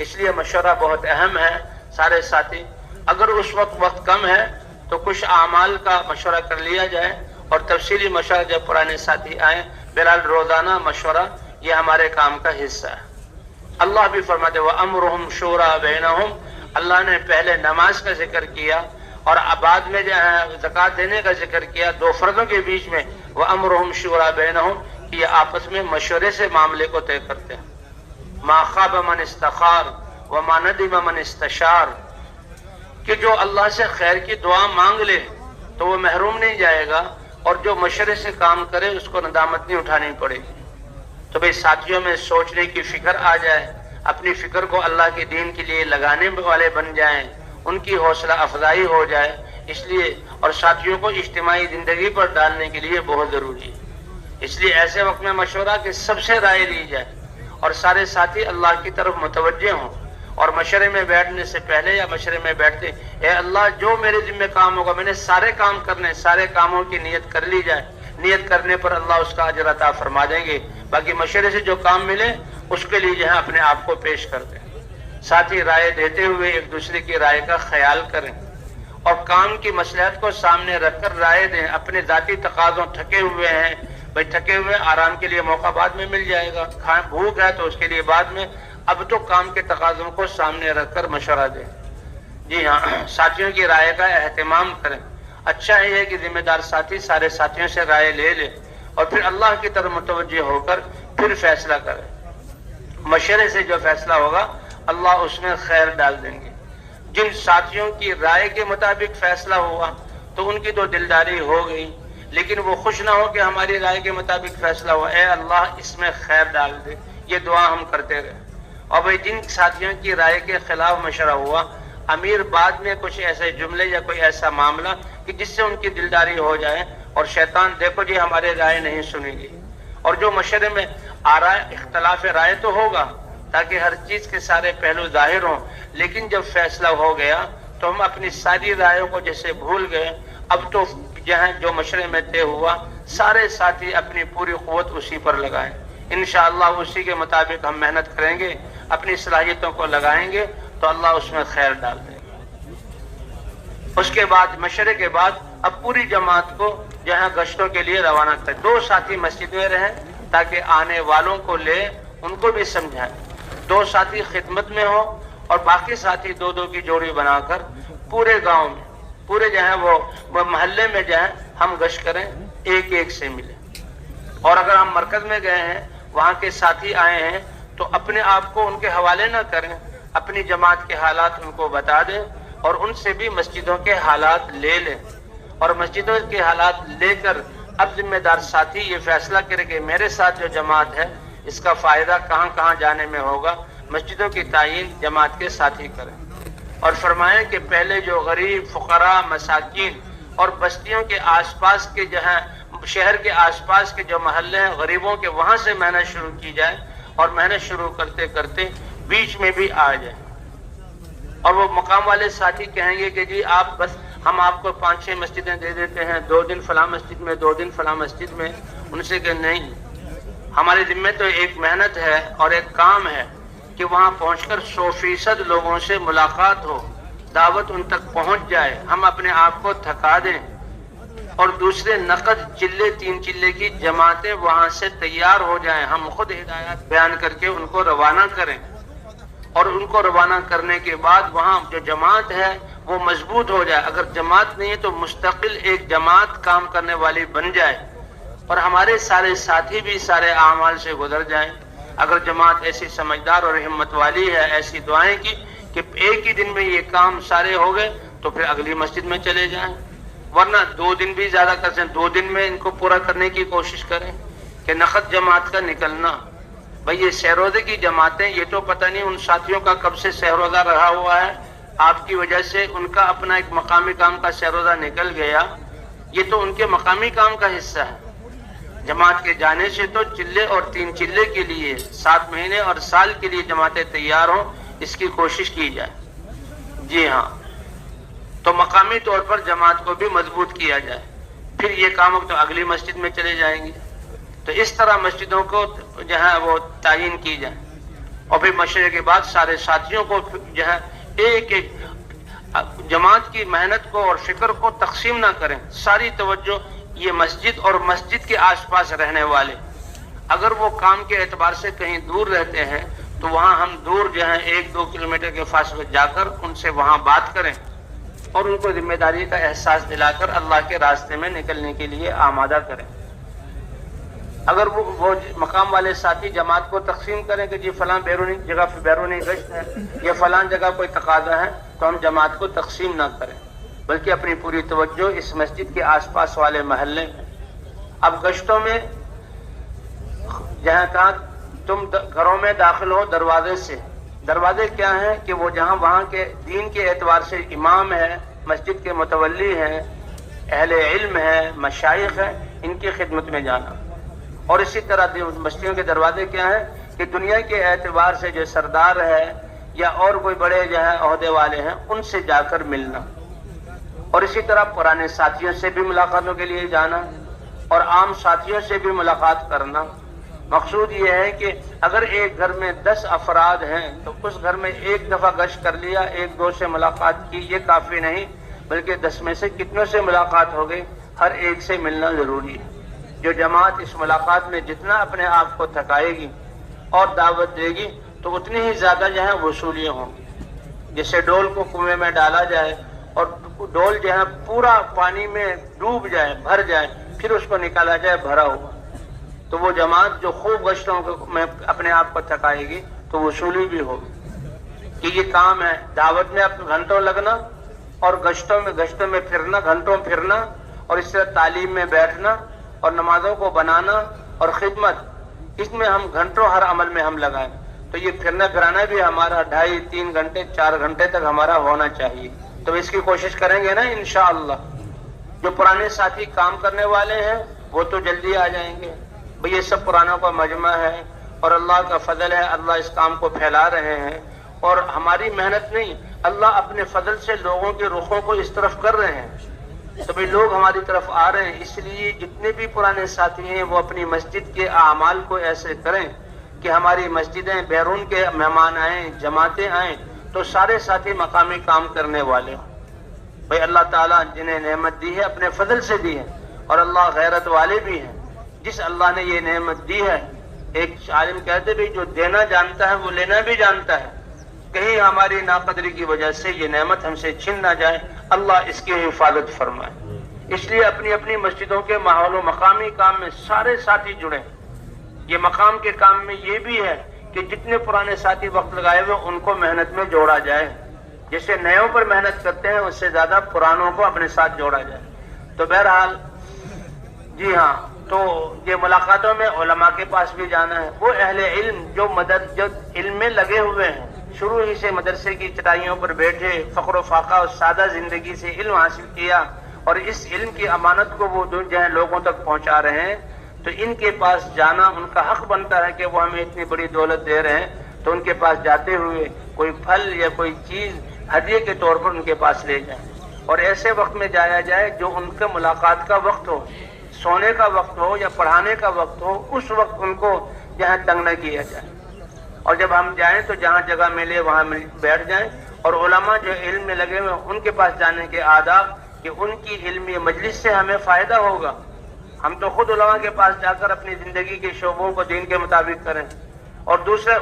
اس لیے مشورہ بہت اہم ہے. سارے ساتھی اگر اس وقت کم ہے تو کچھ اعمال کا مشورہ کر لیا جائے، اور تفصیلی مشورہ جب پرانے ساتھی آئیں. بہرحال روزانہ مشورہ یہ ہمارے کام کا حصہ ہے. اللہ بھی فرماتے وَأَمْرُهُمْ شُورَى بَيْنَهُمْ، اللہ نے پہلے نماز کا ذکر کیا، اور بعد میں جو ہے زکوٰۃ دینے کا ذکر کیا، 2 فرضوں کے بیچ میں وَأَمْرُهُمْ شُورَى بَيْنَهُمْ، کہ یہ آپس میں مشورے سے معاملے کو طے کرتے ہیں. مَا خَابَ مَنِ اسْتَخَارَ وَمَا نَدِمَ مَنِ اسْتَشَارَ، کہ جو اللہ سے خیر کی دعا مانگ لے تو وہ محروم نہیں جائے گا، اور جو مشورے سے کام کرے اس کو ندامت نہیں اٹھانی پڑے گی. تو بھئی ساتھیوں میں سوچنے کی فکر آ جائے، اپنی فکر کو اللہ کے دین کے لیے لگانے والے بن جائیں، ان کی حوصلہ افزائی ہو جائے. اس لیے اور ساتھیوں کو اجتماعی زندگی پر ڈالنے کے لیے بہت ضروری ہے. اس لیے ایسے وقت میں مشورہ کہ سب سے رائے لی جائے اور سارے ساتھی اللہ کی طرف متوجہ ہوں، اور مشورے میں بیٹھنے سے پہلے یا مشورے میں بیٹھتے اے اللہ جو میرے ذمہ کام ہوگا میں نے سارے کام کرنے، سارے کاموں کی نیت کر لی جائے، نیت کرنے پر اللہ اس کا اجر عطا فرما دیں گے، باقی مشورے سے جو کام ملے اس کے لیے جو ہے اپنے آپ کو پیش کر دیں۔ ساتھ ہی رائے دیتے ہوئے ایک دوسرے کی رائے کا خیال کریں اور کام کی مصلحت کو سامنے رکھ کر رائے دیں۔ اپنے ذاتی تقاضوں تھکے ہوئے ہیں بھائی، تھکے ہوئے آرام کے لیے موقع بعد میں مل جائے گا، بھوک ہے تو اس کے لیے بعد میں، اب تو کام کے تقاضوں کو سامنے رکھ کر مشورہ دیں۔ جی ہاں، ساتھیوں کی رائے کا اہتمام کریں۔ اچھا یہ ہے کہ ذمہ دار ساتھی سارے ساتھیوں سے رائے لے لے اور پھر اللہ کی طرف متوجہ ہو کر پھر فیصلہ کرے۔ مشورے سے جو فیصلہ ہوگا اللہ اس میں خیر ڈال دیں گے۔ جن ساتھیوں کی رائے کے مطابق فیصلہ ہوا تو ان کی تو دلداری ہو گئی، لیکن وہ خوش نہ ہو کہ ہماری رائے کے مطابق فیصلہ ہوا، اے اللہ اس میں خیر ڈال دے، یہ دعا ہم کرتے رہے۔ اور بھائی جن ساتھیوں کی رائے کے خلاف مشورہ ہوا، امیر بعد میں کچھ ایسے جملے یا کوئی ایسا معاملہ کہ جس سے ان کی دلداری ہو جائے اور شیطان دیکھو جی ہمارے رائے نہیں سنے گی، اور جو مشورے میں اختلاف رائے تو ہوگا تاکہ ہر چیز کے سارے پہلو ظاہر ہوں، لیکن جب فیصلہ ہو گیا تو ہم اپنی ساری رائےوں کو جیسے بھول گئے، اب تو جہاں جو مشورے میں طے ہوا سارے ساتھی اپنی پوری قوت اسی پر لگائیں، انشاءاللہ اسی کے مطابق ہم محنت کریں گے، اپنی صلاحیتوں کو لگائیں گے تو اللہ اس میں خیر ڈال دے گا۔ اس کے بعد مشورے کے بعد اب پوری جماعت کو جہاں گشتوں کے لیے روانہ کریں۔ 2 ساتھی مسجد میں رہیں تاکہ آنے والوں کو لے ان کو بھی سمجھائیں، 2 ساتھی خدمت میں ہو اور باقی ساتھی 2 کی جوڑی بنا کر پورے گاؤں میں، پورے جہاں وہ محلے میں جہاں ہم گشت کریں، ایک سے ملیں۔ اور اگر ہم مرکز میں گئے ہیں وہاں کے ساتھی آئے ہیں تو اپنے آپ کو ان کے حوالے نہ کریں، اپنی جماعت کے حالات ان کو بتا دیں اور ان سے بھی مسجدوں کے حالات لے لیں، اور مسجدوں کے حالات لے کر اب ذمہ دار ساتھی یہ فیصلہ کرے کہ میرے ساتھ جو جماعت ہے اس کا فائدہ کہاں کہاں جانے میں ہوگا، مسجدوں کی تعیین جماعت کے ساتھی کریں۔ اور فرمائیں کہ پہلے جو غریب، فقراء، مساکین اور بستیوں کے آس پاس کے جہاں شہر کے آس پاس کے جو محلے ہیں غریبوں کے، وہاں سے محنت شروع کی جائے، اور محنت شروع کرتے کرتے بیچ میں بھی آ جائے، اور وہ مقام والے ساتھی کہیں گے کہ جی آپ بس ہم آپ کو 5-6 مسجدیں دے دیتے ہیں، 2 دن فلاں مسجد میں، 2 دن فلاں مسجد میں، ان سے کہ نہیں، ہمارے ذمہ تو ایک محنت ہے اور ایک کام ہے کہ وہاں پہنچ کر 100% لوگوں سے ملاقات ہو، دعوت ان تک پہنچ جائے، ہم اپنے آپ کو تھکا دیں، اور دوسرے نقد چلے 3 چلے کی جماعتیں وہاں سے تیار ہو جائیں، ہم خود ہدایات بیان کر کے ان کو روانہ کریں، اور ان کو روانہ کرنے کے بعد وہاں جو جماعت ہے وہ مضبوط ہو جائے۔ اگر جماعت نہیں ہے تو مستقل ایک جماعت کام کرنے والی بن جائے، اور ہمارے سارے ساتھی بھی سارے اعمال سے گزر جائیں۔ اگر جماعت ایسی سمجھدار اور ہمت والی ہے، ایسی دعائیں کی کہ ایک ہی دن میں یہ کام سارے ہو گئے تو پھر اگلی مسجد میں چلے جائیں، ورنہ 2 دن بھی زیادہ کر سکیں، 2 دن میں ان کو پورا کرنے کی کوشش کریں کہ نقد جماعت کا نکلنا۔ بھئی یہ سہروزے کی جماعتیں، یہ تو پتہ نہیں ان ساتھیوں کا کب سے سہروزہ رہا ہوا ہے، آپ کی وجہ سے ان کا اپنا ایک مقامی کام کا سہروزہ نکل گیا، یہ تو ان کے مقامی کام کا حصہ ہے۔ جماعت کے جانے سے تو چلے اور 3 چلے کے لیے 7 مہینے اور سال کے لیے جماعتیں تیار ہوں، اس کی کوشش کی جائے۔ جی ہاں، تو مقامی طور پر جماعت کو بھی مضبوط کیا جائے، پھر یہ کام تو اگلی مسجد میں چلے جائیں گے۔ تو اس طرح مسجدوں کو جہاں وہ تعیین کی جائے، اور پھر مشورے کے بعد سارے ساتھیوں کو جہاں ایک جماعت کی محنت کو اور فکر کو تقسیم نہ کریں، ساری توجہ یہ مسجد اور مسجد کے آس پاس رہنے والے، اگر وہ کام کے اعتبار سے کہیں دور رہتے ہیں تو وہاں ہم دور جہاں 1-2 کلومیٹر کے فاصلے جا کر ان سے وہاں بات کریں اور ان کو ذمہ داری کا احساس دلا کر اللہ کے راستے میں نکلنے کے لیے آمادہ کریں۔ اگر وہ مقام والے ساتھی جماعت کو تقسیم کریں کہ جی فلاں بیرونی جگہ بیرونی گشت ہے یا فلاں جگہ کوئی تقاضا ہے، تو ہم جماعت کو تقسیم نہ کریں، بلکہ اپنی پوری توجہ اس مسجد کے آس پاس والے محلے میں۔ اب گشتوں میں جہاں کہا تم گھروں میں داخل ہو دروازے سے، دروازے کیا ہیں کہ وہ جہاں وہاں کے دین کے اعتبار سے امام ہے، مسجد کے متولی ہیں، اہل علم ہے، مشائخ ہیں، ان کی خدمت میں جانا۔ اور اسی طرح بستیوں کے دروازے کیا ہیں کہ دنیا کے اعتبار سے جو سردار ہے یا اور کوئی بڑے جو ہے عہدے والے ہیں ان سے جا کر ملنا، اور اسی طرح پرانے ساتھیوں سے بھی ملاقاتوں کے لیے جانا اور عام ساتھیوں سے بھی ملاقات کرنا۔ مقصود یہ ہے کہ اگر ایک گھر میں 10 افراد ہیں تو اس گھر میں ایک دفعہ گشت کر لیا، ایک دو سے ملاقات کی، یہ کافی نہیں، بلکہ 10 میں سے کتنوں سے ملاقات ہو گئی، ہر ایک سے ملنا ضروری ہے۔ جو جماعت اس ملاقات میں جتنا اپنے آپ کو تھکائے گی اور دعوت دے گی تو اتنی ہی زیادہ جو ہے وصولیاں ہوں گی۔ جیسے ڈول کو کنویں میں ڈالا جائے اور ڈول جو ہے پورا پانی میں ڈوب جائے، بھر جائے، پھر اس کو نکالا جائے بھرا ہوا، تو وہ جماعت جو خوب گشتوں میں اپنے آپ کو تھکائے گی تو وصولی بھی ہوگی۔ کہ یہ کام ہے دعوت میں اپنے گھنٹوں لگنا اور گشتوں میں پھرنا، گھنٹوں پھرنا، اور اس طرح تعلیم میں بیٹھنا اور نمازوں کو بنانا اور خدمت، اس میں ہم گھنٹوں ہر عمل میں ہم لگائیں، تو یہ پھرنا پھرانا بھی ہمارا 2.5 3 گھنٹے 4 گھنٹے تک ہمارا ہونا چاہیے۔ تو اس کی کوشش کریں گے نا انشاءاللہ۔ جو پرانے ساتھی کام کرنے والے ہیں وہ تو جلدی آ جائیں گے، یہ سب پرانوں کا مجمع ہے اور اللہ کا فضل ہے، اللہ اس کام کو پھیلا رہے ہیں، اور ہماری محنت نہیں، اللہ اپنے فضل سے لوگوں کے رخوں کو اس طرف کر رہے ہیں، سبھی لوگ ہماری طرف آ رہے ہیں۔ اس لیے جتنے بھی پرانے ساتھی ہیں وہ اپنی مسجد کے اعمال کو ایسے کریں کہ ہماری مسجدیں بیرون کے مہمان آئیں، جماعتیں آئیں تو سارے ساتھی مقامی کام کرنے والے ہوں۔ بھئی اللہ تعالیٰ جنہیں نعمت دی ہے اپنے فضل سے دی ہے، اور اللہ غیرت والے بھی ہیں۔ جس اللہ نے یہ نعمت دی ہے، ایک عالم کہتے بھی جو دینا جانتا ہے وہ لینا بھی جانتا ہے، کہیں ہماری ناقدری کی وجہ سے یہ نعمت ہم سے چھن نہ جائے، اللہ اس کی حفاظت فرمائے۔ اس لیے اپنی اپنی مسجدوں کے ماحول و مقامی کام میں سارے ساتھی جڑیں۔ یہ مقام کے کام میں یہ بھی ہے کہ جتنے پرانے ساتھی وقت لگائے ہوئے ان کو محنت میں جوڑا جائے، جیسے نیوں پر محنت کرتے ہیں اس سے زیادہ پرانوں کو اپنے ساتھ جوڑا جائے۔ تو بہرحال جی ہاں، تو یہ ملاقاتوں میں علماء کے پاس بھی جانا ہے، وہ اہل علم جو علم میں لگے ہوئے ہیں، شروع ہی سے مدرسے کی چٹائیوں پر بیٹھے، فقر و فاقہ اور سادہ زندگی سے علم حاصل کیا اور اس علم کی امانت کو وہ جو ہے لوگوں تک پہنچا رہے ہیں، تو ان کے پاس جانا ان کا حق بنتا ہے کہ وہ ہمیں اتنی بڑی دولت دے رہے ہیں، تو ان کے پاس جاتے ہوئے کوئی پھل یا کوئی چیز ہدیے کے طور پر ان کے پاس لے جائیں، اور ایسے وقت میں جایا جائے جو ان کے ملاقات کا وقت ہو، سونے کا وقت ہو یا پڑھانے کا وقت ہو، اس وقت ان کو جہاں تنگ نہ کیا جائے۔ اور جب ہم جائیں تو جہاں جگہ ملے وہاں بیٹھ جائیں، اور علماء جو علم میں لگے ہوئے ان کے پاس جانے کے آداب کہ ان کی علمی مجلس سے ہمیں فائدہ ہوگا۔ ہم تو خود علماء کے پاس جا کر اپنی زندگی کے شعبوں کو دین کے مطابق کریں، اور دوسرے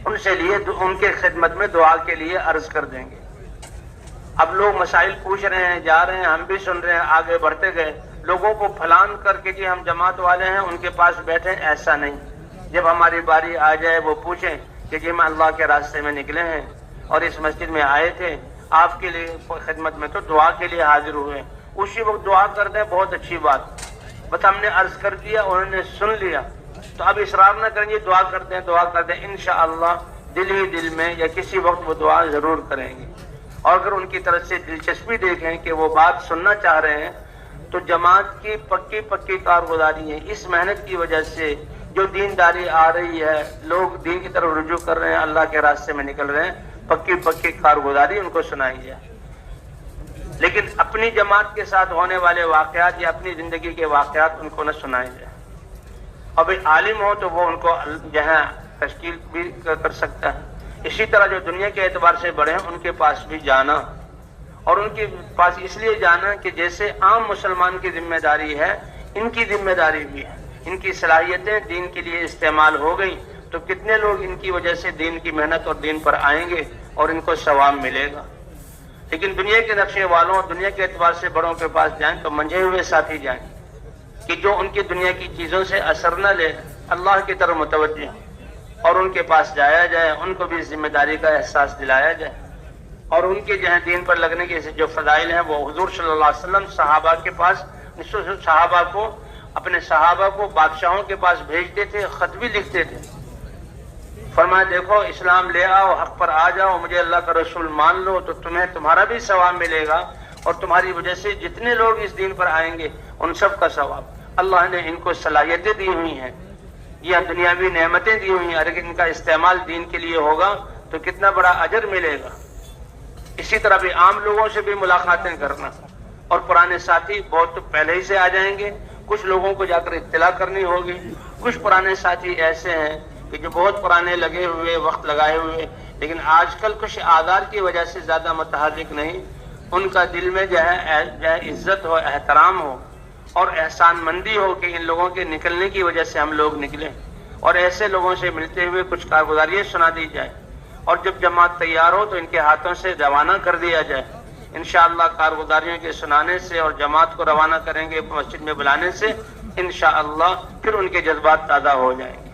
ان سے لیے ان کے خدمت میں دعا کے لیے عرض کر دیں گے۔ اب لوگ مسائل پوچھ رہے ہیں، جا رہے ہیں، ہم بھی سن رہے ہیں، آگے بڑھتے گئے، لوگوں کو پھلان کر کے کہ ہم جماعت والے ہیں ان کے پاس بیٹھیں، ایسا نہیں۔ جب ہماری باری آ جائے وہ پوچھیں کہ جی ہم اللہ کے راستے میں نکلے ہیں اور اس مسجد میں آئے تھے، آپ کے لیے خدمت میں تو دعا کے لیے حاضر ہوئے، اسی وقت دعا کر دیں، بہت اچھی بات، بس ہم نے عرض کر دیا انہوں نے سن لیا، تو اب اصرار نہ کریں گے، دعا کر دیں، انشاءاللہ دل ہی دل میں یا کسی وقت وہ دعا ضرور کریں گے۔ اور اگر ان کی طرف سے دلچسپی دیکھیں کہ وہ بات سننا چاہ رہے ہیں تو جماعت کی پکی کارگزاری ہے، اس محنت کی وجہ سے جو دینداری آ رہی ہے، لوگ دین کی طرف رجوع کر رہے ہیں، اللہ کے راستے میں نکل رہے ہیں، پکی کارگزاری ان کو سنائی جائے۔ لیکن اپنی جماعت کے ساتھ ہونے والے واقعات یا اپنی زندگی کے واقعات ان کو نہ سنائے جائے۔ اب عالم ہو تو وہ ان کو جہاں تشکیل بھی کر سکتا ہے۔ اسی طرح جو دنیا کے اعتبار سے بڑے ہیں ان کے پاس بھی جانا، اور ان کے پاس اس لیے جانا کہ جیسے عام مسلمان کی ذمہ داری ہے ان کی ذمہ داری بھی ہے، ان کی صلاحیتیں دین کے لیے استعمال ہو گئی تو کتنے لوگ ان کی وجہ سے دین کی محنت اور دین پر آئیں گے اور ان کو ثواب ملے گا۔ لیکن دنیا کے نقشے والوں، دنیا کے اعتبار سے بڑوں کے پاس جائیں تو منجھے ہوئے ساتھی جائیں کہ جو ان کی دنیا کی چیزوں سے اثر نہ لے، اللہ کی طرف متوجہ، اور ان کے پاس جایا جائے، ان کو بھی ذمہ داری کا احساس دلایا جائے، اور ان کے جہاں دین پر لگنے کے جو فضائل ہیں وہ حضور صلی اللہ علیہ وسلم صحابہ کے پاس، اپنے صحابہ کو بادشاہوں کے پاس بھیجتے تھے، خط بھی لکھتے تھے، فرمایا دیکھو اسلام لے آؤ، حق پر آ جاؤ، مجھے اللہ کا رسول مان لو تو تمہیں تمہارا بھی ثواب ملے گا، اور تمہاری وجہ سے جتنے لوگ اس دین پر آئیں گے ان سب کا ثواب۔ اللہ نے ان کو صلاحیتیں دی ہوئی ہیں، یہ دنیاوی نعمتیں دی ہوئی ہیں، اگر ان کا استعمال دین کے لیے ہوگا تو کتنا بڑا اجر ملے گا۔ اسی طرح بھی عام لوگوں سے بھی ملاقاتیں کرنا، اور پرانے ساتھی بہت پہلے ہی سے آ جائیں گے، کچھ لوگوں کو جا کر اطلاع کرنی ہوگی۔ کچھ پرانے ساتھی ایسے ہیں کہ جو بہت پرانے لگے ہوئے، وقت لگائے ہوئے، لیکن آج کل کچھ آدار کی وجہ سے زیادہ متحرک نہیں، ان کا دل میں جو ہے عزت ہو، احترام ہو اور احسان مندی ہو کہ ان لوگوں کے نکلنے کی وجہ سے ہم لوگ نکلیں، اور ایسے لوگوں سے ملتے ہوئے کچھ کارگزاریاں سنا دی جائے، اور جب جماعت تیار ہو تو ان کے ہاتھوں سے روانہ کر دیا جائے۔ انشاءاللہ کارگزاریوں کے سنانے سے اور جماعت کو روانہ کریں گے مسجد میں بلانے سے، انشاءاللہ پھر ان کے جذبات تازہ ہو جائیں گے۔